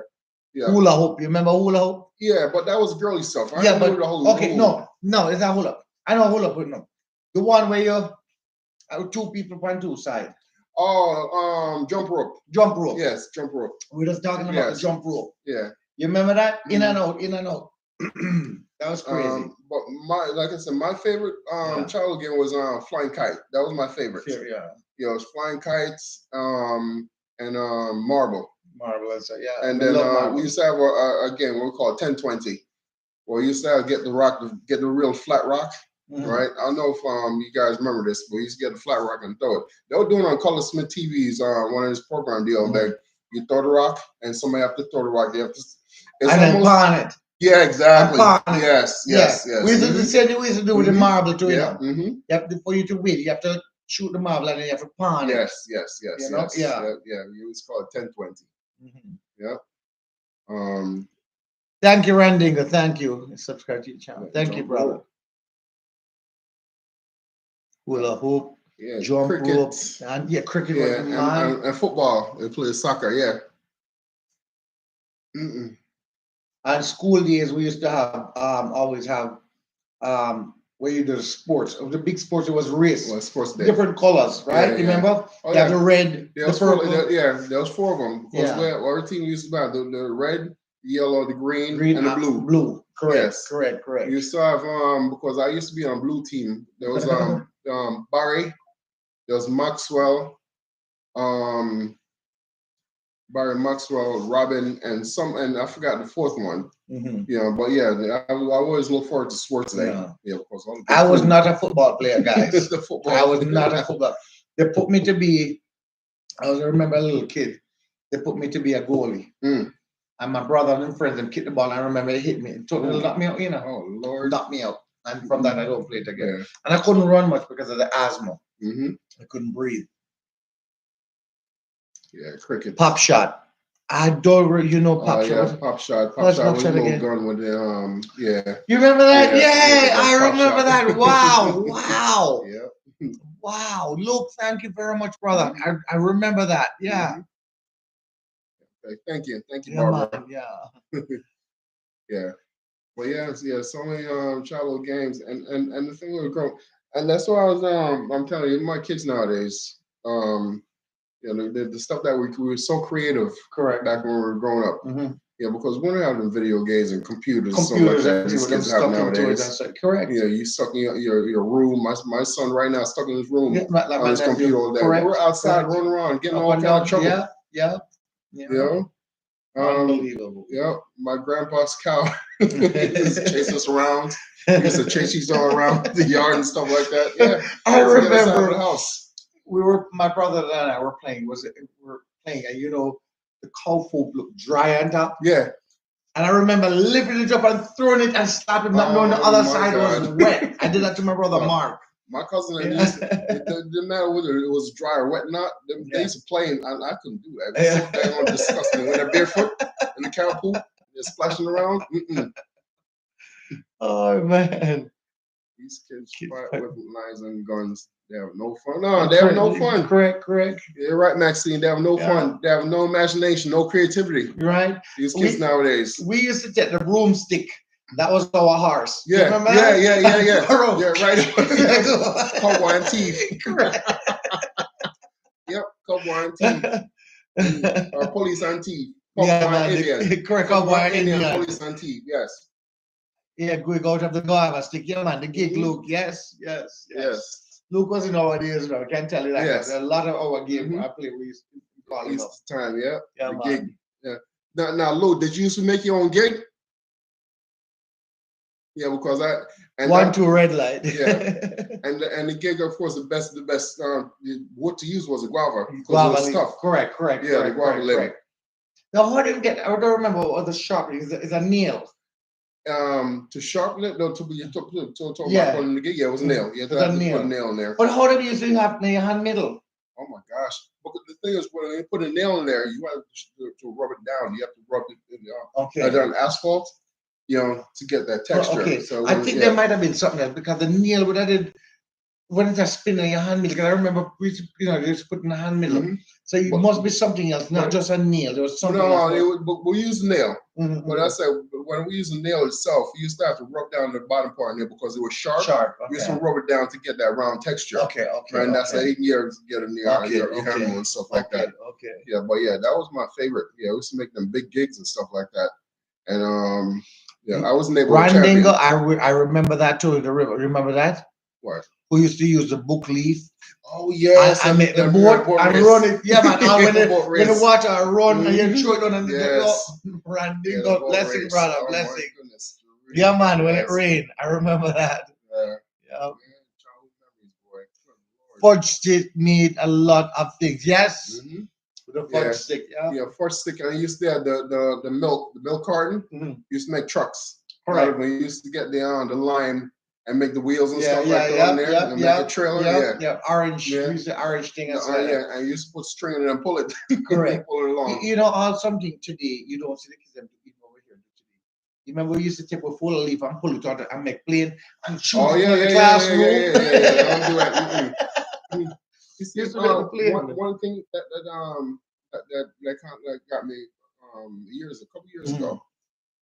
B: Yeah.
A: Hula hoop. You remember hula hoop?
B: Yeah, but that was girly stuff.
A: No, it's not hula. I know hula hoop, no. The one where you 2 people on 2 sides.
B: Oh, jump rope.
A: Jump rope.
B: Yes, jump rope.
A: We're just talking about the jump rope.
B: Yeah.
A: You remember that? In and out, in and out. That was crazy.
B: But like I said, my favorite childhood game was flying kite. That was my favorite.
A: Yeah.
B: You know, it was flying kites, and marble.
A: Marble, yeah.
B: And then we used to have a game we call it 10-20, where we used to get the real flat rock. Right? I don't know if you guys remember this, but we used to get the flat rock and throw it. They were doing on Color Smith TV's one of his program deal. Like you throw the rock and somebody have to throw the rock. They have to,
A: and then pawn it.
B: Yeah, exactly. Yes.
A: We used to do the same we used to do with the marble too.
B: Yeah.
A: You have to, for you to win, you have to shoot the marble and then you have to pawn it.
B: Yes.
A: You know? Yeah.
B: We used to call it 10-20. Yeah.
A: Thank you, Randinga. Thank you. Subscribe to your channel. Thank you, brother. Hula hoop, jump rope, and cricket.
B: And football. They play soccer. Yeah.
A: And school days, we used to have always have where you do the sports. Of the big sports, it was race.
B: Well, sports day.
A: Different colors, right? You remember?
B: Oh,
A: the red,
B: there
A: the purple.
B: There was 4 of them. Because our team used to have the red, the yellow, the green and the blue.
A: Blue. Correct.
B: Yes.
A: Correct.
B: You used to have because I used to be on a blue team. There was Barry, there was Maxwell, Barry Maxwell, Robin, and I forgot the 4th one. Yeah, but I always look forward to sports day. Yeah, of course.
A: I was not a football player, guys. I was not a football. They put me to be. I remember a little kid. They put me to be a goalie. And my brother and friends them kicked the ball. And I remember it hit me. It totally knocked me out. You know.
B: Oh Lord.
A: Knocked me out. And from that I don't play it again. And I couldn't run much because of the asthma. I couldn't breathe.
B: Yeah, cricket.
A: Pop shot. I don't, pop shot.
B: Yeah, pop shot. Pop shot with a little gun with the
A: You remember that? Yeah, I remember that. Wow.
B: Yeah.
A: Wow. Luke, thank you very much, brother. I remember that. Yeah.
B: Okay, thank you, Barbara.
A: Yeah.
B: Yeah. Well, so many childhood games, and the thing we were growing, and that's why I was I'm telling you, my kids nowadays, the stuff that we were so creative,
A: correct,
B: back when we were growing up. Yeah, because we don't have the video games and computers and stuff like that these kids have nowadays.
A: Correct.
B: Yeah, you stuck in your room. My son right now stuck in his room on his computer all day.
A: Correct.
B: We're outside running around, getting all kind of trouble.
A: Yeah.
B: You know?
A: Unbelievable.
B: Yeah, my grandpa's cow used to chase us around. He used to chase us all around the yard and stuff like that. Yeah,
A: I remember
B: get us out of the house.
A: My brother and I were playing. And the cow food looked dry on top.
B: Yeah.
A: And I remember lifting it up and throwing it and slapping, not knowing the other side was wet. I did that to my brother Mark.
B: My cousin, it didn't matter whether it was dry or wet or not. They used to play, and I couldn't do that. It was so damn disgusting. When they're barefoot in the cow poop, they're splashing around.
A: Oh, man.
B: These kids fight with knives and guns. They have no fun. No, they have no fun.
A: Correct.
B: You're right, Maxine. They have no fun. They have no imagination, no creativity.
A: Right.
B: These kids nowadays.
A: We used to take the broomstick. That was our horse.
B: Yeah.
A: Remember that?
B: Yeah. Yeah, right. Cowboy and teeth.
A: Correct.
B: Yep, cowboy and teeth. Or police and teeth. Cowboy and Indian.
A: Correct, cowboy and Indian.
B: Police and teeth, yes.
A: Yeah, going out of the guava stick. Yeah, man, the gig, Luke. Yes. Luke was in our days, I can tell you that.
B: Yes.
A: A lot of our games I play, we used to call it
B: time, yeah.
A: Yeah,
B: the
A: man.
B: gig. Yeah. Now, Lou, did you used to make your own gig? Yeah, because
A: One, two, red light.
B: Yeah. And the gig, of course, the best. What to use was a guava.
A: Guava leaf.
B: Stuff.
A: Correct.
B: Yeah, the guava leaf.
A: Now, how do you get? I don't remember what the sharpening is. It's a nail.
B: To sharpen it, no, to
A: Yeah.
B: on the gig, yeah, it was a nail. Yeah, put a nail in there.
A: But how do you usually have your hand middle?
B: Oh my gosh! Because the thing is, when you put a nail in there, you have to rub it down. You have to rub it on asphalt, to get that texture.
A: Okay.
B: So
A: I think there might have been something else because the nail would have did when it's a spin in your hand middle. Because I remember just putting the hand middle.
B: Mm-hmm.
A: So it must be something else, not just a nail. There was something else.
B: No, we use a nail. Mm-hmm. But I said when we use the nail itself, we used to have to rub down the bottom part in there because it was sharp.
A: Okay.
B: We used to rub it down to get that round texture.
A: Okay.
B: Right, and that's 8 years to get in your handle and stuff like that.
A: Okay.
B: Yeah, but yeah, that was my favorite. Yeah, we used to make them big gigs and stuff like that. And I was able to champion.
A: I remember that too. The river. Remember that?
B: What?
A: Who used to use the book leaf?
B: Oh yes,
A: I make the boat and run it. Yeah, man. When the water run and you throw it on and Randingo, blessing, brother, blessing. Yeah, man. When it rained, I remember that. Yeah. Fudge stick made a lot of things. Yes.
B: Mm-hmm.
A: The fudge stick.
B: Yeah, fudge stick. And I used to have the milk carton.
A: Mm-hmm.
B: Used to make trucks.
A: All right.
B: When you used to get the lime and make the wheels and stuff like that on there and make a trailer.
A: Orange. Use the orange thing.
B: And you used to put string in it and pull it.
A: Correct.
B: Pull it along.
A: All something today you don't see the kids them do over here today. You remember we used to take a full leaf and pull it out and make plain and shoot in the classroom.
B: Yeah. Don't do that. You see, one thing that got me a couple years ago.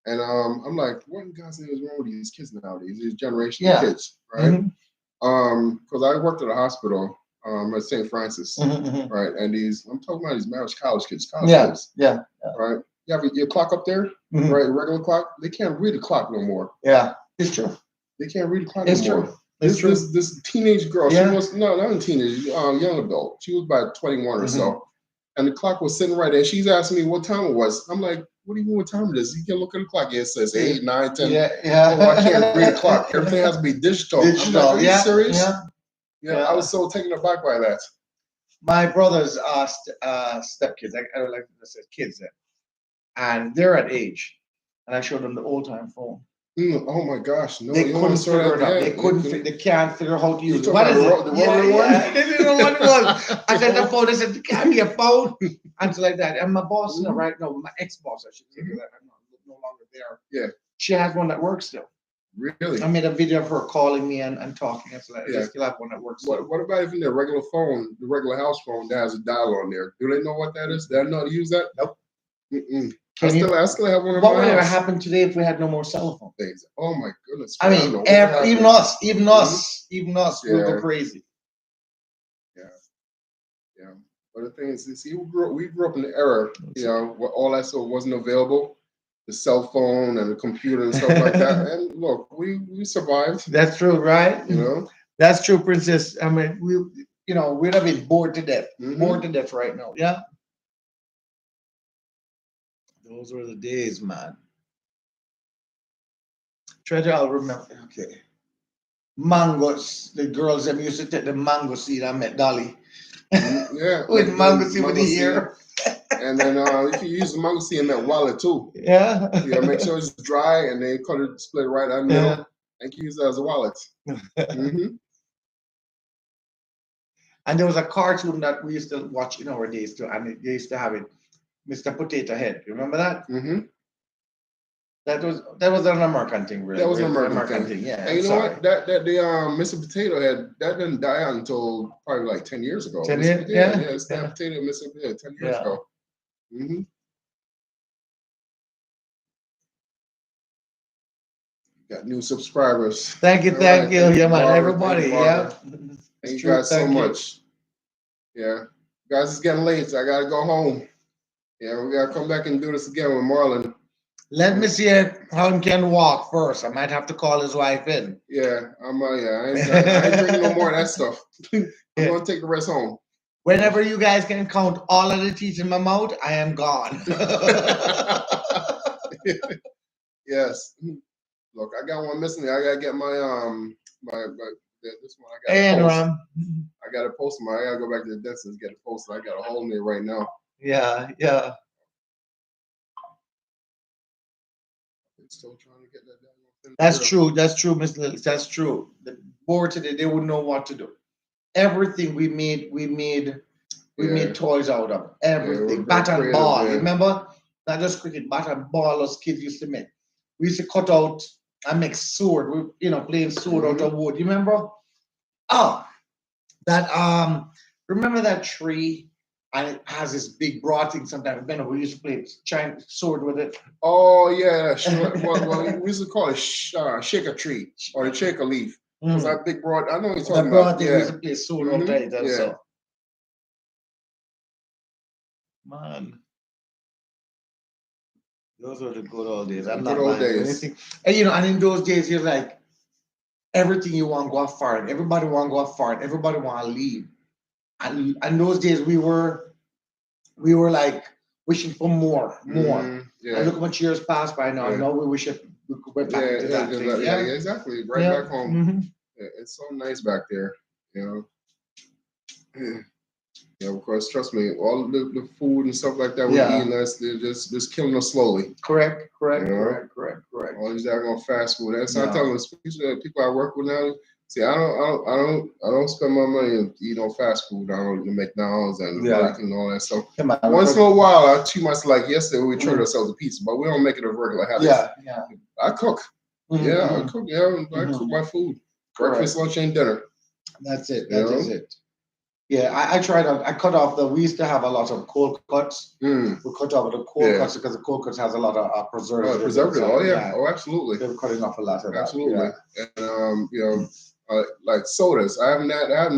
B: And I'm like, what in God's name is wrong with these kids nowadays? These generation of kids, right? Because I worked at a hospital at St. Francis, right? And I'm talking about these marriage college kids, kids, right? You have your clock up there, right? Regular clock. They can't read the clock no more.
A: Yeah, it's true.
B: They can't read the clock
A: no
B: more. This teenage girl, she was not a teenage, young adult. She was about 21 or so, and the clock was sitting right there. She's asking me what time it was. I'm like, what do you mean what time it is? You can look at the clock. It says 8, 9, 10.
A: Yeah.
B: Oh, I can't read the clock. Everything has to be digital. I'm like, are you serious? Yeah. I was so taken aback by that.
A: My brother's stepkids, I don't like to say kids then, and they're at age, and I showed them the old time phone.
B: Oh my gosh! No,
A: they couldn't figure it out. They can't figure out how to use it.
B: What is it? The rotary one?
A: They didn't know what it was. I said the phone. They said it can't be a phone, and so like that. And my boss, right now, my ex-boss, I should say, because I'm no longer there.
B: Yeah,
A: she has one that works still.
B: Really?
A: I made a video of her calling me and talking. And so like, I still have one that works.
B: What about if in their regular phone, the regular house phone, that has a dial on there? Do they know what that is? They know how to use that?
A: Nope.
B: I still have one of
A: What would have happened today if we had no more cell phone
B: things? Oh my goodness!
A: I mean, even us, we would go crazy.
B: Yeah. But the thing is, see, we grew up in the era, where all that stuff wasn't available, the cell phone and the computer and stuff like that. And look, we survived.
A: That's true, right? That's true, Princess. I mean, we'd have been bored to death, right now. Yeah. Those were the days, man. Treasure, I'll remember. Okay. Mangoes. The girls them used to take the mango seed. I met Dolly. With mango seed with the ear.
B: And then if you use the mango seed in that wallet too.
A: Yeah.
B: Make sure it's dry and then cut it, split it right down the middle, and use it as a wallet.
A: And there was a cartoon that we used to watch in our days too, and they used to have it. Mr. Potato Head, you remember that? That was an American thing, really.
B: That was an American thing.
A: Yeah.
B: And you know what? That the Mr. Potato Head that didn't die out until probably like 10 years ago.
A: 10 years? Yeah.
B: It's that potato Mr. Potato 10 years ago. Got new subscribers.
A: Thank you. Yeah, man. Everybody. Yeah.
B: Thank you guys so much. Yeah. Guys, it's getting late, so I gotta go home. Yeah, we gotta come back and do this again with Marlon.
A: Let me see how he can walk first. I might have to call his wife in.
B: Yeah, I ain't drinking no more of that stuff. I'm gonna take the rest home.
A: Whenever you guys can count all of the teeth in my mouth, I am gone.
B: Yes. Look, I got one missing. I gotta get this one. I got
A: And
B: to post.
A: Ram.
B: I gotta post them. I gotta go back to the dentist get it posted. I got a hole in it right now.
A: Yeah, yeah.
B: Still trying to get that down.
A: That's true. That's true, Miss Lillis. That's true. The board today, they wouldn't know what to do. Everything we made
B: Yeah.
A: toys out of.
B: Yeah,
A: Everything.
B: we're
A: Bat and
B: creative,
A: ball. You
B: man.
A: remember? Not just cricket, bat and ball us kids used to make. We used to cut out and make sword. We, playing sword out of wood. You remember? Oh, that remember that tree? And it has this big broad thing sometimes. Remember, we used to play giant sword with it.
B: Oh yeah, sure. Well, we used to call it shaker tree or the shaker leaf. Was that big broad? I know what you're
A: The
B: talking
A: broad
B: about.
A: thing we
B: Yeah.
A: used to play sword out of it. And
B: Yeah.
A: so. Man, those were the good old days. I'm
B: Good
A: not
B: old
A: lying.
B: days.
A: Anything, and in those days, you're like everything you want to go out foreign. Everybody want to go out foreign. Everybody want to leave. And those days we were like wishing for more.
B: Yeah.
A: And look how much years passed by now.
B: Yeah.
A: Now we wish we could go back into that thing.
B: Yeah, exactly. Right back home.
A: Mm-hmm.
B: Yeah, it's so nice back there. Yeah, because trust me, all the food and stuff like that we're eating, they're just killing us slowly.
A: Correct.
B: All these daggone fast food. That's I tell them, especially the people I work with now. See, I don't spend my money eating on fast food. I don't McDonald's and Burger King and all that stuff. Once in a while, I treat myself like yesterday we treated ourselves a pizza, but we don't make it a regular habit.
A: Yeah.
B: I cook. I cook. Yeah, I cook my food. Breakfast, lunch, and dinner.
A: That's it. That is it. Yeah, I tried. I cut off we used to have a lot of cold cuts. We cut off the cold cuts because the cold cuts has a lot of preservatives.
B: Preservative. Oh yeah. Oh, absolutely.
A: They're cutting off a lot of that.
B: Absolutely. And like sodas. I haven't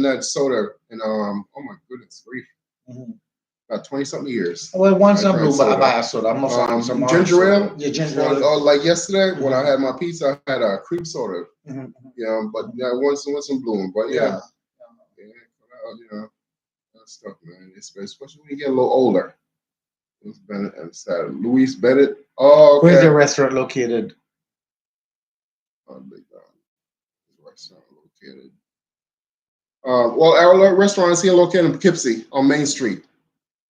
B: had soda in oh my goodness grief. About 20-something years.
A: Well, once I buy a soda. I must have some
B: ginger ale.
A: Yeah, ginger ale.
B: Like yesterday when I had my pizza, I had a cream soda. But once in bloom. But that stuff, man. Especially when you get a little older. Louise Bennett. Oh, okay.
A: Where's the restaurant located?
B: Restaurant located. Well, our restaurant is here located in Poughkeepsie on Main Street.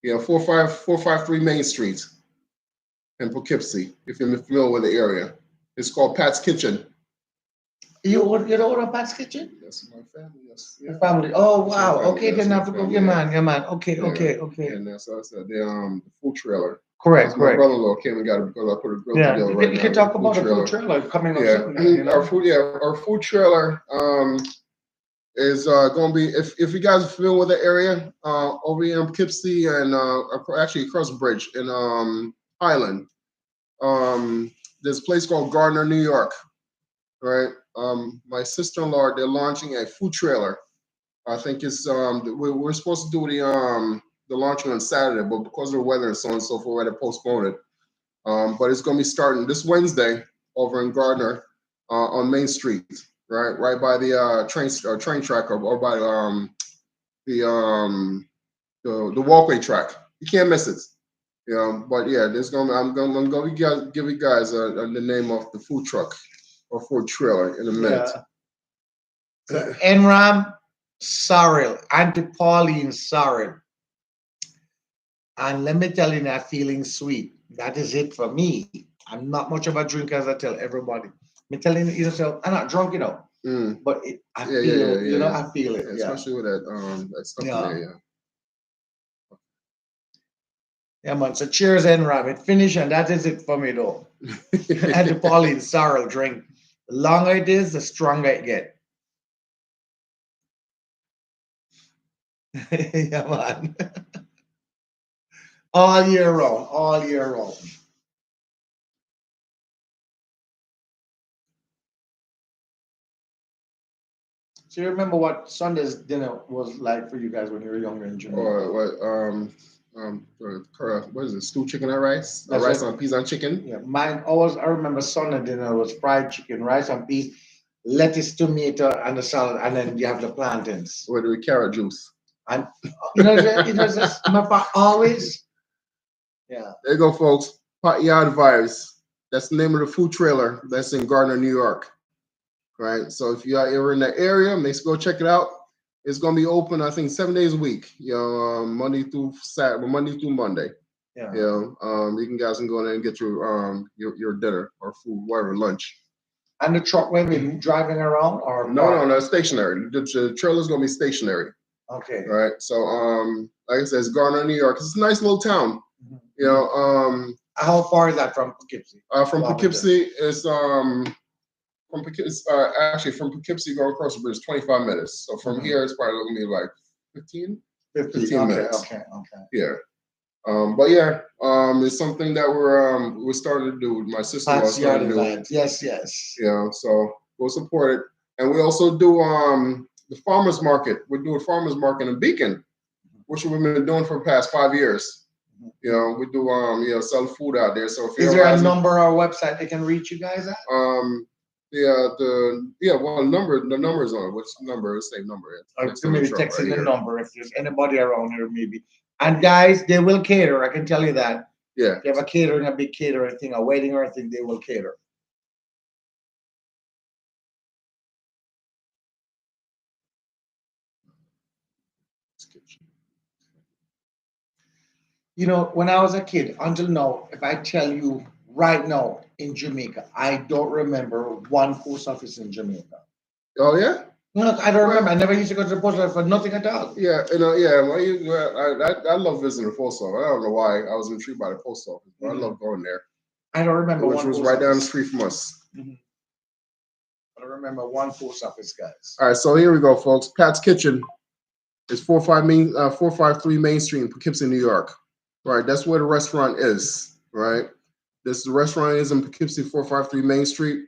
B: 453 Main Street in Poughkeepsie. If you're familiar with the area, it's called Pat's Kitchen.
A: You know what Pat's Kitchen?
B: Yes, my family. Yes.
A: Your family. Oh wow. Okay, then I have to go. Yeah, man. Okay.
B: And that's I said the food trailer.
A: Correct.
B: My brother-in-law came and got it because I put a grill together right now.
A: You can talk about the food trailer coming up soon.
B: Our food trailer is going to be if you guys are familiar with the area over here in Poughkeepsie and actually across the bridge in Highland. There's a place called Gardner, New York. Right. My sister-in-law, they're launching a food trailer. I think it's we're supposed to do the launching on Saturday, but because of the weather and so on and so forth, we had to postpone it. But it's going to be starting this Wednesday over in Gardner on Main Street, right by the train track or by the walkway track. You can't miss it. But yeah, I'm gonna give you guys the name of the food truck or food trailer in a minute.
A: So Enram sorrel, Auntie Pauline sorrel. And let me tell you that feeling sweet. That is it for me. I'm not much of a drinker, as I tell everybody. I'm telling you, I'm not drunk, but I feel, I feel it.
B: Especially with that stuff in there,
A: Yeah, man. So cheers, Enram. It finished, and that is it for me, though. Auntie Pauline sorrel drink. The longer it is, the stronger it gets. Yeah, man. All year round. So you remember what Sunday's dinner was like for you guys when you were younger in Jamaica?
B: Or what is it? Stewed chicken and rice? Rice on peas and chicken?
A: Yeah, I remember Sunday dinner was fried chicken, rice and peas, lettuce, tomato, and the salad, and then you have the plantains.
B: With carrot juice.
A: And just always. Yeah.
B: There you go, folks. Pot Yard Vibes. That's the name of the food trailer that's in Gardner, New York. Right. So if you are ever in that area, make sure go check it out. It's gonna be open, I think, 7 days a week. Monday through Saturday, Monday through Monday.
A: Yeah.
B: You can guys can go in there and get your dinner or food, whatever, lunch.
A: And the truck will be driving around or
B: no, stationary. The trailer's gonna be stationary.
A: Okay.
B: Right. So like I said, it's Garner, New York. It's a nice little town.
A: Mm-hmm. How far is that from Poughkeepsie?
B: From Poughkeepsie is actually from Poughkeepsie going across the bridge 25 minutes. So from here it's probably gonna be like 15 minutes.
A: Okay.
B: Yeah. But yeah, it's something that we're starting to do. With my sister-in-law starting to do it.
A: Yes.
B: So we'll support it, and we also do the farmers market. We're doing farmers market in Beacon, which we've been doing for the past 5 years. We do sell food out there. So if
A: is there a number or website they can reach you guys at?
B: The number. The number's on it. What's the number? The same number.
A: Maybe text in the number if there's anybody around here, maybe. And guys, they will cater. I can tell you that.
B: Yeah.
A: If you have a catering, a big catering thing, a wedding or a thing, they will cater. When I was a kid, until now, if I tell you right now in Jamaica, I don't remember one post office in Jamaica.
B: Oh yeah?
A: No, I don't remember. I never used to go to the post office for nothing at all.
B: Yeah, I love visiting the post office. I don't know why I was intrigued by the post office, but I love going there.
A: I don't remember
B: which was right down the street from us.
A: Mm-hmm. I don't remember one post office, guys.
B: All right, so here we go, folks. Pat's Kitchen is 453 Main Street in Poughkeepsie, New York. Right, that's where the restaurant is. Right, the restaurant is in Poughkeepsie, 453 Main Street.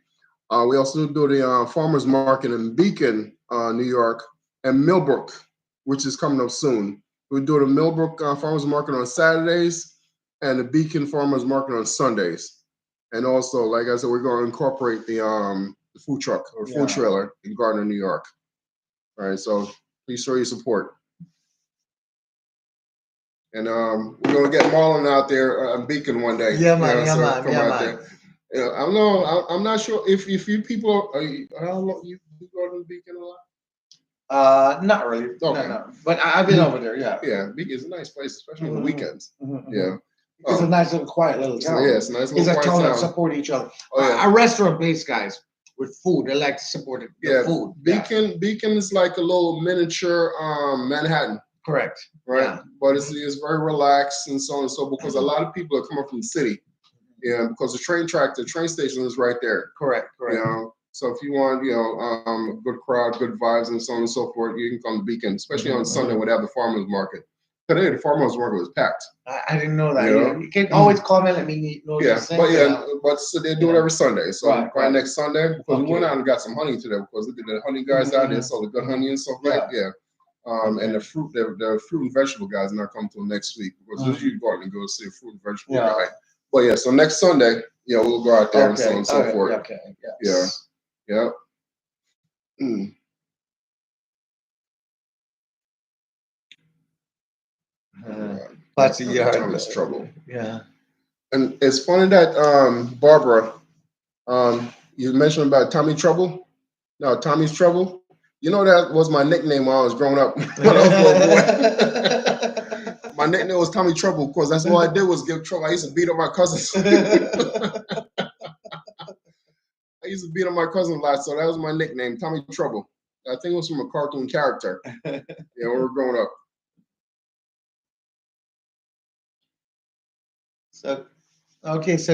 B: We also do the farmers market in Beacon, New York, and Millbrook, which is coming up soon. We do the Millbrook farmers market on Saturdays and the Beacon farmers market on Sundays. And also, like I said, we're going to incorporate the food truck or food trailer in Gardner, New York. All right, so please show your support. And we're going to get Marlon out there on Beacon one day.
A: Yeah, man.
B: I'm not sure if you people you go to Beacon a lot.
A: Not really.
B: Okay.
A: No. But I've been over there. Yeah.
B: Yeah, Beacon is a nice place, especially on the weekends.
A: Mm-hmm.
B: Yeah.
A: It's a nice little quiet little town.
B: Yeah, it's a nice little quiet
A: town
B: town.
A: that support each other.
B: Oh, yeah.
A: A restaurant place, guys, with food. They like to support the food.
B: Beacon is like a little miniature Manhattan.
A: Correct.
B: Right.
A: Yeah.
B: But it's very relaxed and so on and so because a lot of people are coming from the city. Yeah, because the train station is right there.
A: Correct.
B: So if you want, a good crowd, good vibes, and so on and so forth, you can come to Beacon, especially on Sunday when they have the farmers market. Today the farmers market was packed.
A: I didn't know that. You can always call me and let me know.
B: But so they do it every Sunday. So by next Sunday, because we went out and got some honey today because look at the honey guys out there, so the good honey and stuff like and the fruit and vegetable guys are not coming till next week because usually you go out and go see a fruit and vegetable guy. But so next Sunday, we'll go out there and so on and so forth.
A: Okay. Yes.
B: Yeah.
A: That's a yard.
B: Thomas Trouble.
A: Yeah.
B: And it's funny that Barbara, you mentioned about Tommy Trouble. No, Tommy's Trouble. That was my nickname when I was growing up. My nickname was Tommy Trouble because that's all I did was give trouble. I used to beat up my cousins. I used to beat up my cousin a lot, so that was my nickname, Tommy Trouble. I think it was from a cartoon character. When we were growing up.
A: So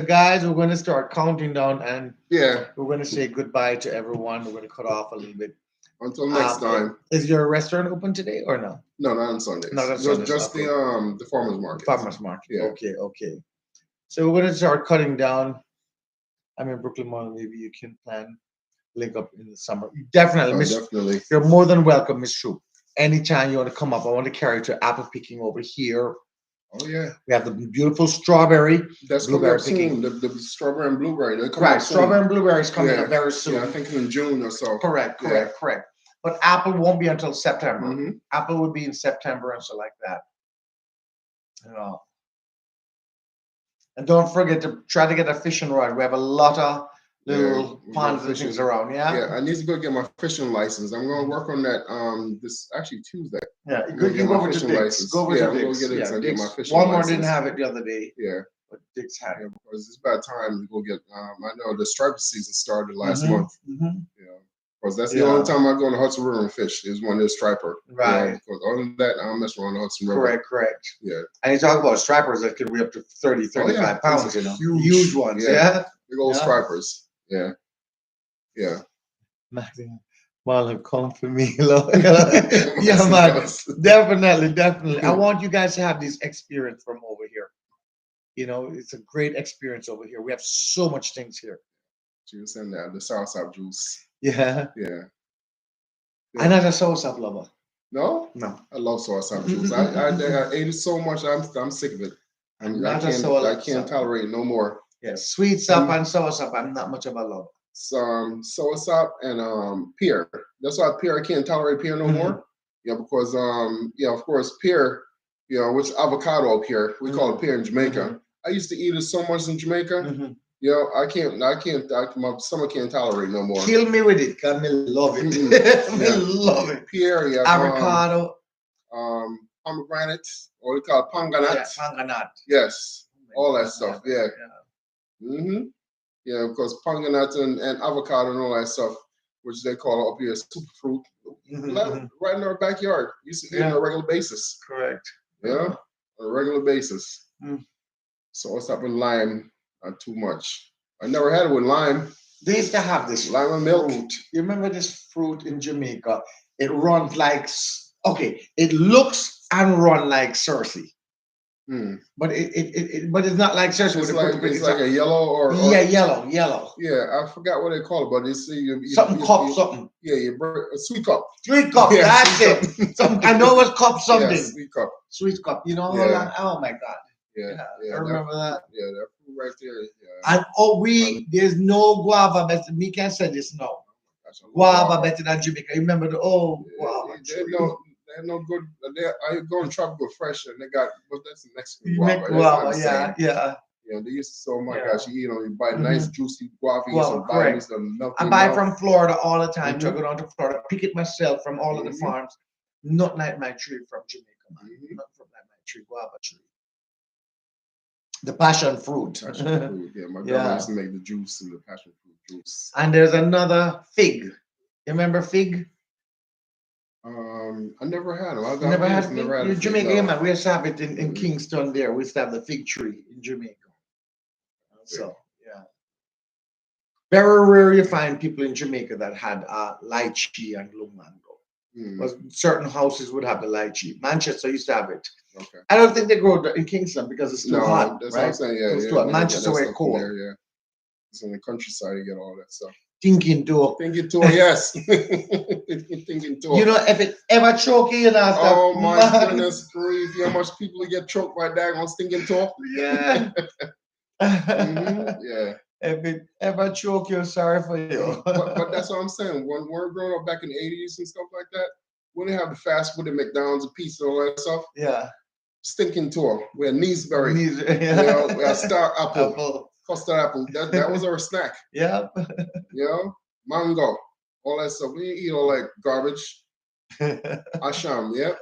A: guys, we're going to start counting down, and
B: we're
A: going to say goodbye to everyone. We're going to cut off a little bit.
B: Until next time.
A: Is your restaurant open today or no?
B: No, not on Sundays.
A: Not on Sundays.
B: Just the farmers market.
A: Farmers market.
B: Yeah.
A: Okay. So we're going to start cutting down. I'm in Brooklyn Mall. Maybe you can link up in the summer. Definitely,
B: definitely.
A: You're more than welcome, Miss Shrew. Anytime you want to come up, I want to carry you to apple picking over here.
B: Oh yeah.
A: We have the beautiful strawberry.
B: That's
A: blueberry
B: picking. The strawberry and blueberry.
A: Right. Strawberry and blueberry is coming up very soon.
B: Yeah, I think in June or so.
A: Correct. But apple won't be until September.
B: Mm-hmm.
A: Apple would be in September and so like that. You know. And don't forget to try to get a fishing rod. We have a lot of little
B: we got
A: ponds and
B: fishing.
A: things around. Yeah.
B: Yeah, I need to go get my fishing license. I'm going to work on that. This actually Tuesday.
A: Yeah,
B: I'm
A: you
B: gonna
A: go
B: get my
A: over to
B: fishing
A: Dick's.
B: license.
A: Go over
B: Yeah,
A: to
B: I'm gonna
A: Dick's.
B: get it.
A: Yeah,
B: So get my
A: Dick's.
B: fishing
A: Walmart
B: license.
A: didn't have it the other day,
B: Yeah,
A: but Dick's had it.
B: because it's about time to go get. I know the striper season started last
A: Mhm,
B: month.
A: mhm.
B: Yeah, because that's the
A: Yeah.
B: only time I go on the Hudson River and fish is when there's striper.
A: Right.
B: Because other than that, I don't mess around the Hudson River.
A: Correct.
B: Yeah.
A: And you talk about stripers that could weigh up to 30, 35 pounds,
B: These
A: you
B: are
A: know. Huge ones, yeah.
B: Big old
A: Yeah.
B: stripers. Yeah. Yeah.
A: Well, come for me, Lord. Yeah, man. Definitely. I want you guys to have this experience from over here. You know, it's a great experience over here. We have so much things here.
B: Juice and the soursop juice.
A: Yeah.
B: Yeah.
A: I'm not a soursop lover.
B: No?
A: No.
B: I love soursop juice. I ate it so much, I'm sick of it. I can't tolerate it no more.
A: Yeah, sweet sop and soursop, I'm not much of a lover.
B: Some soursop and pear. That's why pear I can't tolerate pear no more. Yeah, because of course pear, which avocado up here. We call it pear in Jamaica. I used to eat it so much in Jamaica. I can't. My stomach can't tolerate no more.
A: Kill me with it, cause me love it. Me love it.
B: Pear, yeah.
A: Avocado.
B: Pomegranate, or we call it panganat.
A: Yeah, panganat.
B: Yes, all that stuff. Yeah. Yeah, because panganut and avocado and all that stuff, which they call up here superfruit, right in our backyard. Used to eat on a regular basis.
A: Correct.
B: Yeah, on a regular basis. So what's up with lime? Not too much. I never had it with lime.
A: They used to have this
B: lime and milk.
A: Fruit. You remember this fruit in Jamaica? It runs like, it looks and run like Cersei. But but it's not like Cersei.
B: It's like a yellow or
A: yellow.
B: Yeah, I forgot what they call it, but it's
A: something.
B: Yeah, a sweet cup.
A: Sweet cup. Yeah, that's it. I know it was cup something.
B: Yeah, sweet cup.
A: Sweet cup. You know how long? Oh my God.
B: Yeah,
A: I remember that.
B: Yeah, that fruit right there. Yeah.
A: And there's no guava better. We can say this now. Guava better than Jamaica. You remember the guava?
B: They're no good. I go and tropical fresh, and they got that's the Mexican guava.
A: Yeah.
B: They used to. Oh my gosh, you buy nice juicy guava.
A: Correct. I buy from Florida all the time. So I go down to Florida, pick it myself from all of the farms. Not like my tree from Jamaica, man. Not from like my tree, guava tree. The passion fruit.
B: Passion fruit. Yeah, my grandma used to make the juice and the passion fruit juice.
A: And there's another fig. You remember fig?
B: I never had them.
A: Never had fig? In Jamaica, man. We used to have it in Kingston there. We used to have the fig tree in Jamaica. So, yeah. Very rare you find people in Jamaica that had lychee and blue mango. Certain houses would have the lychee. Manchester used to have it.
B: Okay.
A: I don't think they grow in Kingston because it's too hot.
B: That's
A: right?
B: what I'm saying. Yeah,
A: it's too hot. Manchester where cold.
B: Yeah. It's in the countryside. You get all that stuff.
A: Thinking tour,
B: yes. Thinking tour.
A: You know, if it ever choke you,
B: oh my goodness grief! How much people get choked by that on stinking tour?
A: Yeah.
B: Yeah.
A: If it ever choke you, sorry for you.
B: but that's what I'm saying. When we're growing up back in the 80s and stuff like that, we didn't have the fast food at McDonald's, a pizza, all that stuff.
A: Yeah.
B: Stinking tour. We had Neesberry. We had Star Apple. Custard apple. That was our snack.
A: Yeah.
B: Mango. All that stuff. We didn't eat all that garbage. Asham, yeah.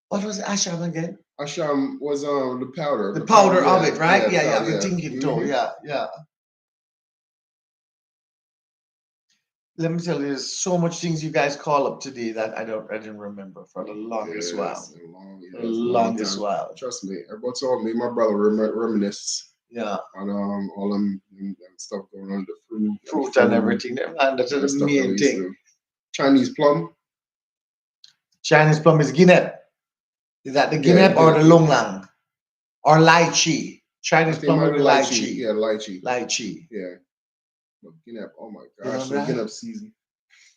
A: What was Asham again?
B: Asham was the powder.
A: The powder of it, right? Yeah. The thinking dough. Yeah. Let me tell you, there's so much things you guys call up today that I didn't remember for the longest while. The longest while.
B: Trust me. Everybody told me, my brother reminisce.
A: Yeah.
B: On all them stuff going on, the
A: fruit and everything. Man, that's the main thing.
B: Chinese plum.
A: Chinese plum is guinea. Is that the guinea or the long lang? Or lychee? Chinese plum would be lychee.
B: Yeah, lychee.
A: Lychee.
B: Yeah. But guinea, oh my gosh, the guinea season.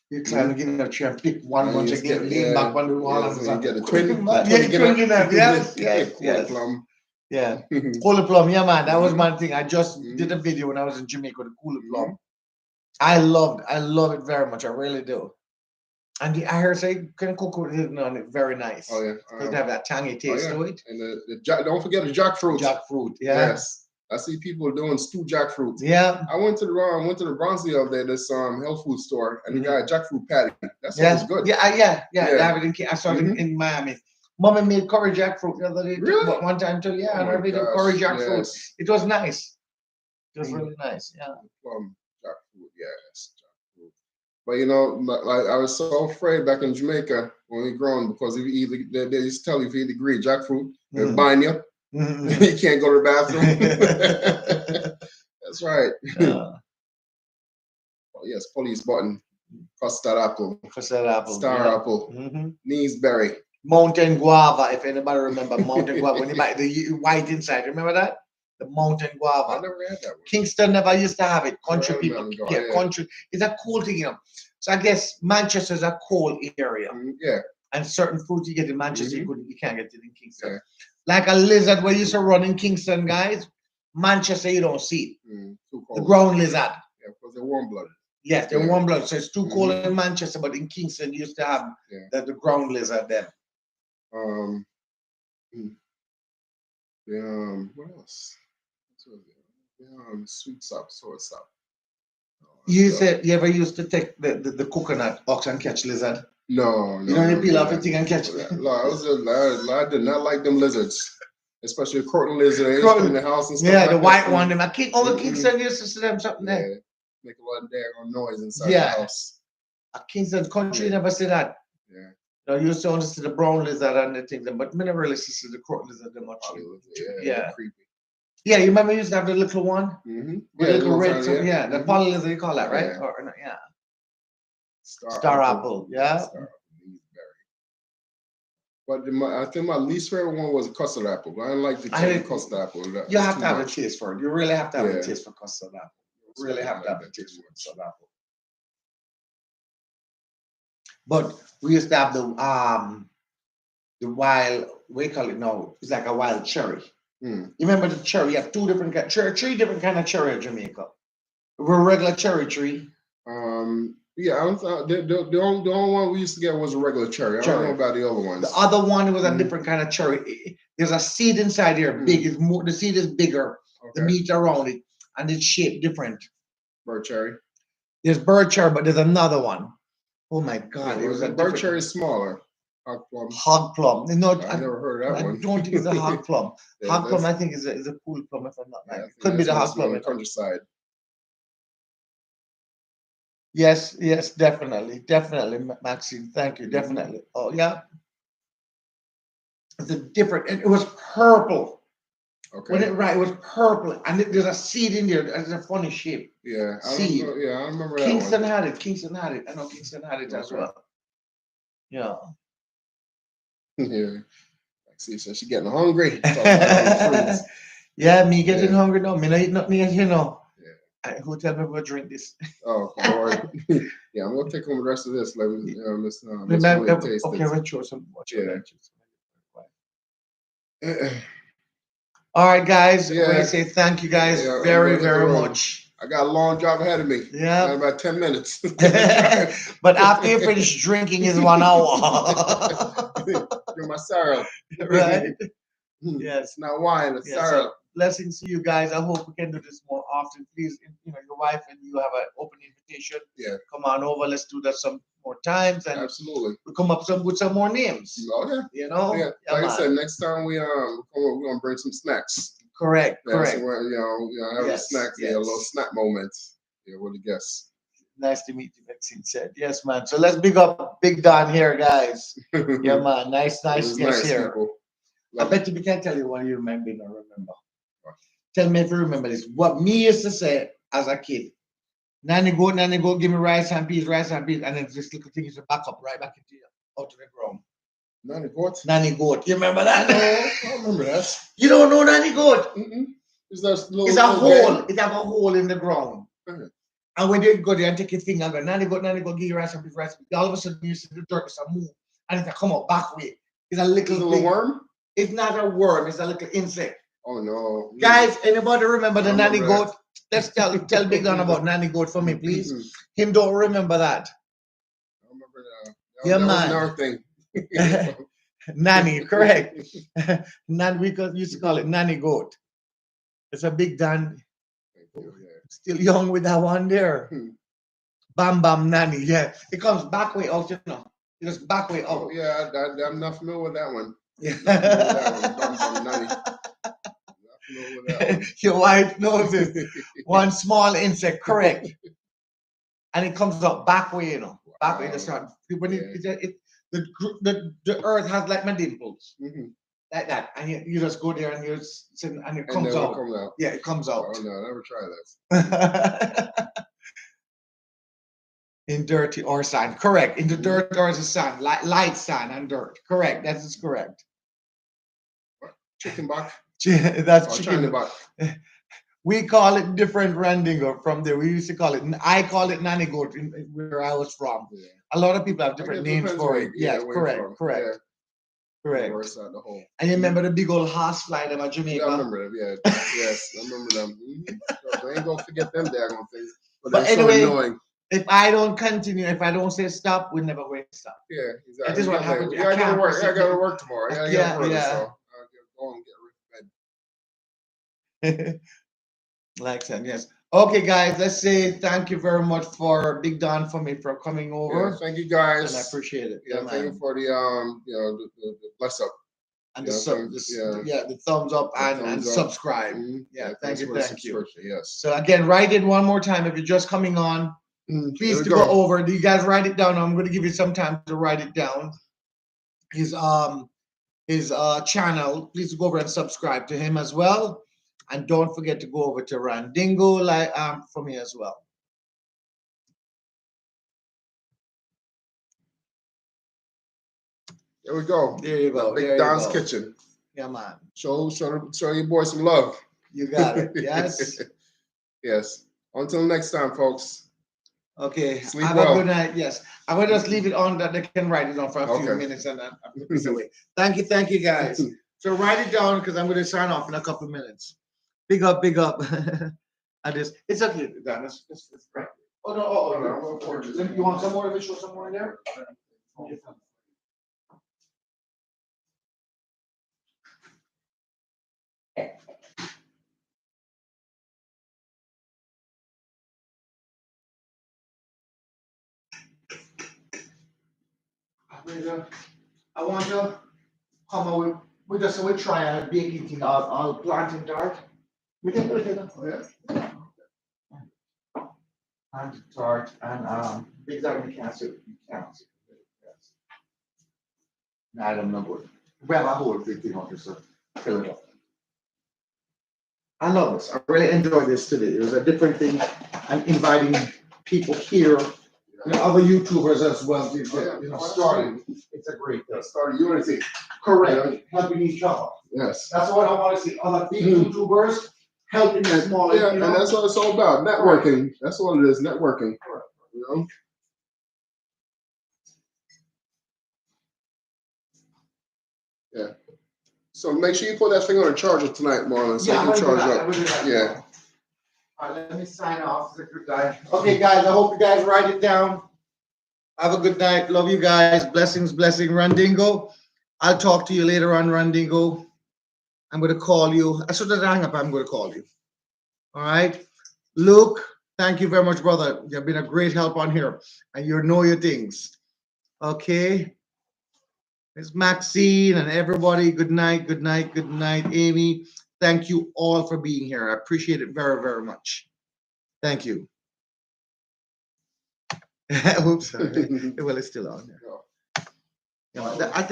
A: You're trying to get in a chair and pick one bunch of guinea, lean back one to one and
B: get a twin.
A: Twin guinea. Yes.
B: Plum.
A: Yeah, cooler plum. Yeah, man, that was my thing. I just did a video when I was in Jamaica, the cooler plum. I love it very much. I really do. And I heard say kind of coconut is on it very nice.
B: Oh yeah.
A: Because they have that tangy taste to it.
B: And don't forget the jackfruit.
A: Jackfruit, yeah.
B: Yes. I see people doing stewed jackfruit.
A: Yeah.
B: I went to the Bronx the other day, this health food store, and they got a jackfruit patty. That sounds good.
A: Yeah. They have it I saw it in Miami. Mommy made curry jackfruit the other day.
B: Really?
A: One time too. Yeah, and I made a curry jackfruit. Yes. It was nice. It was really nice. Yeah.
B: Jackfruit, yes. Jackfruit. But like I was so afraid back in Jamaica when we grown because if you eat, they used to tell you if you eat the green jackfruit, they'll bind you. You can't go to the bathroom. That's right. Oh, yes, police button. Custard apple. Star apple. Neesberry.
A: Mountain guava, if anybody remember mountain guava. When you buy the white inside, remember that? The mountain guava.
B: I never had that one.
A: Kingston never used to have it. Country people, country. It's a cool thing, So I guess Manchester is a cold area.
B: Yeah.
A: And certain fruits you get in Manchester, you can't get it in Kingston. Yeah. Like a lizard we used to run in Kingston, guys. Manchester, you don't see it. The ground lizard.
B: Yeah, because they're warm-blooded.
A: Yes, they're warm-blooded. So it's too cold in Manchester, but in Kingston, you used to have the ground lizard there.
B: What else? Sweet sap, sour sap.
A: You ever used to take the coconut ox and catch lizard?
B: No.
A: You don't peel off the thing and catch it.
B: No, I did not like them lizards, especially a croton lizard in the house and stuff.
A: Yeah, the white one. Them. Kingston used to see them something there.
B: Yeah, make a lot of damn noise inside the house.
A: A Kingston country never see that.
B: Yeah.
A: No, you used to only see the brown lizard and the things, but we never really see the croton lizard that much. Yeah. Creepy. Yeah, you remember you used to have the little one? The little red, the poly lizard, you call that, right?
B: Yeah.
A: Star apple, yeah.
B: But I think my least favorite one was custard apple. I didn't like the custard apple.
A: You have to have a taste for it. You really have to have a taste for custard apple. You really have to have a taste for custard apple. But we used to have the wild, we call it now, it's like a wild cherry. You remember the cherry? You have three different kind of cherry in Jamaica. We're a regular cherry tree.
B: Yeah, the only one we used to get was a regular cherry. I don't know about the other ones.
A: The other one was a different kind of cherry. There's a seed inside here, big. It's more. The seed is bigger. The meat around it, and it's shaped different.
B: Bird cherry.
A: There's bird cherry, but there's another one. Oh my God!
B: It was a bird cherry is smaller. Hog plum.
A: Hog plum. No,
B: I never heard of that one.
A: I don't think it's a hog plum. Hog plum, I think, is a cool plum. If I'm not right, could be the hog plum.
B: Countryside.
A: Yes, definitely, Maxine. Thank you, definitely. Oh yeah, it's a different. It was purple.
B: Okay.
A: When it was purple, and there's a seed in there. It's a funny shape.
B: Yeah.
A: Seed.
B: I remember that.
A: Kingston had it. I know Kingston had it as well. Yeah.
B: Yeah. Maxine said she's getting hungry.
A: Yeah, me getting hungry now. Me not eat nothing, Who tell me about drink this?
B: Oh, Lord. Yeah, I'm gonna take home the rest of this. Let me taste
A: okay, let's show some more.
B: Yeah.
A: All right, guys. I want to say thank you guys very much.
B: I got a long job ahead of me.
A: Yeah.
B: Got about 10 minutes.
A: But after you finish drinking is 1 hour.
B: You're my sorrel.
A: Right. Yes.
B: It's not wine, it's sorrel.
A: So blessings to you guys. I hope we can do this more often. Please, your wife and you have an open invitation.
B: Yeah.
A: Come on over. Let's do that some more times. And
B: absolutely.
A: We come up with some more names.
B: Okay.
A: Yeah.
B: Like I said, next time we're gonna bring some snacks.
A: Correct.
B: So we're have a snack, a little snack moment. Yeah, with the guests.
A: Nice to meet you, Maxine said. Yes, man. So let's big up Big Don here, guys. Yeah, man. Nice guest here.
B: People.
A: I bet you can't tell you what you remember or remember. Tell me if you remember this. What me used to say as a kid. Nanny goat, give me rice and peas, and then this little thing used to back up right back into you, out to the ground. Nanny goat. You remember that?
B: No, I remember that.
A: You don't know nanny goat?
B: It's a
A: hole. It have a hole in the ground. And when you go there and take your finger and go, nanny goat, give you rice and peas, all of a sudden you see the dirt is a move and it's a come up back way. It's a little
B: worm?
A: It's not a worm, it's a little insect.
B: Oh no.
A: Guys, anybody remember the nanny goat? Let's tell Big Don about nanny goat for me, please. Him don't remember that.
B: I remember that.
A: Yeah,
B: that was
A: man.
B: another thing.
A: Nanny, correct. We used to call it nanny goat. It's a big Dan, still young with that one there. Bam Bam Nanny, yeah. It comes back way out, you know. It goes back way out.
B: Oh, yeah, I'm not familiar with that one.
A: Yeah.
B: Not familiar with that one. Bam Bam Nanny. Not familiar with that one.
A: Your wife knows it. One small insect, correct. And it comes up back way, you know. Back way, it's not. When the earth has like my dimples. Like that, and you just go there and and it comes out. Yeah, it comes out.
B: Oh no, I never try that.
A: In dirty or sand, correct. In the dirt or the sand, light sand and dirt, correct. That is correct.
B: Chicken buck.
A: That's chicken
B: buck.
A: We call it different Randingo from there. We used to call it. I call it nanny goat where I was from. Yeah. A lot of people have different names for it. Yes, correct. Yeah. Correct.
B: The whole.
A: And you remember the big old horse fly them at Jamaica?
B: Yeah, I remember them. Yeah, yes, I remember them. So I ain't gonna forget them daggone things.
A: But anyway, so annoying. If I don't continue, if I don't say stop, we're never going to stop.
B: Yeah, exactly.
A: That is what happens.
B: I gotta work. I gotta work tomorrow. I gotta get work. So I'll go and get ready.
A: Like that, yes. Okay, guys, let's say thank you very much for Big Don for me for coming over.
B: Yeah, thank you guys.
A: And I appreciate it.
B: Yeah, thank you for the the bless up.
A: And the thumbs up and subscribe. Yeah, thank you.
B: Yes.
A: So again, write it one more time if you're just coming on. Please go over. You guys write it down. I'm going to give you some time to write it down. His channel. Please go over and subscribe to him as well. And don't forget to go over to Randingo for me as well.
B: There we go.
A: There you go.
B: Big Don's Kitchen.
A: Yeah, man.
B: Show your boy some love.
A: You got it. Yes.
B: Yes. Until next time, folks.
A: Okay.
B: Sleep
A: Have
B: well.
A: a good night. Yes. I will just leave it on that they can write it on for a few minutes and then I'll put this away. Thank you, guys. So write it down because I'm going to sign off in a couple of minutes. Big up. It's okay, Don. It's great. Oh no. You want some more of it? Show some more in there? I want to come out with try a baking thing. I'll planting tart. We can put it in. Planting tart and big that we can't see. I don't know good. Well, I hold big thing on this, so fill it up. I love this. I really enjoyed this today. It was a different thing. I'm inviting people here. Other YouTubers as well, starting. It's a great thing.
B: Starting unity.
A: Correct. Helping each other.
B: Yes.
A: That's what I want to see. Other big YouTubers helping the smaller.
B: Yeah, and that's what it's all about. Networking. That's what it is. Networking. You know. Yeah. So make sure you put that thing on the charger tonight, Marlon, so you can charge up. Yeah.
A: All right, let me sign off. Okay, guys, I hope you guys write it down. Have a good night. Love you guys. Blessings, Randingo. I'll talk to you later on, Randingo. I'm going to call you. As soon as I hang up, I'm going to call you. All right? Luke, thank you very much, brother. You've been a great help on here. And you know your things. Okay? It's Maxine and everybody. Good night. Amy. Thank you all for being here. I appreciate it very, very much. Thank you. Oops, sorry. Well, it's still on there. I think